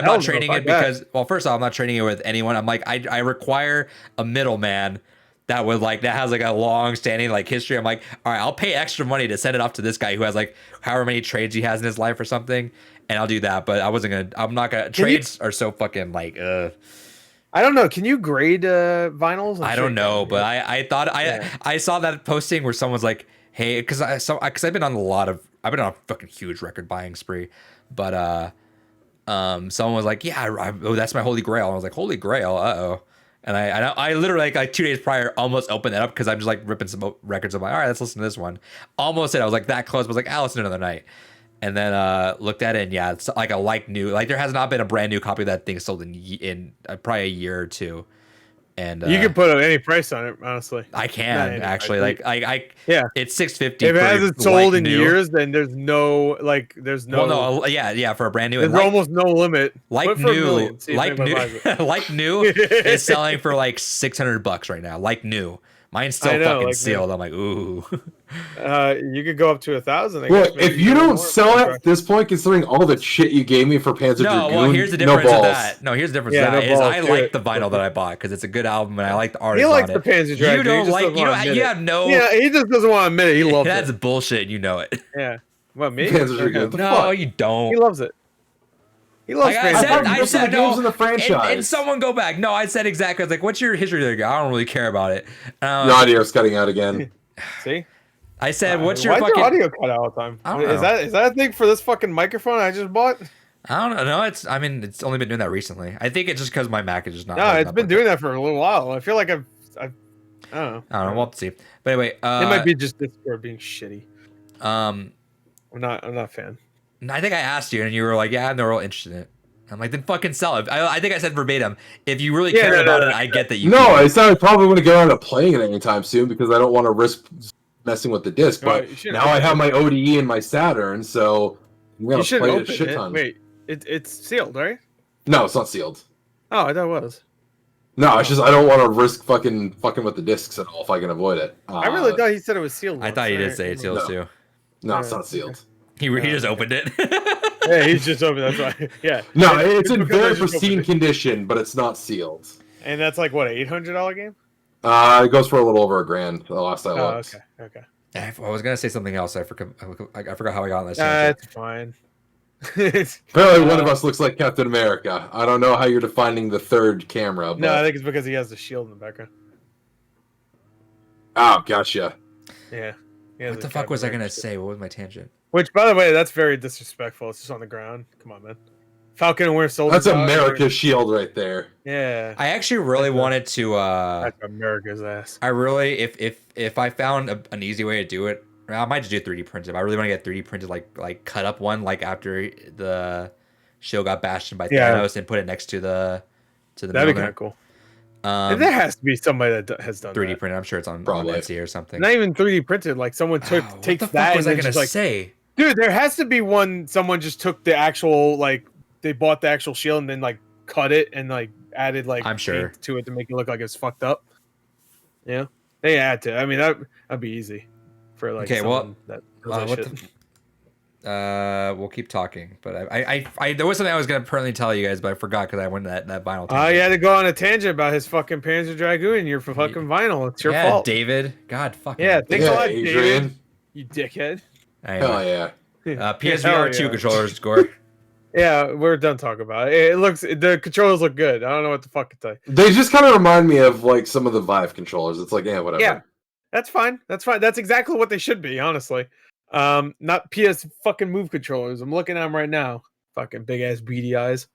S2: not trading it because first off, I'm not trading it with anyone. I'm like I require a middleman. That has like a long standing like history. I'm like, all right, I'll pay extra money to send it off to this guy who has like however many trades he has in his life or something, and I'll do that. But I'm not gonna. Trades are so fucking like.
S1: I don't know. Can you grade vinyls?
S2: I don't know, but I thought I saw that posting where someone's like, hey, because I've been on a fucking huge record buying spree, but someone was like, yeah, that's my holy grail. And I was like, holy grail, uh-oh. And I literally like 2 days prior almost opened that up because I'm just like ripping some records. I'm like, all right, let's listen to this one. Almost did. I was like that close. I was like, I'll listen another night. And then looked at it, and it's like a new. Like there has not been a brand new copy of that thing sold in probably a year or two. And
S1: you can put any price on it, honestly.
S2: I can actually. It's $650.
S1: If it hasn't sold in years, then there's no. Well,
S2: no, yeah, for a brand new.
S1: There's almost no limit.
S2: Like new is selling for like $600 right now. Like new. Mine's still fucking sealed. I'm like, ooh.
S1: You could go up to 1,000.
S3: Well, if you don't sell it at this point, considering all the shit you gave me for Panzer Dragoon,
S2: well, here's the difference with that. No, here's the difference with that. I like the vinyl that I bought because it's a good album and I like the artist.
S1: He likes the Panzer Dragoon.
S2: You don't like. You have no.
S1: Yeah, he just doesn't want to admit it. He loves it.
S2: That's bullshit. You know it.
S1: Yeah. What, me?
S3: Panzer Dragoon.
S2: No, you don't.
S1: He loves it. He loves
S3: I said no. In the franchise.
S2: And someone go back. No, I said exactly. I was like, "What's your history there?" I don't really care about it.
S3: Your audio's cutting out again.
S1: See,
S2: I said, "What's your
S1: why's
S2: fucking
S1: your audio cut out all the time?" Is that a thing for this fucking microphone I just bought?
S2: I don't know. No, it's only been doing that recently. I think it's just because my Mac is just not.
S1: No, it's been doing that for a little while. I feel like I don't know.
S2: We'll have to see. But anyway,
S1: it might be just Discord being shitty.
S2: I'm
S1: not a fan.
S2: I think I asked you, and you were like, "Yeah, I'm not real interested in it." I'm like, then fucking sell it. I think I said verbatim, if you really care about it, I get that you
S3: No, I said I probably wouldn't get around to playing it anytime soon because I don't want to risk messing with the disc. But now I have my ODE and my Saturn, so I'm going to play it a shit ton.
S1: Wait, it's sealed, right?
S3: No, it's not sealed.
S1: Oh, I thought it was.
S3: No, it's just I don't want to risk fucking with the discs at all if I can avoid it.
S1: I really thought he said it was sealed.
S2: I thought he did say it sealed too.
S3: No, it's not sealed.
S2: He just opened it.
S1: Yeah, he's just open. That's why. Yeah.
S3: No, it's in very pristine condition, but it's not sealed.
S1: And that's like what, $800 game?
S3: It goes for a little over $1,000. The last I looked.
S1: Okay.
S2: I was gonna say something else. I forgot how I got on this.
S1: It's fine.
S3: Apparently, one of us looks like Captain America. I don't know how you're defining the third camera. But...
S1: No, I think it's because he has the shield in the background.
S3: Oh, gotcha.
S1: Yeah.
S2: What the fuck was I gonna say? What was my tangent?
S1: Which, by the way, that's very disrespectful. It's just on the ground. Come on, man. Falcon and Winter Soldier.
S3: That's America's shield right there.
S1: Yeah.
S2: I actually really wanted to.
S1: That's America's ass.
S2: I really, if I found an easy way to do it, I might just do 3D printed. I really want to get 3D printed, like cut up one, like after the shield got bashed by Thanos, and put it next to the.
S1: That'd be kind of cool. There has to be somebody that has done
S2: 3D
S1: that.
S2: printed. I'm sure it's on
S3: Probably.
S2: Etsy or something.
S1: Not even 3D printed. Like someone takes
S2: what the
S1: that.
S2: Fuck was
S1: and
S2: I gonna
S1: just,
S2: say?
S1: Dude, there has to be one. Someone just took the actual they bought the actual shield and then cut it and added
S2: I'm sure
S1: paint to it to make it look like it's fucked up. Yeah, they had to. I mean that'd be easy for
S2: okay. Well,
S1: that
S2: we'll keep talking. But I there was something I was gonna permanently tell you guys, but I forgot because I went that vinyl.
S1: Oh, you had to go on a tangent about his fucking Panzer Dragoon. Your fucking vinyl. It's your fault,
S2: David. God, fucking.
S1: Yeah, thanks a lot,
S3: Adrian.
S1: David. You dickhead.
S2: Anyway.
S3: Hell yeah.
S2: PSVR 2 controllers score.
S1: Yeah, we're done talking about it. The controllers look good. I don't know what the fuck to tell you.
S3: They just kind of remind me of some of the Vive controllers. It's like, yeah, whatever.
S1: Yeah, that's fine. That's fine. That's exactly what they should be, honestly. Not PS fucking Move controllers. I'm looking at them right now. Fucking big ass beady eyes.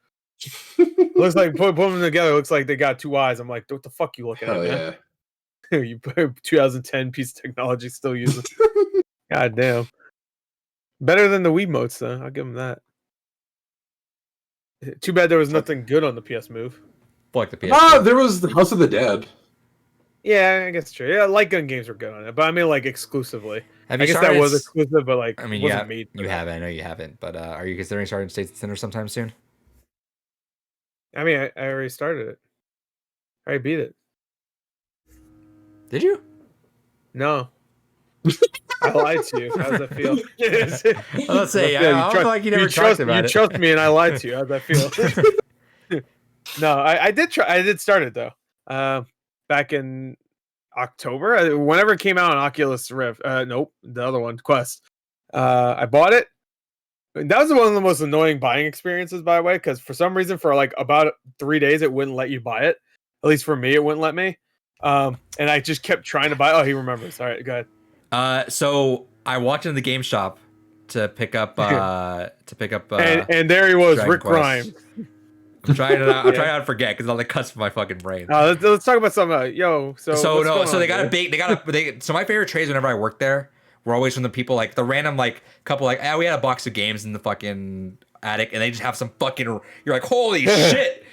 S1: Looks like put them together. Looks like they got 2 eyes. I'm like, what the fuck you looking at?
S3: Yeah.
S1: Man? You 2010 piece of technology still using. God damn. Better than the Wiimotes though. I'll give them that. Too bad there was nothing good on the PS Move.
S2: Fuck the PS.
S3: There was the House of the Dead.
S1: Yeah, I guess true. Yeah, light gun games were good on it, but I mean exclusively.
S2: I
S1: guess that was exclusive, but
S2: I mean,
S1: wasn't made.
S2: You haven't. I know you haven't. But are you considering starting State Center sometime soon?
S1: I mean, I already started it. I already beat it.
S2: Did you?
S1: No. I lied to you. How does that feel?
S2: Let's say I feel like you never talked about it.
S1: You trust me, and I lied to you. How's that feel? No, I did try. I did start it though. Back in October, whenever it came out on Oculus Rift. Nope, the other one, Quest. I bought it. That was one of the most annoying buying experiences, by the way, because for some reason, for about 3 days, it wouldn't let you buy it. At least for me, it wouldn't let me. And I just kept trying to buy. Oh, he remembers. All right, go ahead.
S2: So I walked into the game shop to pick up
S1: and there he was,
S2: Dragon
S1: Rick
S2: Quest.
S1: Grimes.
S2: I'm trying not to forget because all the cuts from my fucking brain.
S1: Let's talk about something.
S2: So my favorite trades whenever I worked there were always from the people the random couple we had a box of games in the fucking attic and they just have some fucking, you're like, holy shit.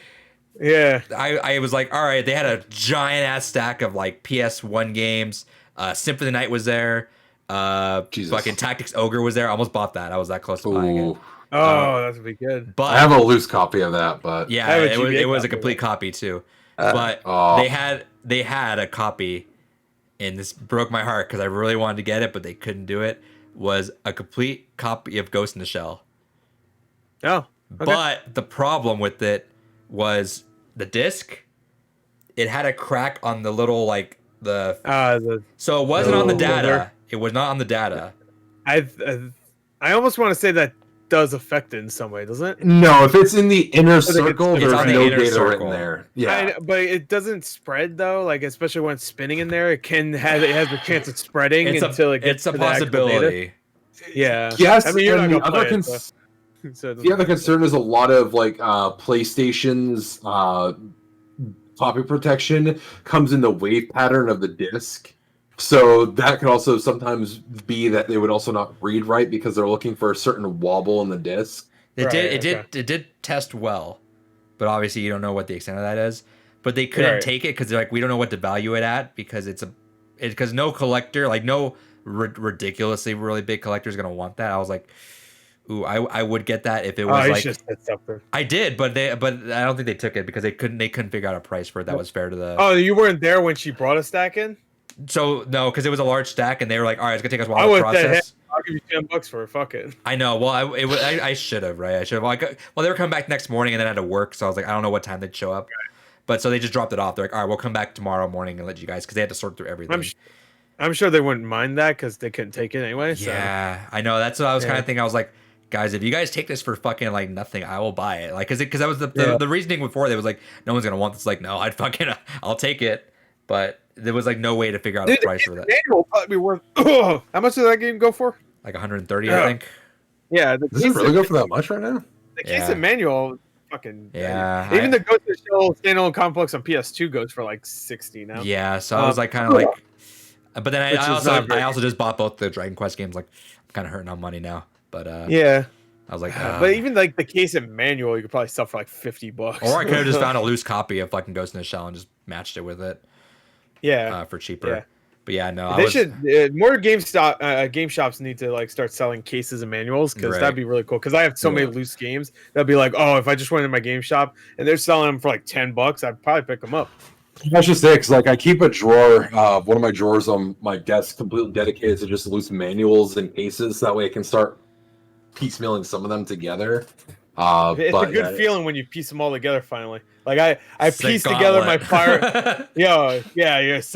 S1: Yeah.
S2: I was like, all right, they had a giant ass stack of PS1 games. Symphony of the Night was there. Fucking Tactics Ogre was there. I almost bought that. I was that close to buying it.
S1: Oh, that would be good.
S2: But
S3: I have a loose copy of that, but
S2: yeah, it was a complete copy too. But they had a copy, and this broke my heart because I really wanted to get it, but they couldn't do it. Was a complete copy of Ghost in the Shell.
S1: Oh, okay.
S2: But the problem with it was the disc. It had a crack on the little so it wasn't on the data. It was not on the data.
S1: I almost want to say that does affect it in some way, doesn't it?
S3: No, if it's in the inner circle, there's
S2: on the
S3: no
S2: inner
S3: data
S2: circle.
S3: written there. Yeah,
S1: but it doesn't spread though. Especially when it's spinning in there, it has a chance of spreading until it gets.
S2: It's a possibility.
S1: Yeah.
S3: Yes,
S1: I mean, you're not
S3: the
S1: gonna
S3: other
S1: play it, so
S3: the other concern is a lot of PlayStation's copy protection comes in the wave pattern of the disc. So that could also sometimes be that they would also not read right because they're looking for a certain wobble in the disc.
S2: It did test well, but obviously you don't know what the extent of that is. But they couldn't take it because they're like, we don't know what to value it at because because no collector, no ridiculously really big collector is gonna want that. I was like, Ooh, I would get that if it was like
S1: just said something.
S2: I did, but I don't think they took it because they couldn't figure out a price for it that was fair to the.
S1: Oh, you weren't there when she brought a stack in?
S2: So no, because it was a large stack, and they were like, "All right, it's gonna take us a
S1: I
S2: while to
S1: would say, hey,
S2: process."
S1: I'll give you $10 for it. Fuck it.
S2: I know. Well, I should have, right? I should have. Like, well, they were coming back next morning, and then I had to work, so I was like, I don't know what time they'd show up. But so they just dropped it off. They're like, all right, we'll come back tomorrow morning and let you guys, because they had to sort through everything.
S1: I'm sure they wouldn't mind that because they couldn't take it anyway. So.
S2: Yeah, I know. That's what I was kind of thinking. I was like, guys, if you guys take this for fucking like nothing, I will buy it. Like, because that was the reasoning before. They was like, no one's gonna want this. Like, no, I'll take it. But there was like no way to figure out the price for that.
S1: Manual probably be worth. How much did that game go for?
S2: Like 130, I think.
S1: Yeah,
S3: does it really go for that much right now?
S1: The case of manual, fucking Even the Ghost of Shell standalone complex on PS2 goes for like 60 now.
S2: Yeah, so I was like kind of like, but then I also just bought both the Dragon Quest games. Like, I'm kind of hurting on money now. But
S1: yeah.
S2: I was like,
S1: but even like the case of manual, you could probably sell for like $50.
S2: Or I could have just found a loose copy of fucking Ghost in the Shell and just matched it with it.
S1: Yeah.
S2: For cheaper. Yeah. But yeah, no.
S1: More game shops need to like start selling cases and manuals because that'd be really cool. Because I have so many loose games that'd be like, oh, if I just went in my game shop and they're selling them for like $10, I'd probably pick them up.
S3: I should say, because like I keep a drawer, one of my drawers on my desk completely dedicated to just loose manuals and cases. That way I can start piecemealing some of them together.
S1: It's a good feeling when you piece them all together finally. Like I pieced together my fire. It's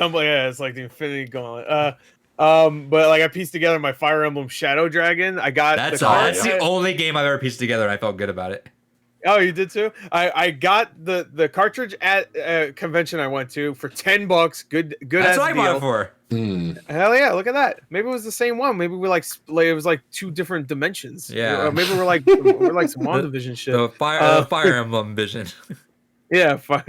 S1: like the Infinity Gauntlet. But like I pieced together my Fire Emblem Shadow Dragon. I got
S2: that's the only game I've ever pieced together and I felt good about it.
S1: Oh, you did too? I got the cartridge at a convention I went to for $10. Good.
S2: That's what I bought it for.
S1: Hell yeah! Look at that. Maybe it was the same one. Maybe we like it was like two different dimensions.
S2: Yeah.
S1: Maybe we're like some WandaVision shit.
S2: The Fire Emblem Vision.
S1: Yeah,
S2: Fire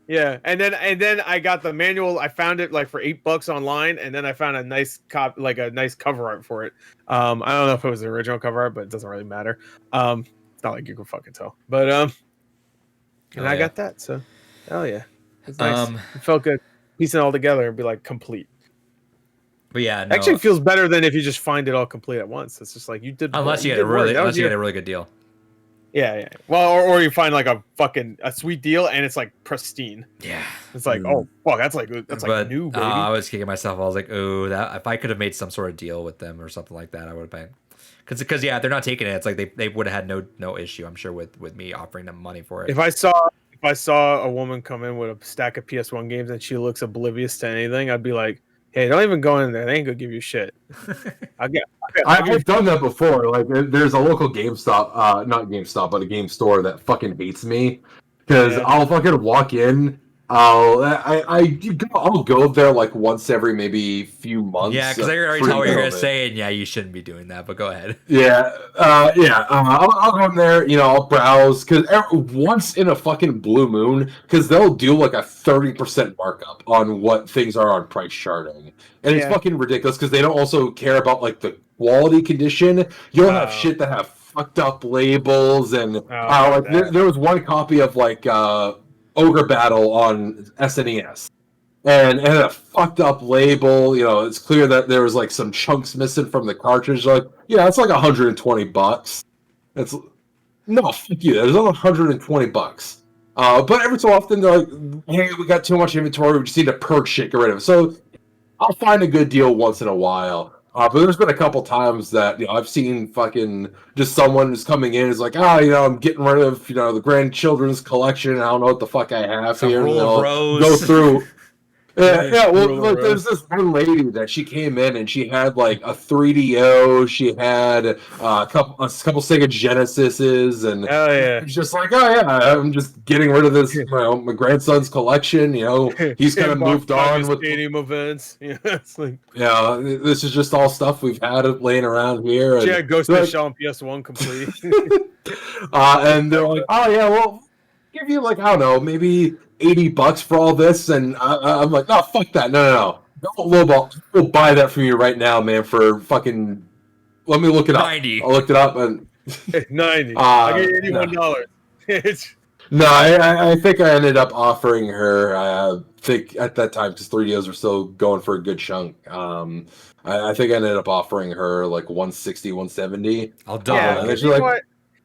S1: Yeah, and then I got the manual. I found it like for $8 online, and then I found a nice nice cover art for it. I don't know if it was the original cover art, but it doesn't really matter. It's not like you can fucking tell. But I got that. So, hell yeah, it's nice. It felt good piecing it all together and be like complete.
S2: But yeah,
S1: no. Actually feels better than if you just find it all complete at once. It's just like you did.
S2: Unless you get a really good deal.
S1: Yeah. Well, or you find like a sweet deal and it's like pristine.
S2: Yeah.
S1: It's like, oh fuck, that's like new, baby.
S2: I was kicking myself. I was like, oh, that if I could have made some sort of deal with them or something like that, I would have been. Because they're not taking it. It's like they would have had no issue, I'm sure, with me offering them money for it.
S1: If I saw a woman come in with a stack of PS1 games and she looks oblivious to anything, I'd be like, hey, don't even go in there. They ain't gonna give you shit.
S3: I've done that before. Like, there's a local GameStop, not GameStop, but a game store that fucking hates me because I'll fucking walk in. I'll go there like once every maybe few months.
S2: Yeah, because I already tell what you're gonna say, and yeah, you shouldn't be doing that. But go ahead.
S3: I'll go in there. I'll browse because once in a fucking blue moon, because they'll do like a 30% markup on what things are on price charting, and it's fucking ridiculous because they don't also care about like the quality condition. You'll have shit that have fucked up labels, and there was one copy of like Ogre Battle on SNES, and it had a fucked up label. It's clear that there was like some chunks missing from the cartridge. Like, yeah, it's like $120. It's no, fuck you. There's only $120. But every so often they're like, hey, we got too much inventory. We just need to purge shit, get rid of it. So I'll find a good deal once in a while. But there's been a couple times that I've seen fucking just someone who's coming in is like, I'm getting rid of the grandchildren's collection. I don't know what the fuck I have here. And they'll go through. Well, there's this one lady that she came in and she had like a 3DO. She had a couple Sega Genesises, and it's just like, I'm just getting rid of this. My grandson's collection. He's kind of moved on with
S1: stadium events. It's like,
S3: this is just all stuff we've had laying around here.
S1: She had Ghost of the Shell on PS1 complete.
S3: And they're like, well, give you like, I don't know, maybe $80 for all this, and I'm like, no, fuck that, no, don't lowball. We'll buy that from you right now, man, for fucking. Let me look it up.
S2: 90.
S3: I looked it up and
S1: 90. I get $81.
S3: No, I think I ended up offering her. I think at that time, because 3DOs were still going for a good chunk. I think I ended up offering her like 160, 170.
S2: I'll double.
S1: Yeah,
S3: and then she's
S1: you know
S3: like,
S1: what?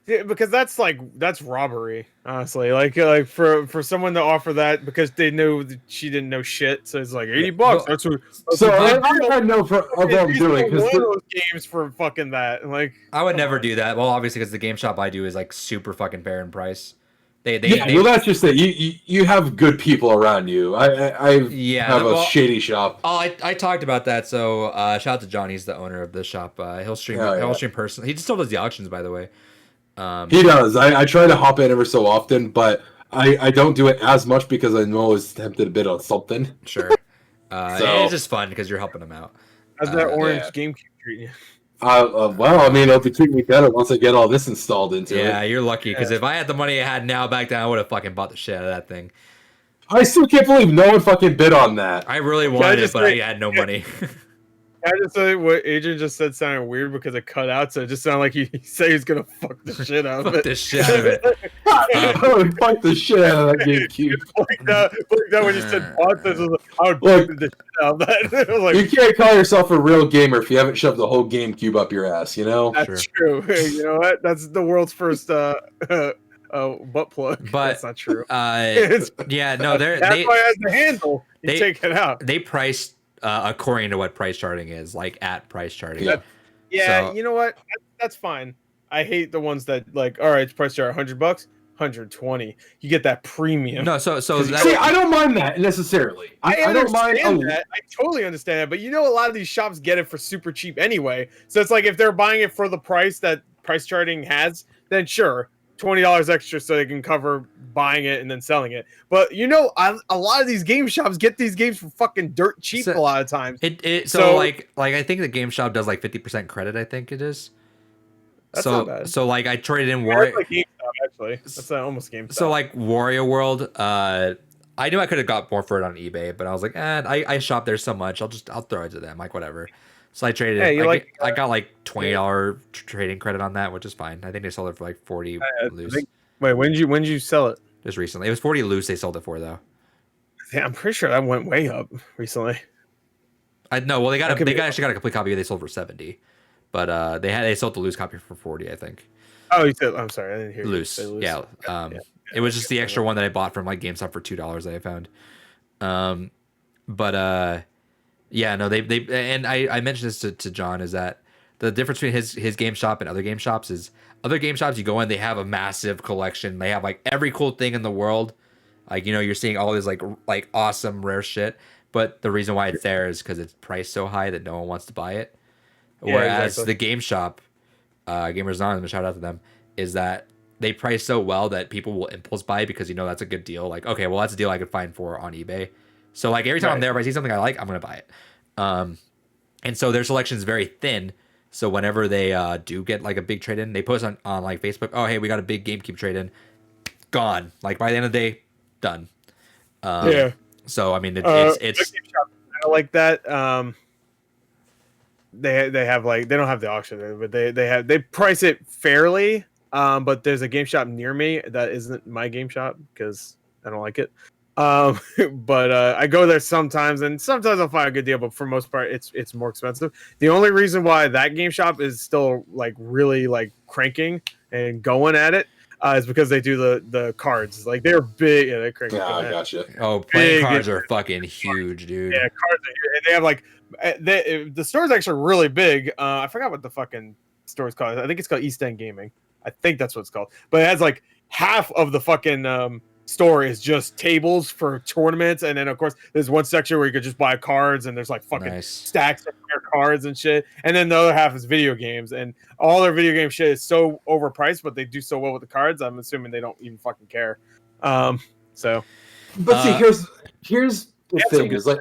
S1: Yeah, because that's robbery, honestly. Like for someone to offer that because they knew that she didn't know shit, so it's like $80.
S2: Well,
S1: That's what.
S3: so I know what I'm doing
S1: one
S3: because
S1: of those games for fucking that. Like
S2: I would never do that. Well, obviously, because the game shop I do is like super fucking fair in price. They
S3: well, that's just it. You have good people around you. I have a shady shop.
S2: Oh, I talked about that. So shout out to John. He's the owner of the shop. He'll stream. He'll stream personally. He just still does the auctions, by the way.
S3: He does. I try to hop in ever so often, but I don't do it as much because I know it's tempted a bit on something.
S2: Sure. It's just fun because you're helping him out.
S1: How's that orange GameCube treating you?
S3: Well, I mean, it'll be treating me better once I get all this installed into it.
S2: Yeah, you're lucky because if I had the money I had now back then, I would have fucking bought the shit out of that thing.
S3: I still can't believe no one fucking bid on that.
S2: I really wanted it, but I had no money.
S1: I just say what Adrian just said sounded weird because it cut out, so it just sounded like he said he's gonna fuck the shit out of it.
S2: Fuck the shit out of it.
S3: Fuck the shit out of that GameCube.
S1: Like that when you said bought this, I would fuck the shit out of that. Like,
S3: you can't call yourself a real gamer if you haven't shoved the whole GameCube up your ass, you know?
S1: That's true. You know what? That's the world's first butt plug.
S2: But
S1: that's not true.
S2: Yeah, no,
S1: that's why it has the handle. You take it out.
S2: They priced according to what price charting is, like at price charting.
S1: Yeah,
S2: So,
S1: you know what? That's fine. I hate the ones that like, all right, it's price chart $100, 120. You get that premium.
S2: No, so that,
S3: see, I don't mind that necessarily. I don't mind
S1: that. I totally understand that, but you know, a lot of these shops get it for super cheap anyway. So it's like if they're buying it for the price that price charting has, then sure, $20 extra so they can cover buying it and then selling it. But you know, a lot of these game shops get these games for fucking dirt cheap a lot of times.
S2: So like I think the game shop does like 50% credit. I think it is.
S1: That's not bad.
S2: So like I traded in Wario.
S1: Like GameStop, actually. That's almost GameStop.
S2: So like Wario World, I knew I could have got more for it on eBay, but I was like, I shop there so much, I'll throw it to them, like whatever. So I traded. Hey, I got like $20 trading credit on that, which is fine. I think they sold it for like 40 loose.
S1: Wait, when did you sell it?
S2: Just recently. It was 40 loose. They sold it for though.
S1: Yeah, I'm pretty sure that went way up recently.
S2: Well, they actually got a complete copy. They sold for 70, but they sold the loose copy for 40, I think.
S1: Oh, you said. I'm sorry, I didn't hear
S2: loose.
S1: You say loose.
S2: Yeah. It was just the extra one that I bought from like GameStop for $2 that I found. Yeah, no, they and I mentioned this to John, is that the difference between his game shop and other game shops is other game shops you go in, they have a massive collection. They have like every cool thing in the world. Like, you know, you're seeing all this like awesome rare shit, but the reason why it's there is because it's priced so high that no one wants to buy it. Whereas the game shop, Gamers Anonymous, shout out to them, is that they price so well that people will impulse buy because you know that's a good deal. Like, okay, well that's a deal I could find for on eBay. So like every time I'm there, if I see something I like, I'm gonna buy it. And so their selection is very thin. So whenever they do get like a big trade in, they post on like Facebook, oh hey, we got a big GameCube trade in, gone. Like by the end of the day, done.
S1: Yeah.
S2: So I mean, it's
S1: like that. They have like, they don't have the auction, but they price it fairly. But there's a game shop near me that isn't my game shop because I don't like it. But I go there sometimes, and sometimes I'll find a good deal, but for most part it's more expensive. The only reason why that game shop is still like really like cranking and going at it is because they do the cards. Like they're big. Yeah, they're cranking.
S3: Yeah, I gotcha.
S2: Oh, playing cards are fucking huge, dude.
S1: Yeah, cards are, they have like the store's actually really big. I forgot what the fucking store's called. I think it's called East End Gaming. I think that's what it's called. But it has like half of the fucking store is just tables for tournaments, and then of course there's one section where you could just buy cards, and there's like fucking stacks of cards and shit, and then the other half is video games, and all their video game shit is so overpriced, but they do so well with the cards, I'm assuming they don't even fucking care. So
S3: but see, here's the thing is like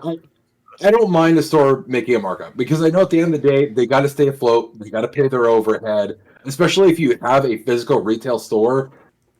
S3: I don't mind the store making a markup because I know at the end of the day they got to stay afloat, they got to pay their overhead, especially if you have a physical retail store.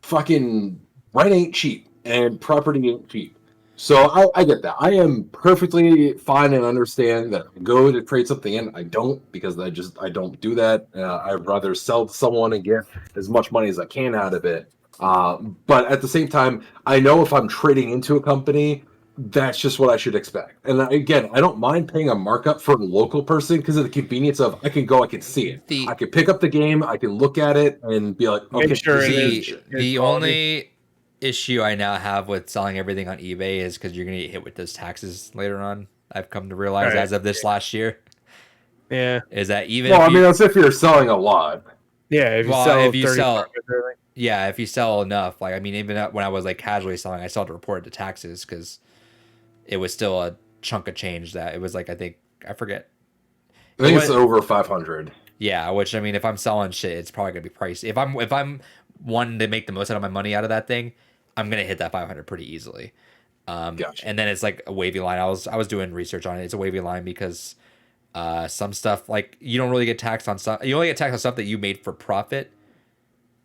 S3: Fucking rent ain't cheap and property ain't cheap. So I get that. I am perfectly fine and understand that I go to trade something in. I don't, because I don't do that. I'd rather sell to someone and get as much money as I can out of it. But at the same time, I know if I'm trading into a company, that's just what I should expect. And again, I don't mind paying a markup for a local person because of the convenience of I can go, I can see it. I can pick up the game, I can look at it and be like, okay.
S1: Make sure
S2: the only issue I now have with selling everything on eBay is because you're going to get hit with those taxes later on. I've come to realize as of this last year.
S1: Yeah.
S2: Is that even
S3: well, I mean, that's if you're selling a lot.
S1: Yeah, if you sell
S2: yeah, if you sell enough, like I mean, even when I was like casually selling, I still had to report it to taxes because it was still a chunk of change. That it was like I forget.
S3: I think it's over 500.
S2: Yeah, which I mean, if I'm selling shit, it's probably gonna be pricey. If I'm wanting to make the most out of my money out of that thing, I'm gonna hit that 500 pretty easily.
S3: Gotcha.
S2: And then it's like a wavy line. I was doing research on it. It's a wavy line because some stuff like you don't really get taxed on stuff. You only get taxed on stuff that you made for profit,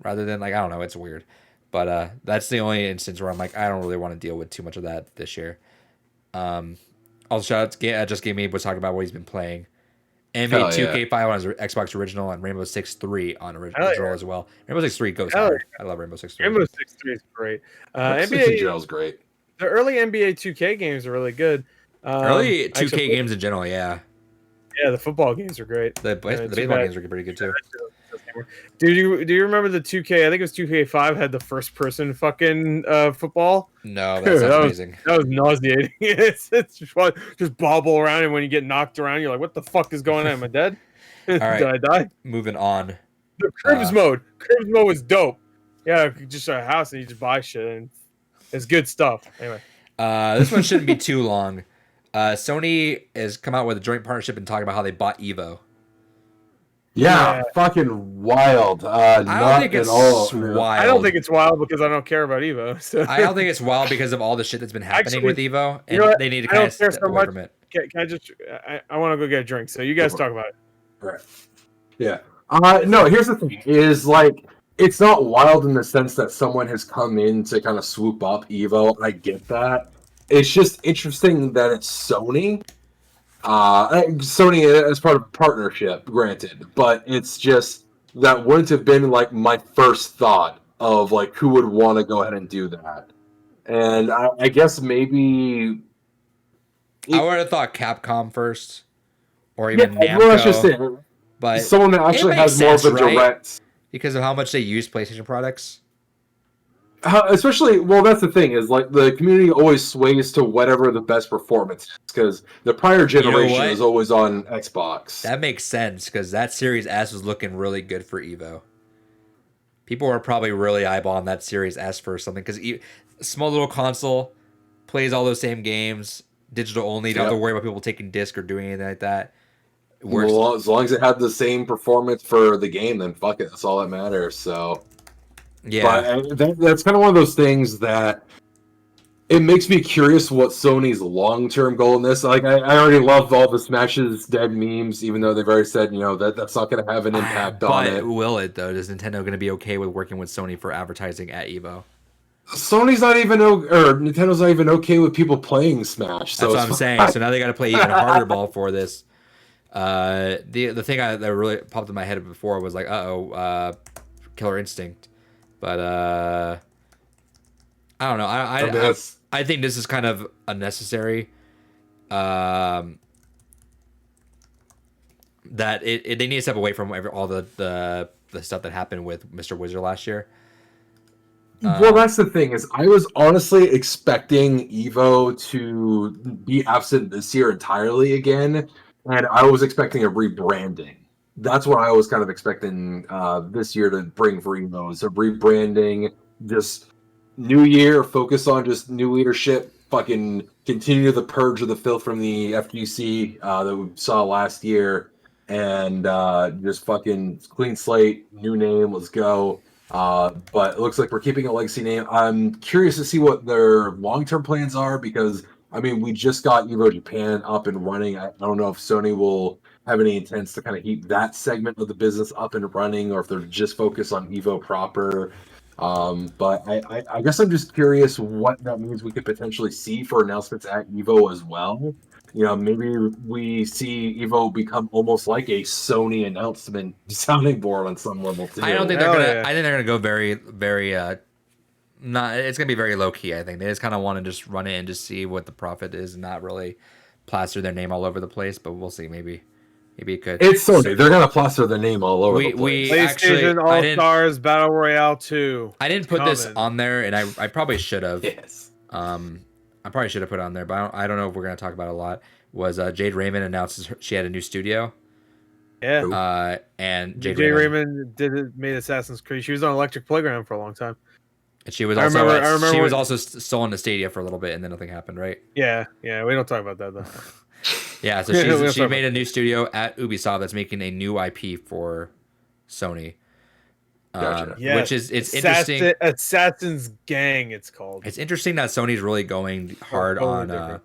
S2: rather than like I don't know. It's weird, but that's the only instance where I'm like I don't really want to deal with too much of that this year. Also, shout out to Just Game Abe was talking about what he's been playing. NBA 2K5 on his Xbox original and Rainbow Six 3 on original as well. Rainbow Six 3 goes hard. I love Rainbow Six 3.
S1: Rainbow Six 3 is great.
S3: NBA in general is great.
S1: The early NBA 2K games are really good.
S2: Early 2K games in general, yeah.
S1: Yeah, the football games are great.
S2: The baseball games are pretty good too.
S1: Do you remember the 2K? I think it was 2K5 had the first person fucking football.
S2: No, that sounds amazing.
S1: That was nauseating. it's just bobble around, and when you get knocked around, you're like, "What the fuck is going on? Am I dead?
S2: All right,
S1: did I die?"
S2: Moving on.
S1: The Cribs mode. Cribs mode was dope. Yeah, just a house and you just buy shit, and it's good stuff. Anyway,
S2: this one shouldn't be too long. Sony has come out with a joint partnership and talking about how they bought Evo.
S3: Yeah, fucking wild.
S2: I don't think it's wild.
S1: I don't think it's wild because I don't care about Evo. So.
S2: I don't think it's wild because of all the shit that's been happening with Evo, and they need to kind of step away from it.
S1: Can I just? I want to go get a drink. So you guys talk about it.
S3: Right. Yeah. No. Here's the thing: is like it's not wild in the sense that someone has come in to kind of swoop up Evo. I get that. It's just interesting that it's Sony. Sony as part of a partnership, granted, but it's just that wouldn't have been like my first thought of like who would want to go ahead and do that. And I guess maybe
S2: I would have thought Capcom first, or even Namco.
S3: Well, that's just it.
S2: But
S3: someone that actually has more of a direct
S2: because of how much they use PlayStation products.
S3: Especially, well, that's the thing is like the community always sways to whatever the best performance is because the prior generation is always on Xbox.
S2: That makes sense because that Series S was looking really good for Evo. People were probably really eyeballing that Series S for something because small little console plays all those same games, digital only. Don't have to worry about people taking disc or doing anything like that.
S3: Well, as long as it had the same performance for the game, then fuck it, that's all that matters. So.
S2: Yeah,
S3: but that's kind of one of those things that it makes me curious what Sony's long-term goal in this. Like, I already love all the Smashes Dead memes, even though they've already said, that's not going to have an impact on it.
S2: Will it, though? Is Nintendo going to be okay with working with Sony for advertising at EVO?
S3: Nintendo's not even okay with people playing Smash. So
S2: that's what I'm saying. So now they got to play even harder ball for this. The thing that really popped in my head before was like, Killer Instinct. But I don't know. I think this is kind of unnecessary. That they need to step away from all the stuff that happened with Mr. Wizard last year.
S3: Well, that's the thing is I was honestly expecting Evo to be absent this year entirely again, and I was expecting a rebranding. That's what I was kind of expecting this year to bring for Evo. Is a rebranding, just new year, focus on just new leadership, fucking continue the purge of the filth from the FGC that we saw last year, and just fucking clean slate, new name, let's go. But it looks like we're keeping a legacy name. I'm curious to see what their long-term plans are because, I mean, we just got Evo Japan up and running. I don't know if Sony will have any intents to kind of keep that segment of the business up and running or if they're just focused on Evo proper. But I guess I'm just curious what that means we could potentially see for announcements at Evo as well. Maybe we see Evo become almost like a Sony announcement sounding board on some level too.
S2: I don't think they're gonna. I think they're gonna go very, very not. It's gonna be very low key. I think they just kind of want to just run it and just see what the profit is, and not really plaster their name all over the place. But we'll see. Maybe it could.
S3: It's Sony. They're gonna plaster their name all over the place.
S1: PlayStation All Stars Battle Royale 2.
S2: I didn't put this on there, and I probably should have.
S3: Yes.
S2: I probably should have put it on there, but I don't know if we're gonna talk about it a lot. Was Jade Raymond announces she had a new studio?
S1: Yeah.
S2: And
S1: Jade Raymond made Assassin's Creed. She was on Electric Playground for a long time.
S2: And she was also I remember she was also still in the Stadia for a little bit, and then nothing happened, right?
S1: Yeah. We don't talk about that though.
S2: Yeah, so she made a new studio at Ubisoft that's making a new IP for Sony.
S3: Gotcha.
S2: Which is interesting.
S1: Assassin's Gang, it's called.
S2: It's interesting that Sony's really going hard on.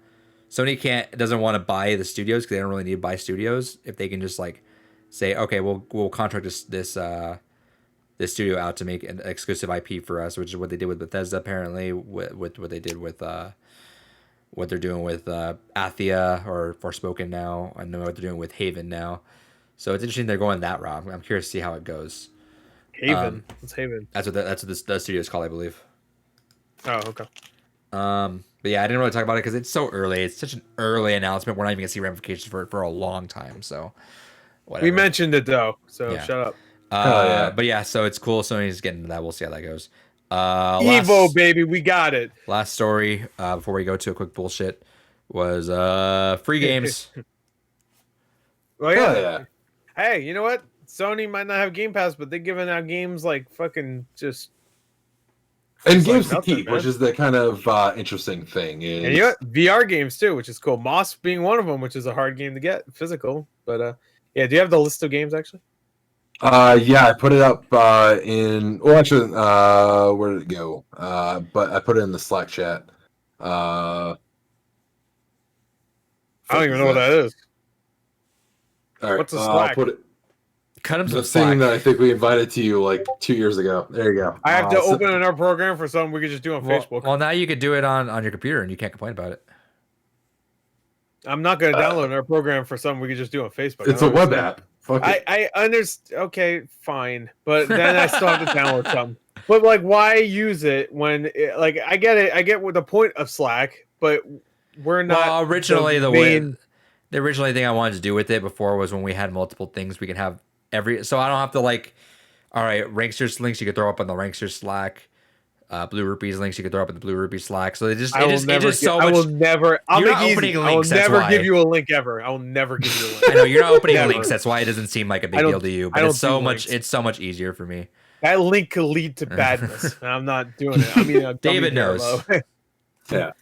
S2: Sony doesn't want to buy the studios because they don't really need to buy studios. If they can just like say, okay, we'll contract this studio out to make an exclusive IP for us, which is what they did with Bethesda apparently. With what they did with what they're doing with Athia or Forspoken now. I know what they're doing with Haven now. So it's interesting they're going that route. I'm curious to see how it goes.
S1: Haven. What's Haven?
S2: That's what the studio is called, I believe.
S1: Oh, okay.
S2: But yeah, I didn't really talk about it because it's so early. It's such an early announcement. We're not even gonna see ramifications for it for a long time. So, whatever.
S1: We mentioned it though, so
S2: yeah.
S1: Shut up.
S2: But yeah, so it's cool. Sony's getting into that. We'll see how that goes.
S1: Evo, baby, we got it.
S2: Last story before we go to a quick bullshit was free games.
S1: Well, yeah. Hey, you know what? Sony might not have Game Pass, but they're giving out games like fucking just.
S3: And games to keep, which is the kind of interesting thing.
S1: And you know what? VR games too, which is cool. Moss being one of them, which is a hard game to get physical. But yeah, do you have the list of games actually?
S3: Yeah, I put it up in. Well, actually, where did it go? But I put it in the Slack chat. I
S1: don't even know what that is.
S3: All right,
S1: what's a Slack?
S3: I'll put it.
S2: Cut him some
S3: slack. Thing that I think we invited to you like 2 years ago. There you go.
S1: I have to open in our program for something we could just do on Facebook.
S2: Well, now you could do it on your computer, and you can't complain about it.
S1: I'm not going to download our program for something we could just do on Facebook.
S3: It's a web app. Fuck it.
S1: I understand. Okay, fine, but then I still have to download something. But like, why use it when? I get it. I get what the point of Slack, but we're not.
S2: Well, originally the original thing I wanted to do with it before was when we had multiple things we can have so I don't have to all right, Ranksters links you could throw up on the Ranksters Slack, Blue Rupees links you could throw up in the Blue Rupees Slack. So I will
S1: never. I'll make easy. I will never give you a link ever. I will never give you a link.
S2: I know you're not opening links. That's why it doesn't seem like a big deal to you. But it's so much easier for me.
S1: That link could lead to badness. I'm not doing it. I mean,
S2: David knows.
S3: Yeah.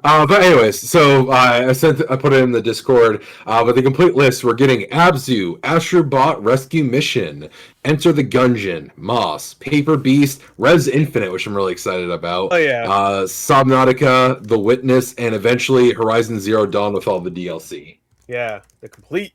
S3: But anyways, so I put it in the Discord. With the complete list, we're getting Abzu, Astrobot Rescue Mission, Enter the Gungeon, Moss, Paper Beast, Res Infinite, which I'm really excited about.
S1: Oh yeah.
S3: Subnautica, The Witness, and eventually Horizon Zero Dawn with all the DLC.
S1: Yeah, the complete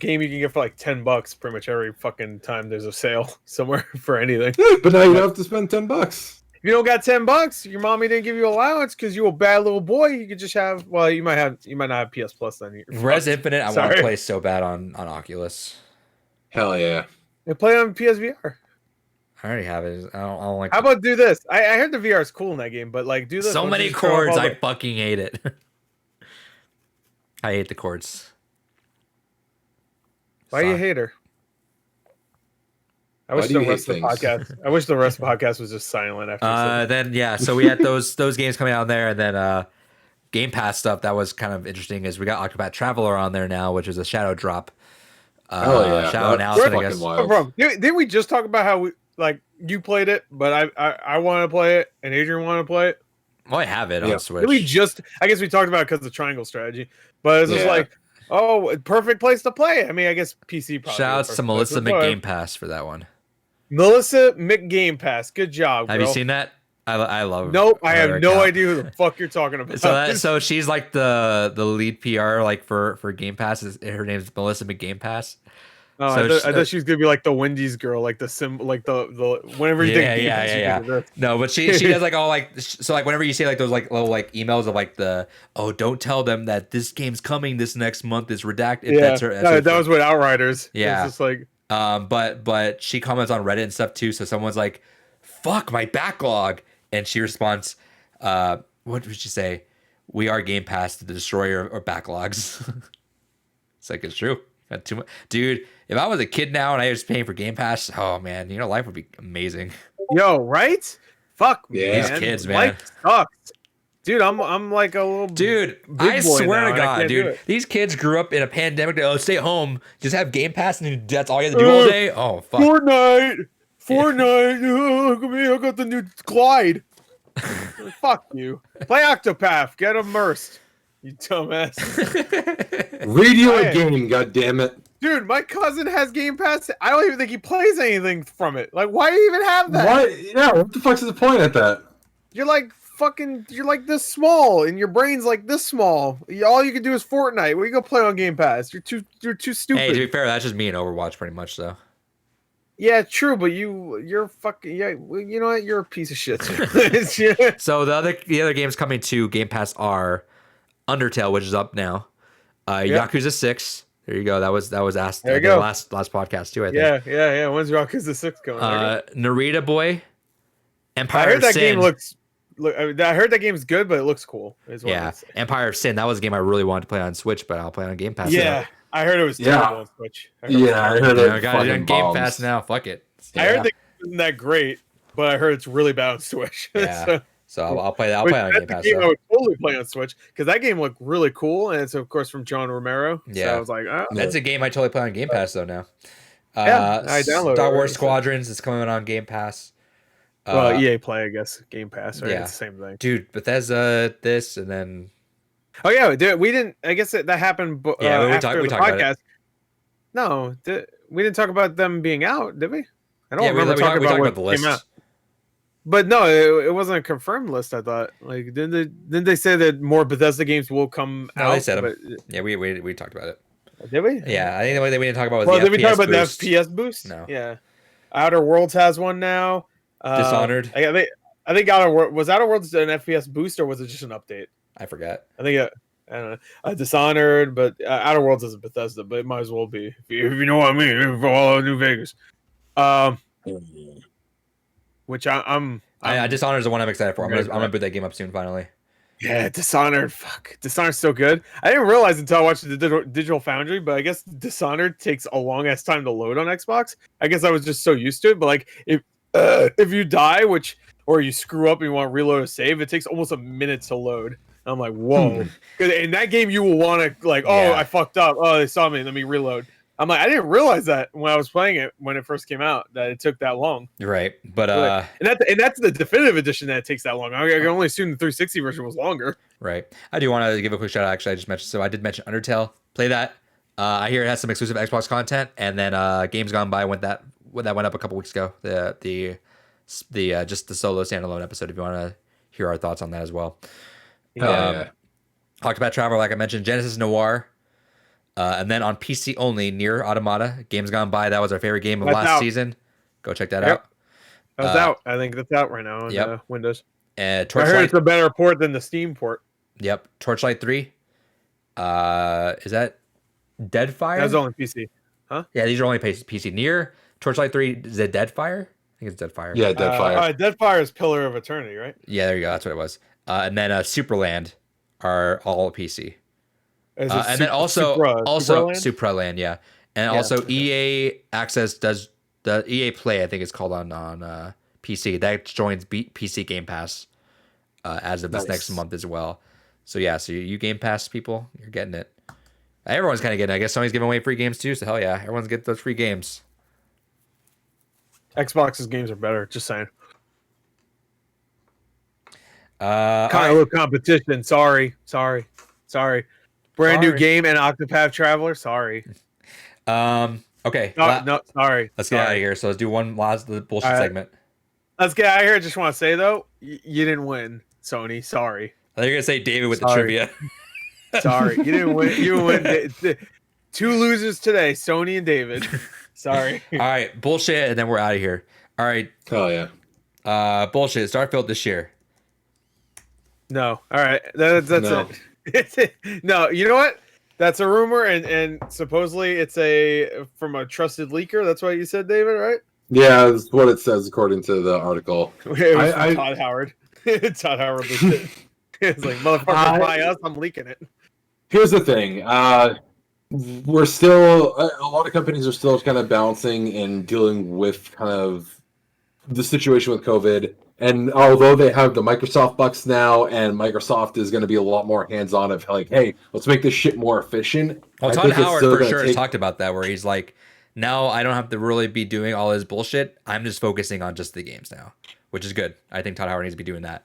S1: game you can get for like $10 pretty much every fucking time there's a sale somewhere for anything.
S3: But now you don't have to spend $10.
S1: If you don't got $10, your mommy didn't give you allowance because you a bad little boy. You could just have. Well, you might not have PS Plus then.
S2: Res Infinite, I want to play so bad on Oculus.
S3: Hell yeah!
S1: They play on PSVR.
S2: I already have it. I don't like.
S1: How about do this? I heard the VR is cool in that game, but like do this.
S2: So many chords, I fucking hate it. I hate the chords.
S1: Why you hate her? I wish the rest of the podcast was just silent after.
S2: Then yeah, so we had those games coming out there, and then Game Pass stuff that was kind of interesting is we got Octopath Traveler on there now, which is a shadow drop. Shadow announcement, I guess.
S1: Bro, didn't we just talk about how you played it, but I want to play it, and Adrian want to play it?
S2: Well, I have it on Switch.
S1: I guess we talked about it because of triangle strategy, but it's just like, oh, perfect place to play. I mean, I guess PC. Probably
S2: shout outs to Melissa McGame Pass for that one.
S1: Melissa McGame Pass, good job.
S2: Have you seen that? I love.
S1: Nope, I have no idea who the fuck you're talking about.
S2: So she's like the lead PR like for Game Pass. Her name's Melissa McGame Pass.
S1: Oh, I thought she was gonna be like the Wendy's girl, like the symbol, like the whenever you think
S2: yeah. No, but she does like all like so like whenever you say like those like little like emails of like don't tell them that this game's coming this next month is redacted.
S1: Yeah, that was with Outriders.
S2: Yeah,
S1: it's just like
S2: but she comments on Reddit and stuff too. So someone's like, "Fuck my backlog." And she responds, what did she say? We are Game Pass, the destroyer of backlogs. It's like, it's true. Got too much. Dude, if I was a kid now and I was paying for Game Pass, oh man, life would be amazing.
S1: Yo, right? Fuck,
S3: Yeah.
S1: man.
S2: These kids, man.
S1: Life sucks. Dude, I'm like a little
S2: Dude,
S1: big
S2: I
S1: boy
S2: swear
S1: now,
S2: to
S1: and I
S2: God,
S1: can't do
S2: dude,
S1: it.
S2: these kids grew up in a pandemic. Oh, stay home, just have Game Pass, and that's all you have to do all day. Oh, fuck.
S1: Fortnite. Look at me, I got the new Glide. Fuck you. Play Octopath. Get immersed. You dumbass.
S3: Read you a game, goddammit.
S1: Dude, my cousin has Game Pass. I don't even think he plays anything from it. Like, why do you even have that?
S3: What? Yeah, what the fuck's the point at that?
S1: You're like this small, and your brain's like this small. All you can do is Fortnite. What are you gonna play on Game Pass? You're too stupid.
S2: Hey, to be fair, that's just me and Overwatch pretty much, though.
S1: Yeah, true, but you're fucking you know what? You're a piece of shit.
S2: So the other games coming to Game Pass are Undertale, which is up now. Yakuza 6. There you go. That was asked
S1: there you go.
S2: last podcast too, I think.
S1: Yeah. When's Yakuza 6 coming?
S2: Narita Boy. Empire
S1: I heard
S2: of
S1: that
S2: Sin.
S1: I heard that game's good, but it looks cool.
S2: Yeah, Empire of Sin. That was a game I really wanted to play on Switch, but I'll play it on Game Pass.
S1: Yeah, I heard it was terrible on Switch.
S3: I heard it.
S2: I got it on Game Pass now. Fuck it.
S1: I heard the game isn't that great, but I heard it's really bad on Switch.
S2: Yeah. So I'll play that. I'll play it on Game Pass.
S1: I would totally play on Switch because that game looked really cool, and it's of course from John Romero.
S2: Yeah,
S1: so I was like,
S2: that's a game I totally play on Game Pass though now.
S1: I downloaded
S2: Star
S1: it,
S2: Wars
S1: so.
S2: Squadrons is coming on Game Pass.
S1: Well, EA Play, I guess, Game Pass, right?
S2: Yeah.
S1: It's the same thing.
S2: Dude, Bethesda, this, and then...
S1: Oh, yeah, dude, we didn't... I guess that happened after the podcast. No, we didn't talk about them being out, did we? I don't remember talking about the list. Came out. But no, it wasn't a confirmed list, I thought. Like, didn't they say that more Bethesda games will come out?
S2: No, they said them. Yeah, we talked about it.
S1: Did we?
S2: Yeah, I think the way that we didn't talk about was
S1: the FPS
S2: did we talk
S1: about
S2: boost.
S1: the FPS boost?
S2: No.
S1: Yeah. Outer Worlds has one now.
S2: Dishonored.
S1: I think Outer Worlds an FPS boost or was it just an update?
S2: I forgot.
S1: I think I don't know. Dishonored, but Outer Worlds isn't Bethesda, but it might as well be if you know what I mean. For all New Vegas, which I'm
S2: Dishonored is the one I'm excited for. I'm gonna boot that game up soon. Finally.
S1: Yeah, Dishonored. Fuck, Dishonored's so good. I didn't realize until I watched the Digital Foundry, but I guess Dishonored takes a long ass time to load on Xbox. I guess I was just so used to it. But like if you die, or you screw up and you want to reload a save, it takes almost a minute to load. And I'm like, whoa. Because in that game, you will want to I fucked up. Oh, they saw me. Let me reload. I'm like, I didn't realize that when I was playing it when it first came out that it took that long.
S2: Right, but
S1: and that's the definitive edition that it takes that long. I can only assume the 360 version was longer.
S2: Right. I do want to give a quick shout out. Actually, I did mention Undertale. Play that. I hear it has some exclusive Xbox content, and then Games Gone By went up a couple weeks ago. The just the solo standalone episode. If you want to hear our thoughts on that as well. Octopath Traveler, like I mentioned, Genesis Noir. And then on PC only, Nier Automata, Games Gone By. That was our favorite game of last season. Go check that out.
S1: That's out. I think that's out right now on Windows.
S2: Torchlight.
S1: I heard it's a better port than the Steam port.
S2: Yep. Torchlight 3. Is that Deadfire?
S1: That's only PC. Huh?
S2: Yeah, these are only PC. Nier, Torchlight 3, is it Deadfire? I think it's Deadfire.
S3: Yeah, Deadfire.
S1: Deadfire is Pillar of Eternity, right?
S2: Yeah, there you go. That's what it was. And then Superland are all PC. And then also Supraland, yeah. And also EA Access does the EA Play, I think it's called on PC. That joins PC Game Pass as of this next month as well. So yeah, so you Game Pass people, you're getting it. Everyone's kind of getting it. I guess Sony's giving away free games too, so hell yeah, everyone's getting those free games.
S1: Xbox's games are better, just saying.
S2: Kind
S1: of a little competition. Sorry. Brand new game and Octopath Traveler. Sorry.
S2: Okay.
S1: No, sorry.
S2: Let's get out of here. So let's do one last bullshit segment.
S1: Let's get out of here. I just want to say though, you didn't win, Sony. Sorry.
S2: I think you're gonna say David with the trivia.
S1: Sorry, you didn't win. You win. Two losers today, Sony and David. Sorry.
S2: All right, bullshit, and then we're out of here. All right.
S3: Oh yeah.
S2: Bullshit. Starfield this year.
S1: No. All right. That's it. No, you know what? That's a rumor, and supposedly it's from a trusted leaker. That's what you said, David, right?
S3: Yeah, that's what it says according to the article.
S1: It was from Todd Howard. Todd Howard was it. It's like, motherfucker, buy us, I'm leaking it.
S3: Here's the thing. We're still, a lot of companies are still kind of balancing and dealing with kind of the situation with COVID. And although they have the Microsoft bucks now, and Microsoft is going to be a lot more hands-on of like, hey, let's make this shit more efficient.
S2: Well, Todd Howard for sure has talked about that, where he's like, now I don't have to really be doing all this bullshit. I'm just focusing on just the games now, which is good. I think Todd Howard needs to be doing that.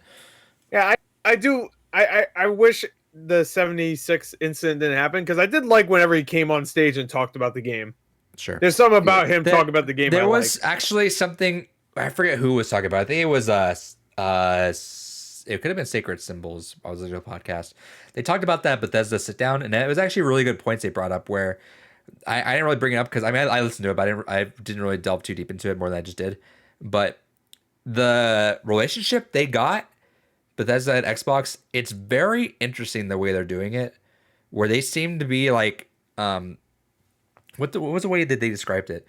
S1: Yeah, I do. I wish the 76 incident didn't happen, because I did like whenever he came on stage and talked about the game.
S2: Sure.
S1: There's something about him talking about the game.
S2: There was actually something, I forget who was talking about. I think it was it could have been Sacred Symbols. I was listening to a podcast. They talked about that Bethesda sit down, and it was actually really good points they brought up, where I didn't really bring it up because I mean I listened to it, but I didn't really delve too deep into it more than I just did. But the relationship they got, Bethesda and Xbox, it's very interesting the way they're doing it, where they seem to be like, what was the way that they described it?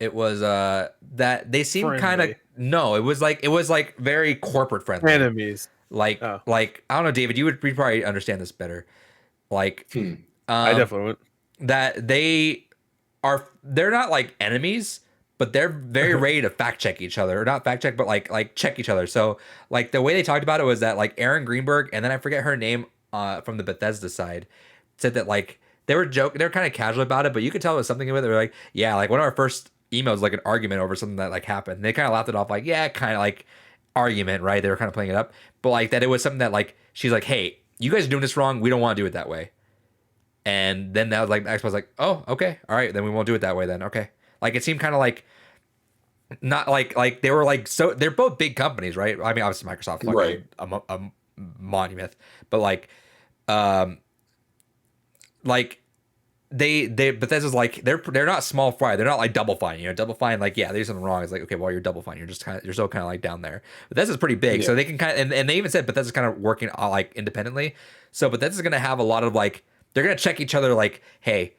S2: It was that they seem kind of it was like very corporate friendly.
S1: Enemies.
S2: Like I don't know, David, you probably understand this better. Like
S1: I definitely would.
S2: That they're not like enemies, but they're very ready to fact check each other, or not fact check, but like check each other. So like the way they talked about it was that like Aaron Greenberg, and then I forget her name from the Bethesda side, said that like they were kind of casual about it, but you could tell it was something with it. They were like, yeah, like one of our first emails, like an argument over something that like happened. They kind of laughed it off, like, yeah, kind of like argument, right? They were kind of playing it up, but like that it was something that like she's like, hey, you guys are doing this wrong. We don't want to do it that way. And then that was like, Xbox was like, oh, okay, all right, then we won't do it that way then. Okay, like it seemed kind of like not like they were like, so they're both big companies, right? I mean, obviously Microsoft, like
S3: right,
S2: a monument, but like Bethesda's like they're not small fry, they're not like Double Fine, you know. Double Fine, like, yeah, there's something wrong. It's like, okay, well, you're Double Fine, you're still kind of like down there. Bethesda's pretty big, so they can kind of, and they even said Bethesda's kind of working like independently. So Bethesda's gonna have a lot of like, they're gonna check each other, like, hey,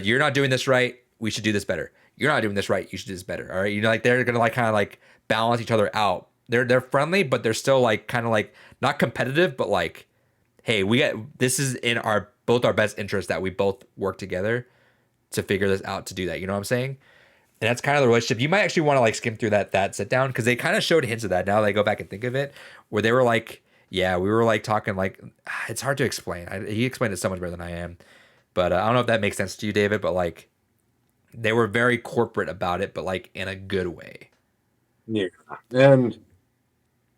S2: you're not doing this right, we should do this better. You're not doing this right, you should do this better. All right, you know, like they're gonna like kind of like balance each other out. They're friendly, but they're still like kind of like not competitive, but like, hey, this is in both our best interest that we both work together to figure this out, to do that. You know what I'm saying? And that's kind of the relationship. You might actually want to like skim through that sit down, because they kind of showed hints of that. Now that I go back and think of it, where they were like, yeah, we were like talking like, it's hard to explain. He explained it so much better than I am, but I don't know if that makes sense to you, David. But like, they were very corporate about it, but like in a good way.
S3: Yeah, and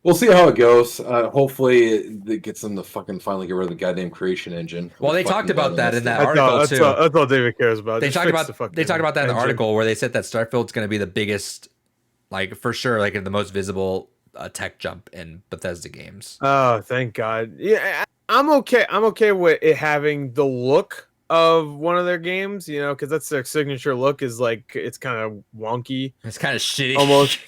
S3: we'll see how it goes. Hopefully, it gets them to fucking finally get rid of the goddamn creation engine.
S2: Well, they talked about that in that article too.
S1: That's all David cares about.
S2: They talked about that in the article, where they said that Starfield's going to be the biggest, like for sure, like the most visible tech jump in Bethesda games.
S1: Oh, thank God. Yeah, I'm okay. I'm okay with it having the look of one of their games, you know, because that's their signature look. Is like, it's kind of wonky.
S2: It's kind of shitty.
S1: Almost.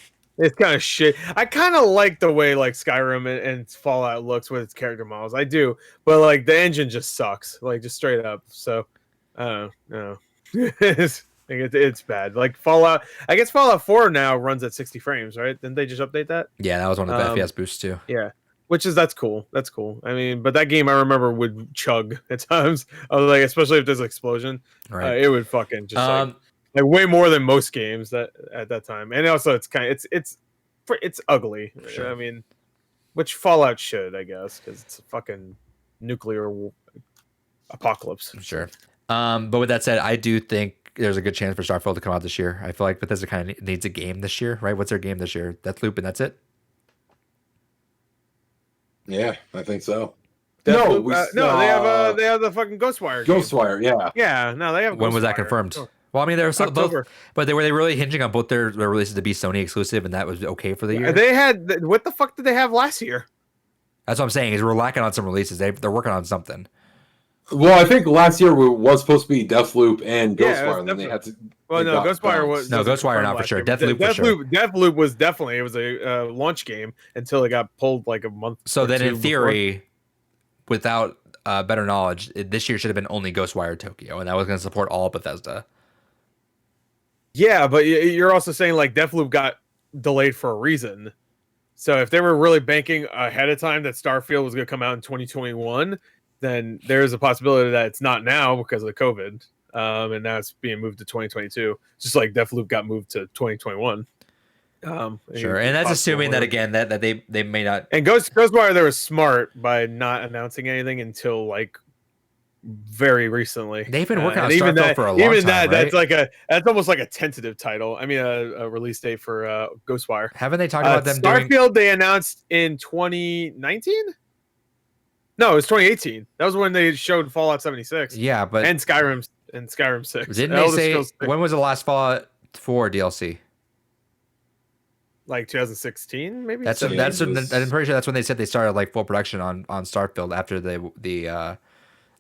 S1: It's kind of shit. I kind of like the way like Skyrim and Fallout looks with its character models. I do, but like the engine just sucks, like just straight up. So, no, it's bad. Like Fallout, I guess Fallout 4 now runs at 60 frames, right? Didn't they just update that?
S2: Yeah, that was one of the FPS boosts too.
S1: Yeah, that's cool. That's cool. I mean, but that game I remember would chug at times. I was like, especially if there's an explosion,
S2: right?
S1: It would fucking just like way more than most games that at that time. And also it's kind of it's ugly. Sure. I mean, which Fallout should, I guess, because it's a fucking nuclear apocalypse.
S2: Sure. But with that said, I do think there's a good chance for Starfield to come out this year. I feel like Bethesda kind of needs a game this year, right? What's their game this year? Deathloop, and that's it.
S3: Yeah, I think so.
S1: They have the fucking Ghostwire.
S3: Ghostwire, yeah.
S1: Yeah, no, they have.
S2: When was that confirmed? Oh. Well, I mean, they were both, but were they really hinging on both their releases to be Sony exclusive, and that was okay for the year?
S1: They had, what the fuck did they have last year?
S2: That's what I'm saying, is we're lacking on some releases. They're working on something.
S3: Well, I think last year was supposed to be Deathloop and Ghostwire, and then they had to.
S1: Well, no, Ghostwire was
S2: Ghostwire not for sure.
S1: Deathloop was definitely, it was a launch game until it got pulled like a month.
S2: So then, in theory, without better knowledge, this year should have been only Ghostwire Tokyo, and that was going to support all Bethesda.
S1: Yeah, but you're also saying like Deathloop got delayed for a reason. So if they were really banking ahead of time that Starfield was going to come out in 2021, then there's a possibility that it's not now because of COVID, and now it's being moved to 2022. Just like Deathloop got moved to 2021.
S2: Sure, and that's assuming that again that they may not.
S1: And Ghostwire, they were smart by not announcing anything until like very recently.
S2: They've been working on Starfield for a long time, right?
S1: That's almost like a tentative title. I mean, a release date for Ghostwire.
S2: Haven't they talked about them
S1: Starfield?
S2: doing...
S1: They announced in 2019. No, it was 2018. That was when they showed Fallout 76.
S2: Yeah, but
S1: and Skyrim 6.
S2: Didn't they say when was the last Fallout 4 DLC?
S1: Like 2016, maybe.
S2: I'm pretty sure that's when they said they started like full production on Starfield after the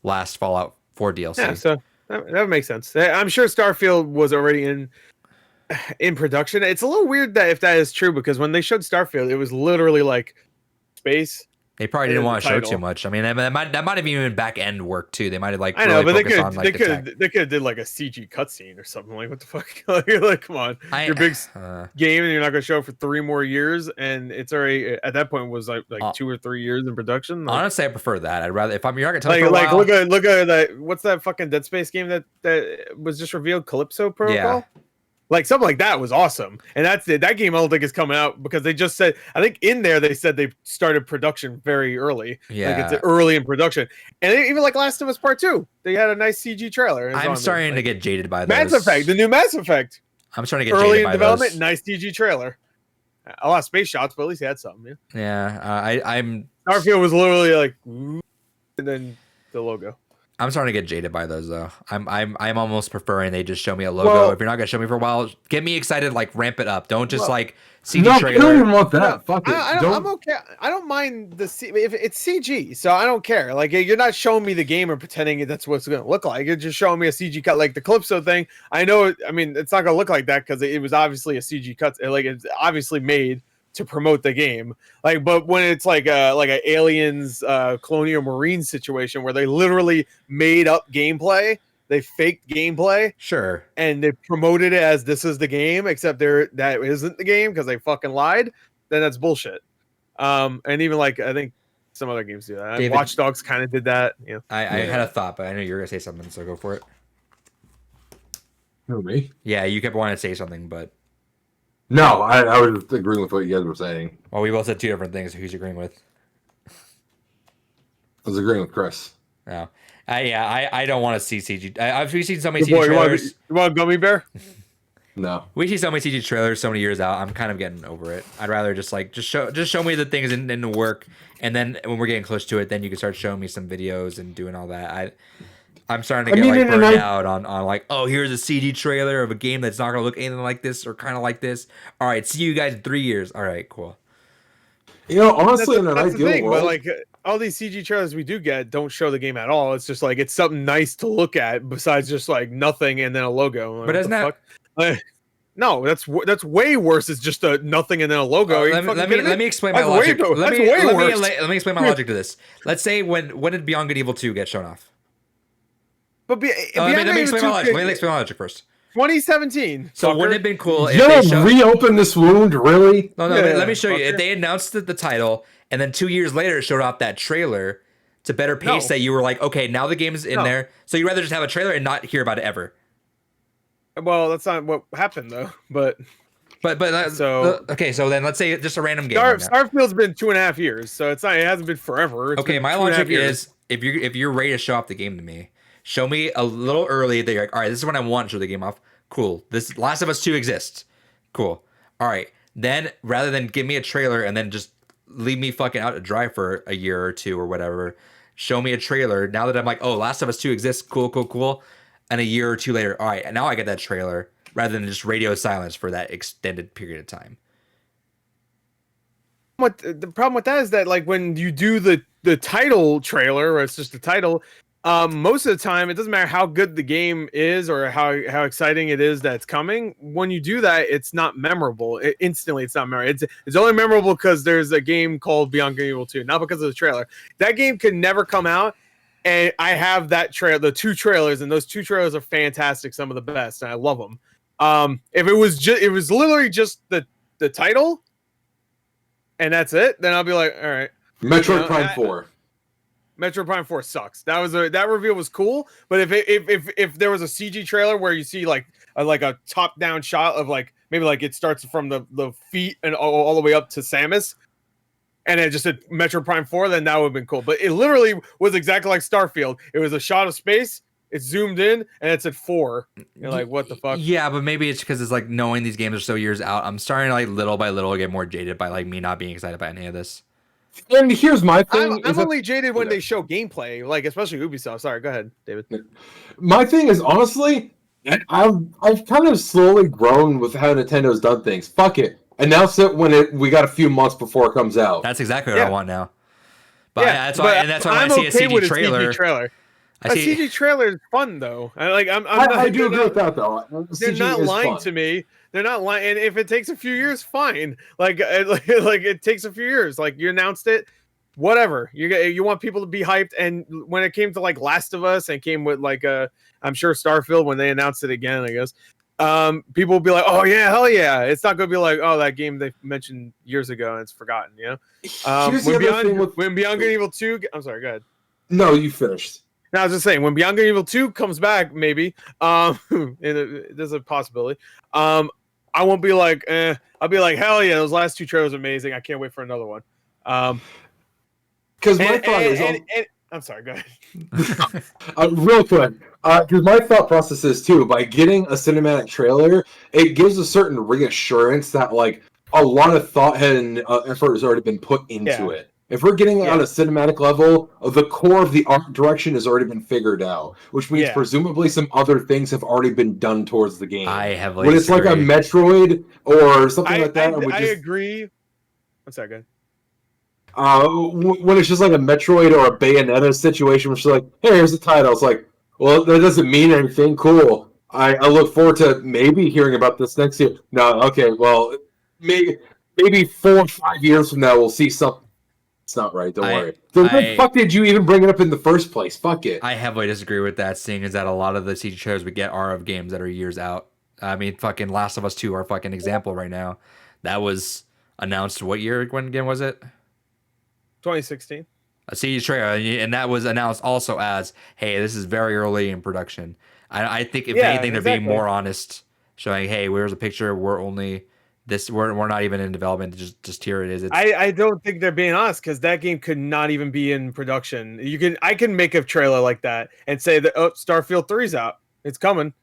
S2: last Fallout 4 DLC.
S1: Yeah, so that would make sense. I'm sure Starfield was already in production. It's a little weird that if that is true, because when they showed Starfield, it was literally like space.
S2: They probably didn't want to show too much. I mean, that might have even been back end work too. They might have like
S1: I know, but they could have did like a CG cutscene or something. Like what the fuck? like come on, your big game, and you're not going to show it for 3 more years, and it's already at that point was like 2 or 3 years in production. Like,
S2: honestly, I prefer that. I'd rather you're not going to tell me
S1: for a while. Look at that. What's that fucking Dead Space game that was just revealed? Calypso Protocol. Yeah. Like something like that was awesome, and that's it. That game I don't think is coming out because they just said. I think in there they said they started production very early.
S2: Yeah,
S1: like it's early in production, and even like Last of Us Part 2, they had a nice CG trailer.
S2: I'm starting to get jaded by those.
S1: Mass Effect, the new Mass Effect.
S2: I'm starting to get
S1: early
S2: jaded by
S1: in development.
S2: Those.
S1: Nice CG trailer. A lot of space shots, but at least he had something.
S2: I'm.
S1: Starfield was literally like, and then the logo.
S2: I'm starting to get jaded by those though. I'm almost preferring they just show me a logo. If you're not gonna show me for a while, get me excited. Like ramp it up. Don't just like CG trailer.
S3: I don't even want that. Fuck it.
S1: I'm okay. I don't mind if it's CG, so I don't care. Like you're not showing me the game or pretending that's what it's gonna look like. You're just showing me a CG cut, like the Calypso thing. I know. I mean, it's not gonna look like that because it was obviously a CG cut. Like it's obviously made to promote the game, like, but when it's like a aliens colonial marine situation where they literally made up gameplay, they faked gameplay,
S2: sure,
S1: and they promoted it as this is the game, except that isn't the game because they fucking lied, then that's bullshit. And even like I think some other games do that.
S2: David,
S1: Watch Dogs kind of did that. Yeah,
S2: I had a thought, but I know you were gonna say something, so go for it.
S3: Who, me?
S2: Yeah, you kept wanting to say something, but
S3: no, I was just agreeing with what you guys were saying.
S2: Well, we both said 2 different things. Who's you agreeing with?
S3: I was agreeing with Chris.
S2: No, I don't want to see CG. We've seen so many CG trailers.
S1: You want a gummy bear?
S3: No.
S2: We see so many CG trailers so many years out. I'm kind of getting over it. I'd rather just show me the things in the work, and then when we're getting close to it, then you can start showing me some videos and doing all that. I'm starting to get burned out on like, oh, here's a CG trailer of a game that's not gonna look anything like this or kind of like this. All right, see you guys in 3 years. All right, cool.
S3: You know, honestly, in an ideal world,
S1: but like all these CG trailers we do get don't show the game at all. It's just like it's something nice to look at besides just like nothing and then a logo.
S2: But isn't that?
S1: No, that's way worse. It's just a nothing and then a logo.
S2: Let me explain my logic. Let me explain my logic to this. Let's say when did Beyond Good Evil 2 get shown off?
S1: But
S2: let me explain my logic first.
S1: 2017.
S2: So wouldn't it have been cool
S3: if they reopen this wound? Really?
S2: No. Let me show you. If they announced the title and then 2 years later showed off that trailer to better pace that you were like, okay, now the game's in there. So you'd rather just have a trailer and not hear about it ever.
S1: Well, that's not what happened though. But
S2: so then let's say just a random game.
S1: Starfield's been 2.5 years, so it hasn't been forever.
S2: Okay, my logic is if you're ready to show off the game to me, show me a little early that you're like, all right, this is when I want to show the game off. Cool. This Last of Us 2 exists. Cool. All right. Then rather than give me a trailer and then just leave me fucking out to dry for a year or two or whatever, show me a trailer. Now that I'm like, oh, Last of Us 2 exists. Cool. And a year or two later, all right, now I get that trailer rather than just radio silence for that extended period of time.
S1: What the problem with that is that like when you do the title trailer, or it's just the title, most of the time it doesn't matter how good the game is or how exciting it is that it's coming. When you do that, it's not memorable. Instantly it's not memorable. It's only memorable because there's a game called Beyond Good and Evil 2, not because of the trailer. That game could never come out, and I have that trailer, the 2 trailers, and those 2 trailers are fantastic, some of the best, and I love them. If it was literally just the title, and that's it, then I'll be like, all right.
S3: Metroid Prime 4.
S1: Metroid Prime 4 sucks. That reveal was cool, but if there was a CG trailer where you see like a top down shot of like maybe like it starts from the feet and all the way up to Samus, and it just said Metroid Prime 4, then that would have been cool. But it literally was exactly like Starfield. It was a shot of space. It zoomed in and it said 4. You're like, what the fuck?
S2: Yeah, but maybe it's because it's like knowing these games are so years out. I'm starting to like little by little get more jaded by like me not being excited about any of this.
S3: And here's my thing.
S1: I'm only jaded when they show gameplay, like especially Ubisoft. Sorry, go ahead, David.
S3: My thing is honestly, I've kind of slowly grown with how Nintendo's done things. Fuck it, announce it when we got a few months before it comes out.
S2: That's exactly what I want now. But that's why when I see a CG trailer.
S1: A CG trailer is fun though.
S3: I do agree with that though.
S1: They're not lying to me. They're not lying. And if it takes a few years, fine. Like it takes a few years. Like you announced it, whatever. You want people to be hyped. And when it came to like Last of Us and came with like I'm sure Starfield when they announced it again, I guess. People will be like, "Oh yeah, hell yeah!" It's not going to be like, "Oh, that game they mentioned years ago and it's forgotten." You know. When Beyond Good and Evil 2, I'm sorry, go ahead.
S3: No, you finished.
S1: Now I was just saying, when Beyond Good and Evil 2 comes back, maybe there's a possibility. I won't be like, I'll be like, hell yeah, those last 2 trailers are amazing. I can't wait for another one.
S3: Because my thought is,
S1: I'm sorry, go ahead.
S3: Real quick, because my thought process is too, by getting a cinematic trailer, it gives a certain reassurance that like a lot of thought and effort has already been put into it. If we're getting on a cinematic level, the core of the art direction has already been figured out, which means presumably some other things have already been done towards the game.
S2: I heavily
S3: when it's
S2: disagree.
S3: like a Metroid or something like that.
S1: I agree. I'm sorry, go ahead.
S3: When it's just like a Metroid or a Bayonetta situation, which is like, hey, here's the title. It's like, well, that doesn't mean anything. Cool. I look forward to maybe hearing about this next year. No, okay, well, maybe 4 or 5 years from now we'll see something. It's not right. Don't worry. So what the fuck did you even bring it up in the first place? Fuck it.
S2: I heavily disagree with that, seeing as that a lot of the CG trailers we get are of games that are years out. I mean, fucking Last of Us 2, our fucking example right now. That was announced what year? When again was it?
S1: 2016.
S2: A CG trailer, and that was announced also as, hey, this is very early in production. I think if anything, they're being more honest, showing, hey, where's a picture? We're only this. We're not even in development. Just here it is.
S1: I don't think they're being honest because that game could not even be in production. I can make a trailer like that and say that Starfield 3's out. It's coming.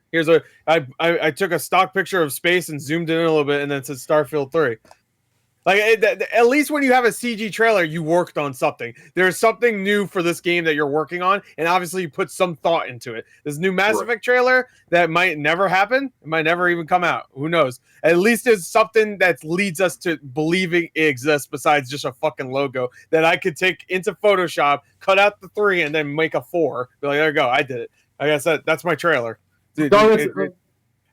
S1: I took a stock picture of space and zoomed in a little bit, and then it says Starfield 3. Like at least when you have a CG trailer, you worked on something. There's something new for this game that you're working on, and obviously you put some thought into it. This new Mass Effect trailer that might never happen, it might never even come out. Who knows? At least there's something that leads us to believing it exists besides just a fucking logo that I could take into Photoshop, cut out the 3, and then make a 4. Be like, there you go, I did it. Like I said, that's my trailer. Dude,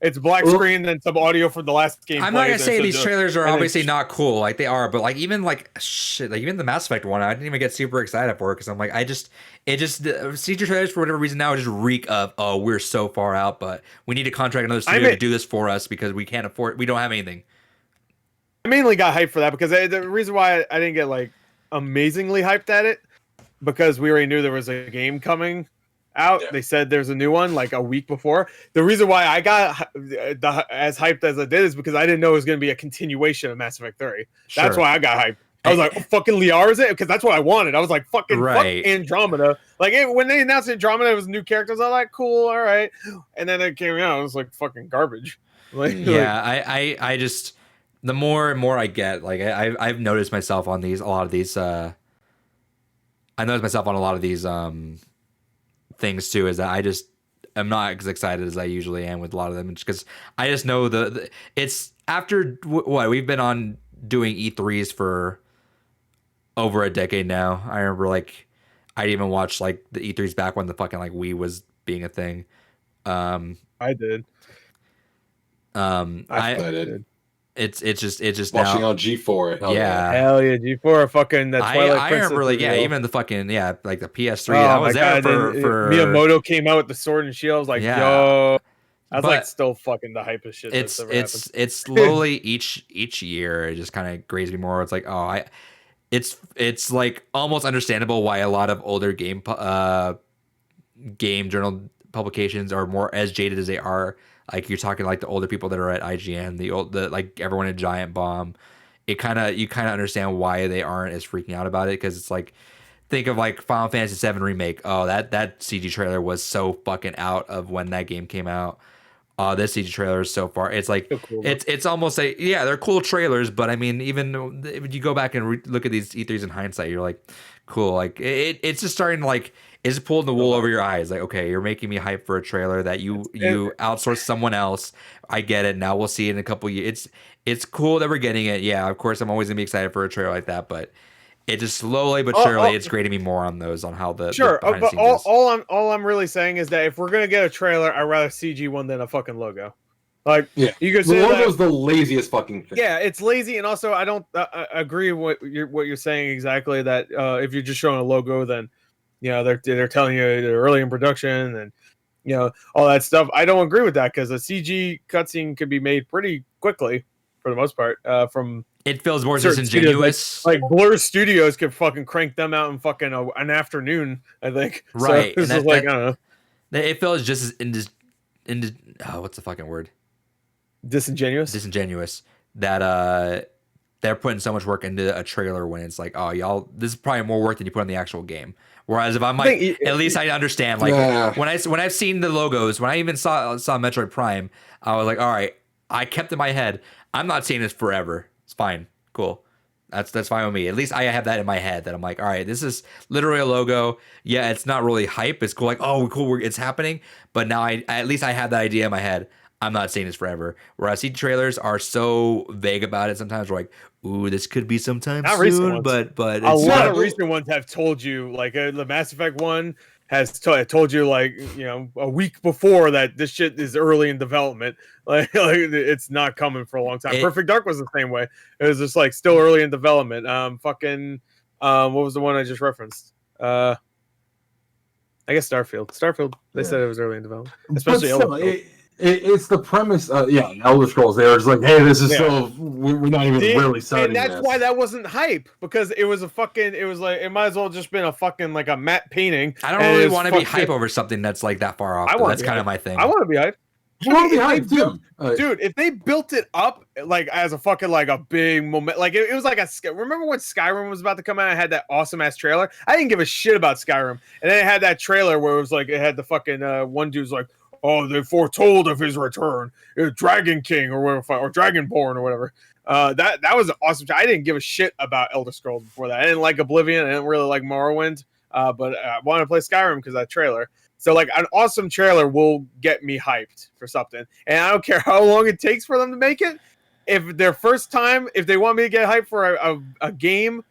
S1: it's black screen and some audio from the last game.
S2: I'm not gonna say these trailers are obviously not cool, like they are, but like even even the Mass Effect one, I didn't even get super excited for it because I'm like, CG trailers for whatever reason now just reek of, oh, we're so far out, but we need to contract another studio to do this for us because we can't afford, we don't have anything.
S1: I mainly got hyped for that because the reason why I didn't get like amazingly hyped at it because we already knew there was a game coming out. They said there's a new one like a week before. The reason why I got as hyped as I did is because I didn't know it was going to be a continuation of Mass Effect 3. That's why I got hyped. I was like, fucking Liara is it? Because that's what I wanted. I was like, fuck Andromeda. Like when they announced Andromeda, it was new characters. I was like, cool, all right. And then it came out, it was like fucking garbage.
S2: I just the more and more I get, like I've noticed myself on a lot of these things too, is that I just am not as excited as I usually am with a lot of them, because I just know it's after what we've been on doing E3s for over a decade now. I remember like I'd even watch like the E3s back when the fucking like Wii was being a thing.
S1: I did.
S2: I did. It's just
S3: watching
S2: now
S3: on G4.
S1: Hell yeah, G4 fucking that Twilight
S2: I
S1: Princess
S2: remember like even the fucking like the PS3 I was there for
S1: Miyamoto came out with the sword and shield. I was like, yo, That's like still fucking the hypest shit.
S2: It's slowly each year it just kind of grates me more. It's like it's like almost understandable why a lot of older game journal publications are more as jaded as they are. Like you're talking like the older people that are at IGN, the like everyone at Giant Bomb. You kind of understand why they aren't as freaking out about it, because it's like, think of like Final Fantasy VII Remake. Oh, that CG trailer was so fucking out of when that game came out. This CG trailer is so far. It's like cool. It's almost like, yeah, they're cool trailers, but I mean, even if you go back and look at these E3s in hindsight, you're like, cool. Like it's just starting to like, it's pulling the wool over your eyes. Like, okay, you're making me hype for a trailer that you outsource someone else. I get it. Now we'll see it in a couple years. It's cool that we're getting it. Yeah, of course, I'm always gonna be excited for a trailer like that, but it just slowly but surely it's grating me more on those, on how the
S1: but all I'm really saying is that if we're gonna get a trailer, I'd rather CG one than a fucking logo. Like,
S3: yeah,
S1: you could
S3: say the logo's the laziest fucking thing.
S1: Yeah, it's lazy, and also I don't agree with what you're saying exactly. That if you're just showing a logo, then they're telling you they're early in production and all that stuff. I don't agree with that, because a CG cutscene could be made pretty quickly for the most part. From
S2: it feels more disingenuous.
S1: Like Blur Studios could fucking crank them out in fucking an afternoon, I think.
S2: Right.
S1: So I don't know.
S2: It feels just as what's the fucking word?
S1: Disingenuous.
S2: That they're putting so much work into a trailer when it's like, oh, y'all, this is probably more work than you put on the actual game. Whereas if I'm like, at least I understand. Like when I've seen the logos, when I even saw Metroid Prime, I was like, all right, I kept in my head, I'm not seeing this forever. It's fine, cool. That's fine with me. At least I have that in my head that I'm like, all right, this is literally a logo. Yeah, it's not really hype. It's cool, like, oh, cool, it's happening. But now at least I have that idea in my head. I'm not seeing this forever. Whereas CG trailers are so vague about it. Sometimes we're like, ooh, this could be sometime soon. But it's
S1: a lot of recent ones have told you, like the Mass Effect one has told you, like, a week before that this shit is early in development. Like it's not coming for a long time. Perfect Dark was the same way. It was just like still early in development. What was the one I just referenced? I guess Starfield. They said it was early in development, especially
S3: it's the premise. Elder Scrolls. They were just like, hey, this is so we're not even really starting.
S1: And that's why that wasn't hype, because it was like it might as well just been a fucking like a matte painting.
S2: I don't really want to be hype over something that's like that far off. That's kind of my thing.
S1: I want to be hype.
S3: I want to be hype too,
S1: dude. If they built it up like as a fucking like a big moment, like it was like remember when Skyrim was about to come out? I had that awesome ass trailer. I didn't give a shit about Skyrim, and then it had that trailer where it was like it had the fucking one dude's like, oh, they foretold of his return, Dragon King or whatever, or Dragonborn or whatever. That was awesome. I didn't give a shit about Elder Scrolls before that. I didn't like Oblivion. I didn't really like Morrowind. But I wanted to play Skyrim because of that trailer. So like an awesome trailer will get me hyped for something, and I don't care how long it takes for them to make it. If their first time, if they want me to get hyped for a game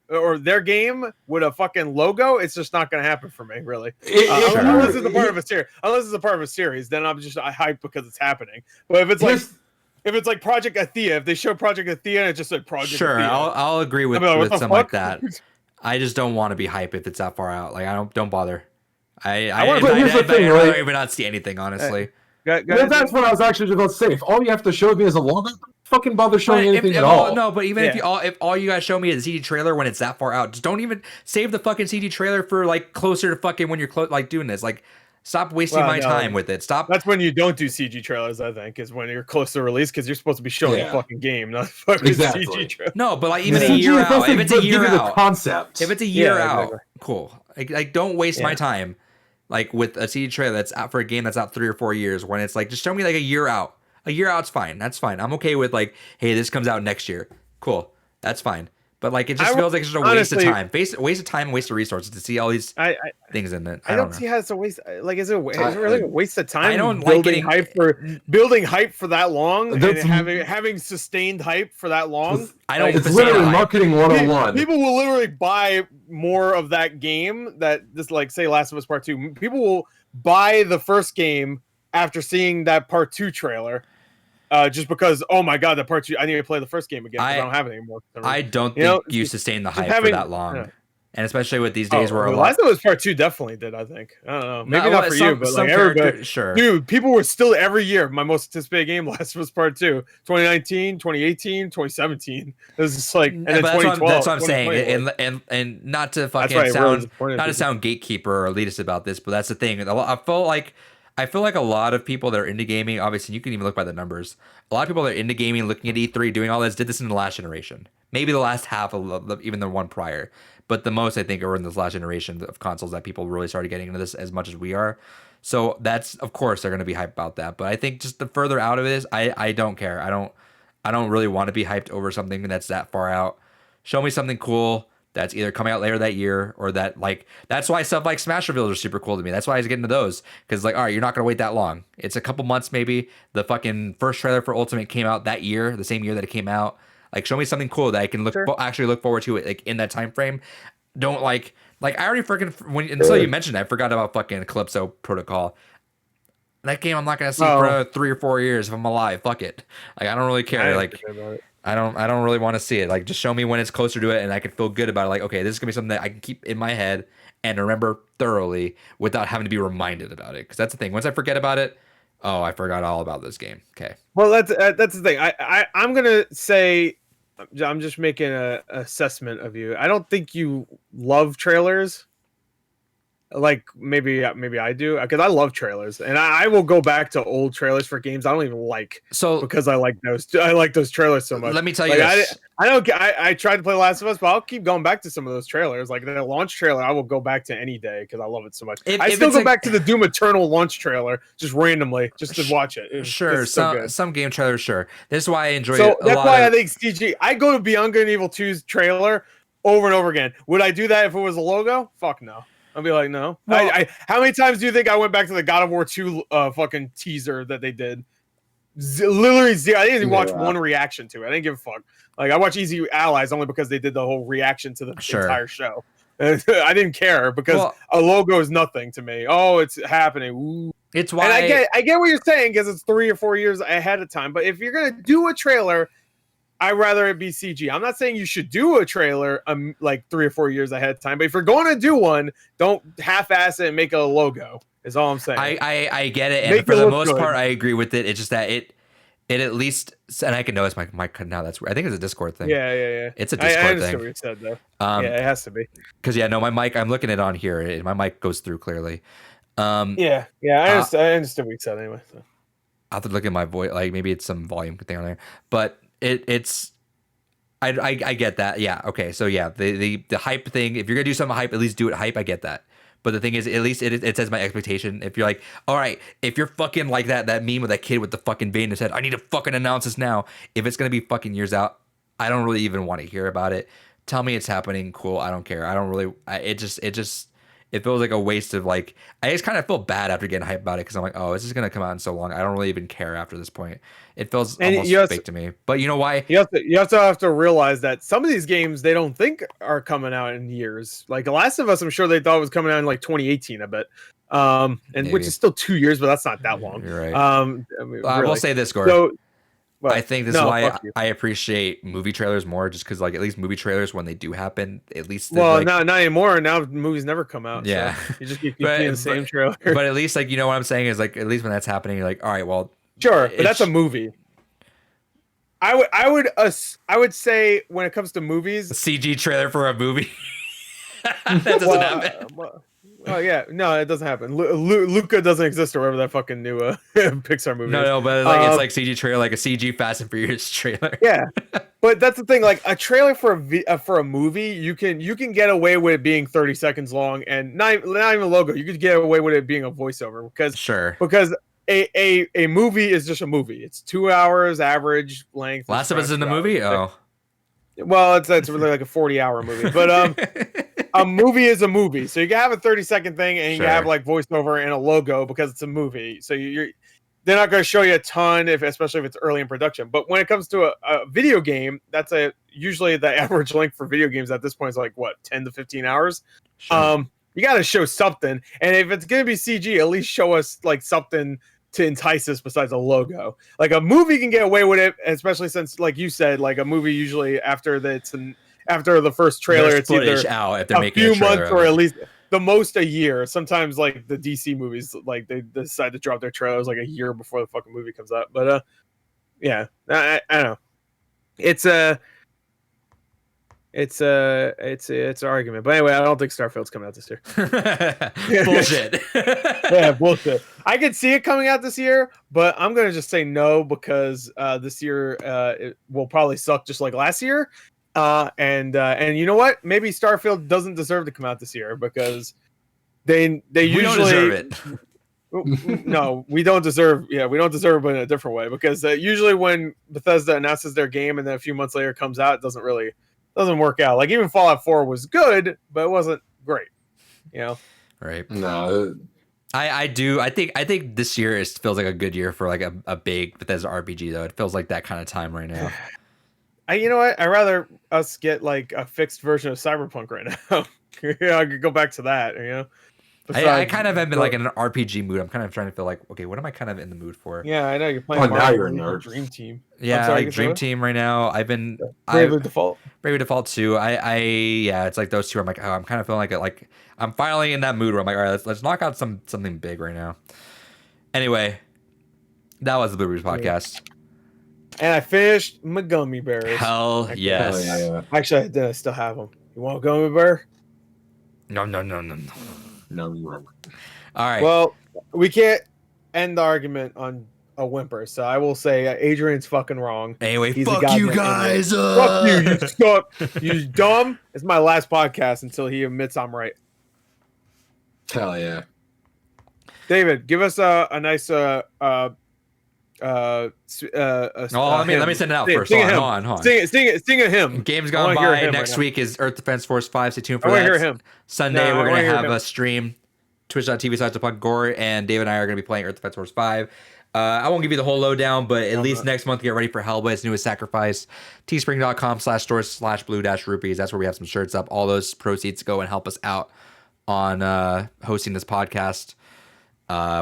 S1: or their game with a fucking logo, it's just not going to happen for me, really. Unless it's a part of a series. Unless it's a part of a series, then I'm just hyped because it's happening. But if it's like Project Athea, if they show Project Athea and it's just like Project Athea,
S2: I'll agree with something like that. I just don't want to be hyped if it's that far out. Like don't bother. I'd rather even not see anything, honestly.
S3: That's what I was actually just about to say. If all you have to show me is a logo, fucking bother showing anything at all.
S2: No, but even if all you guys show me is a CG trailer when it's that far out, just don't even save the fucking CG trailer for like closer to fucking when you're like doing this. Like, stop wasting my time with it. Stop.
S1: That's when you don't do CG trailers, I think, is when you're close to release, because you're supposed to be showing the fucking game, not fucking CG trailer.
S2: No, but like even a year out, if it's a year out,
S3: the concept.
S2: If it's a year out, cool. Like don't waste my time. Like with a CG trailer that's out for a game that's out 3 or 4 years, when it's like, just show me like a year out. A year out's fine. That's fine. I'm okay with like, hey, this comes out next year. Cool. That's fine. But like, it just feels like it's just a waste of time. Waste of time and waste of resources to see all these things in it.
S1: I don't see how it's a waste. Like, is it really a waste of time?
S2: I don't like
S1: building hype for that long and having sustained hype for that long.
S3: It's literally marketing 101.
S1: People will literally buy more of that game. That just like say Last of Us Part 2. People will buy the first game after seeing that Part 2 trailer. Just because, oh my god, the Part 2, I need to play the first game again because I don't have it anymore.
S2: I don't think you sustain the hype for that long. And especially with these days where a lot...
S1: Last of Us Part 2 definitely did, I think. I don't know. Maybe not for you, but like everybody.
S2: Sure.
S1: Dude, people were still every year. My most anticipated game, Last of Us Part 2. 2019, 2018, 2017. It was just like, and then 2012.
S2: That's what I'm saying. And not to fucking sound gatekeeper or elitist about this, but that's the thing. I feel like a lot of people that are into gaming, obviously you can even look by the numbers. A lot of people that are into gaming, looking at E3, doing all this, did this in the last generation. Maybe the last half of even the one prior. But the most, I think, are in this last generation of consoles that people really started getting into this as much as we are. So that's, of course, they're going to be hyped about that. But I think just the further out of it is, I don't care. I don't really want to be hyped over something that's that far out. Show me something cool that's either coming out later that year or that, like, that's why stuff like Smash reveals are super cool to me. That's why I was getting to those. Because, like, all right, you're not going to wait that long. It's a couple months maybe. The fucking first trailer for Ultimate came out that year, the same year that it came out. Like, show me something cool that I can actually look forward to it, like, in that time frame. Don't like I already freaking until you mentioned it, I forgot about fucking Calypso Protocol. That game I'm not gonna see for 3 or 4 years if I'm alive. Fuck it. Like, I don't really care. I don't really want to see it. Like, just show me when it's closer to it and I can feel good about it. Like, okay, this is gonna be something that I can keep in my head and remember thoroughly without having to be reminded about it. Because that's the thing. Once I forget about it, oh, I forgot all about this game. Okay.
S1: Well, that's the thing. I'm gonna say, I'm just making an assessment of you. I don't think you love trailers. Like, maybe I do, because I love trailers, and I will go back to old trailers for games I don't even like. So because I like those trailers so much.
S2: Let me tell you, this.
S1: I tried to play Last of Us, but I'll keep going back to some of those trailers. Like the launch trailer, I will go back to any day because I love it so much. I still go back to the Doom Eternal launch trailer just randomly, just to watch it.
S2: Sure, some game trailers, sure. This is why I enjoy it.
S1: So that's why I think CG. I go to Beyond Good and Evil 2's trailer over and over again. Would I do that if it was a logo? Fuck no. I'll be like, no. Well, how many times do you think I went back to the God of War 2 fucking teaser that they did? Literally zero. I didn't even watch one reaction to it. I didn't give a fuck. Like, I watch Easy Allies only because they did the whole reaction to the entire show. I didn't care because a logo is nothing to me. Oh, it's happening. Ooh.
S2: It's why.
S1: And I get what you're saying because it's 3 or 4 years ahead of time. But if you're gonna do a trailer, I'd rather it be CG. I'm not saying you should do a trailer like 3 or 4 years ahead of time, but if you're going to do one, don't half-ass it and make it a logo. Is all I'm saying.
S2: I get it, and for the most part, I agree with it. It's just that it at least, and I can notice my mic cut now. That's weird. I think it's a Discord thing.
S1: Yeah.
S2: It's a Discord
S1: I
S2: thing.
S1: understand what you said though. Yeah, it has to be.
S2: Because my mic. I'm looking at it on here, and my mic goes through clearly.
S1: I understood what you said anyway. So.
S2: I have to look at my voice. Like, maybe it's some volume thing on there, but it's. I get that. Yeah. Okay. So yeah, the hype thing. If you're gonna do something hype, at least do it hype. I get that. But the thing is, at least it says my expectation. If you're like, all right, if you're fucking like that meme with that kid with the fucking vein in his head, I need to fucking announce this now. If it's gonna be fucking years out, I don't really even want to hear about it. Tell me it's happening. Cool. I don't care. I don't really. It feels like a waste of, like, I just kind of feel bad after getting hyped about it because I'm like, oh, this is going to come out in so long. I don't really even care after this point. It feels almost fake to me. But you know why?
S1: You have to realize that some of these games they don't think are coming out in years. Like The Last of Us, I'm sure they thought was coming out in like 2018, I bet. Which is still 2 years, but that's not that long.
S2: You're right. I will say this, Gordon. So, I think this is why I appreciate movie trailers more, just because, like, at least movie trailers, when they do happen, at least
S1: not anymore. Now movies never come out.
S2: Yeah,
S1: so you just keep seeing the same trailer.
S2: But at least, like, you know what I'm saying is, like, at least when that's happening, you're like, all right, well,
S1: sure, but that's a movie. I would say when it comes to movies,
S2: a CG trailer for a movie that doesn't happen.
S1: Oh yeah, no, it doesn't happen. Luca doesn't exist, or whatever that fucking new Pixar movie.
S2: No, but like it's like CG trailer, like a CG Fast and Furious trailer.
S1: Yeah, but that's the thing. Like a trailer for a movie, you can get away with it being 30 seconds long, and not even a logo. You could get away with it being a voiceover because a movie is just a movie. It's 2 hours average length.
S2: Last of Us in the movie. Oh,
S1: well, it's really like a 40-hour movie, but a movie is a movie, so you can have a 30-second thing and you can have like voiceover and a logo because it's a movie. So they're not going to show you a ton, especially if it's early in production. But when it comes to a video game, that's usually the average length for video games at this point is like what, 10 to 15 hours. Sure. You got to show something, and if it's going to be CG, at least show us like something to entice us besides a logo. Like a movie can get away with it, especially since, like you said, like a movie usually after after the first trailer,
S2: There's
S1: it's either
S2: footage out if they're
S1: a
S2: making
S1: few
S2: a trailer
S1: months
S2: of
S1: or
S2: it.
S1: at least the most a year. Sometimes like the DC movies, like they decide to drop their trailers like a year before the fucking movie comes out. But yeah, I don't know. It's an argument. But anyway, I don't think Starfield's coming out this year.
S2: Bullshit.
S1: Yeah, bullshit. I could see it coming out this year, but I'm gonna just say no because this year it will probably suck just like last year. And you know what? Maybe Starfield doesn't deserve to come out this year because they
S2: We
S1: usually
S2: don't deserve it.
S1: No, we don't deserve. Yeah, we don't deserve it in a different way because usually when Bethesda announces their game and then a few months later it comes out, it doesn't work out. Like even Fallout 4 was good, but it wasn't great. You know,
S2: Right.
S3: No.
S2: I think this year feels like a good year for like a big Bethesda RPG though. It feels like that kind of time right now.
S1: You know what? I'd rather us get like a fixed version of Cyberpunk right now. Yeah, I could go back to that. You know,
S2: I kind of have been like in an RPG mood. I'm kind of trying to feel like, okay, what am I kind of in the mood for?
S1: Yeah, I know you're playing.
S3: Now you're a nerd.
S1: Dream Team.
S2: Yeah,
S1: sorry,
S2: like Dream Team right now. I've been
S1: Bravely Default.
S2: Bravely Default 2. Yeah, it's like those two. I'm like, oh, I'm kind of feeling like I'm finally in that mood where I'm like, all right, let's knock out something big right now. Anyway, that was the Blue Breeze podcast.
S1: And I finished my gummy bears.
S2: Hell yes.
S3: Hell yeah.
S1: Actually, I did. I still have them. You want a gummy bear?
S2: No.
S3: No, you won't.
S2: All right.
S1: Well, we can't end the argument on a whimper, so I will say Adrian's fucking wrong.
S2: Anyway,
S1: He's a
S2: fuck
S1: goddamn
S2: you guys.
S1: Fuck you, you suck. You dumb. It's my last podcast until he admits I'm right.
S3: Hell yeah.
S1: David, give us a nice
S2: let me send it out first. Hold on.
S1: Sing a hymn.
S2: Games Gone By next week is Earth Defense Force 5. Stay tuned for that.
S1: I want to hear him.
S2: Sunday, we're going to have a stream. Twitch.tv/Gore, and Dave and I are going to be playing Earth Defense Force 5. I won't give you the whole lowdown, but at least next month, get ready for Hellblade, Senua Sacrifice. Teespring.com/store/blue-rupees. That's where we have some shirts up. All those proceeds go and help us out on hosting this podcast,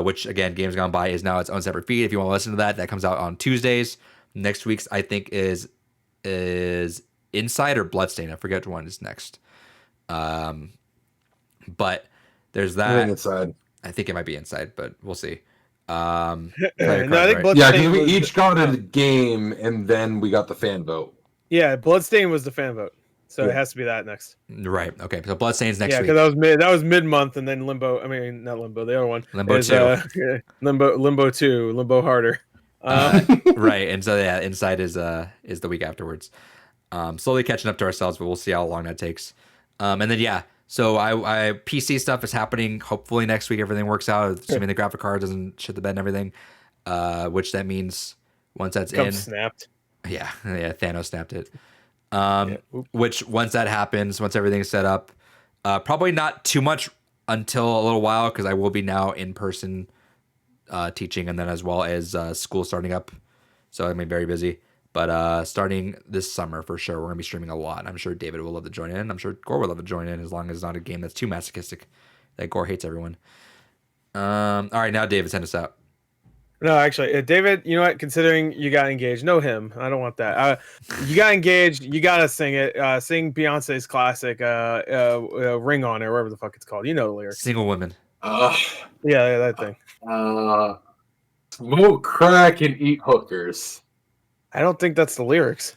S2: which, again, Games Gone By is now its own separate feed. If you want to listen to that, that comes out on Tuesdays. Next week's, I think, is Inside or Bloodstain. I forget which one is next. But there's that.
S3: Inside.
S2: I think it might be Inside, but we'll see.
S1: I think Bloodstain
S3: yeah, because we each got a game, and then we got the fan vote.
S1: Yeah, Bloodstain was the fan vote, so it has to be that next.
S2: Right. Okay. So Bloodstain's next week.
S1: Yeah, because that was mid-month, and then Limbo. I mean, not Limbo. The other one.
S2: Limbo
S1: is,
S2: 2.
S1: Limbo 2. Limbo Harder.
S2: Right. And so yeah, Inside is the week afterwards. Slowly catching up to ourselves, but we'll see how long that takes. And then yeah. So I PC stuff is happening. Hopefully next week everything works out, assuming the graphic card doesn't shit the bed and everything. Which that means once that's in,
S1: snapped.
S2: Yeah, Thanos snapped it. Which once that happens, once everything's set up, probably not too much until a little while because I will be now in person teaching, and then as well as school starting up. So I'm gonna be very busy. But starting this summer, for sure, we're going to be streaming a lot. I'm sure David will love to join in. I'm sure Gore will love to join in as long as it's not a game that's too masochistic that Gore hates everyone. All right, now David, send us out.
S1: No, actually, David, you know what? Considering you got engaged, no him. I don't want that. You got engaged. You got to sing it. Sing Beyonce's classic Ring On It, or whatever the fuck it's called. You know the lyrics.
S2: Single Women.
S1: Yeah, that thing.
S3: Smoke crack and eat hookers.
S1: I don't think that's the lyrics.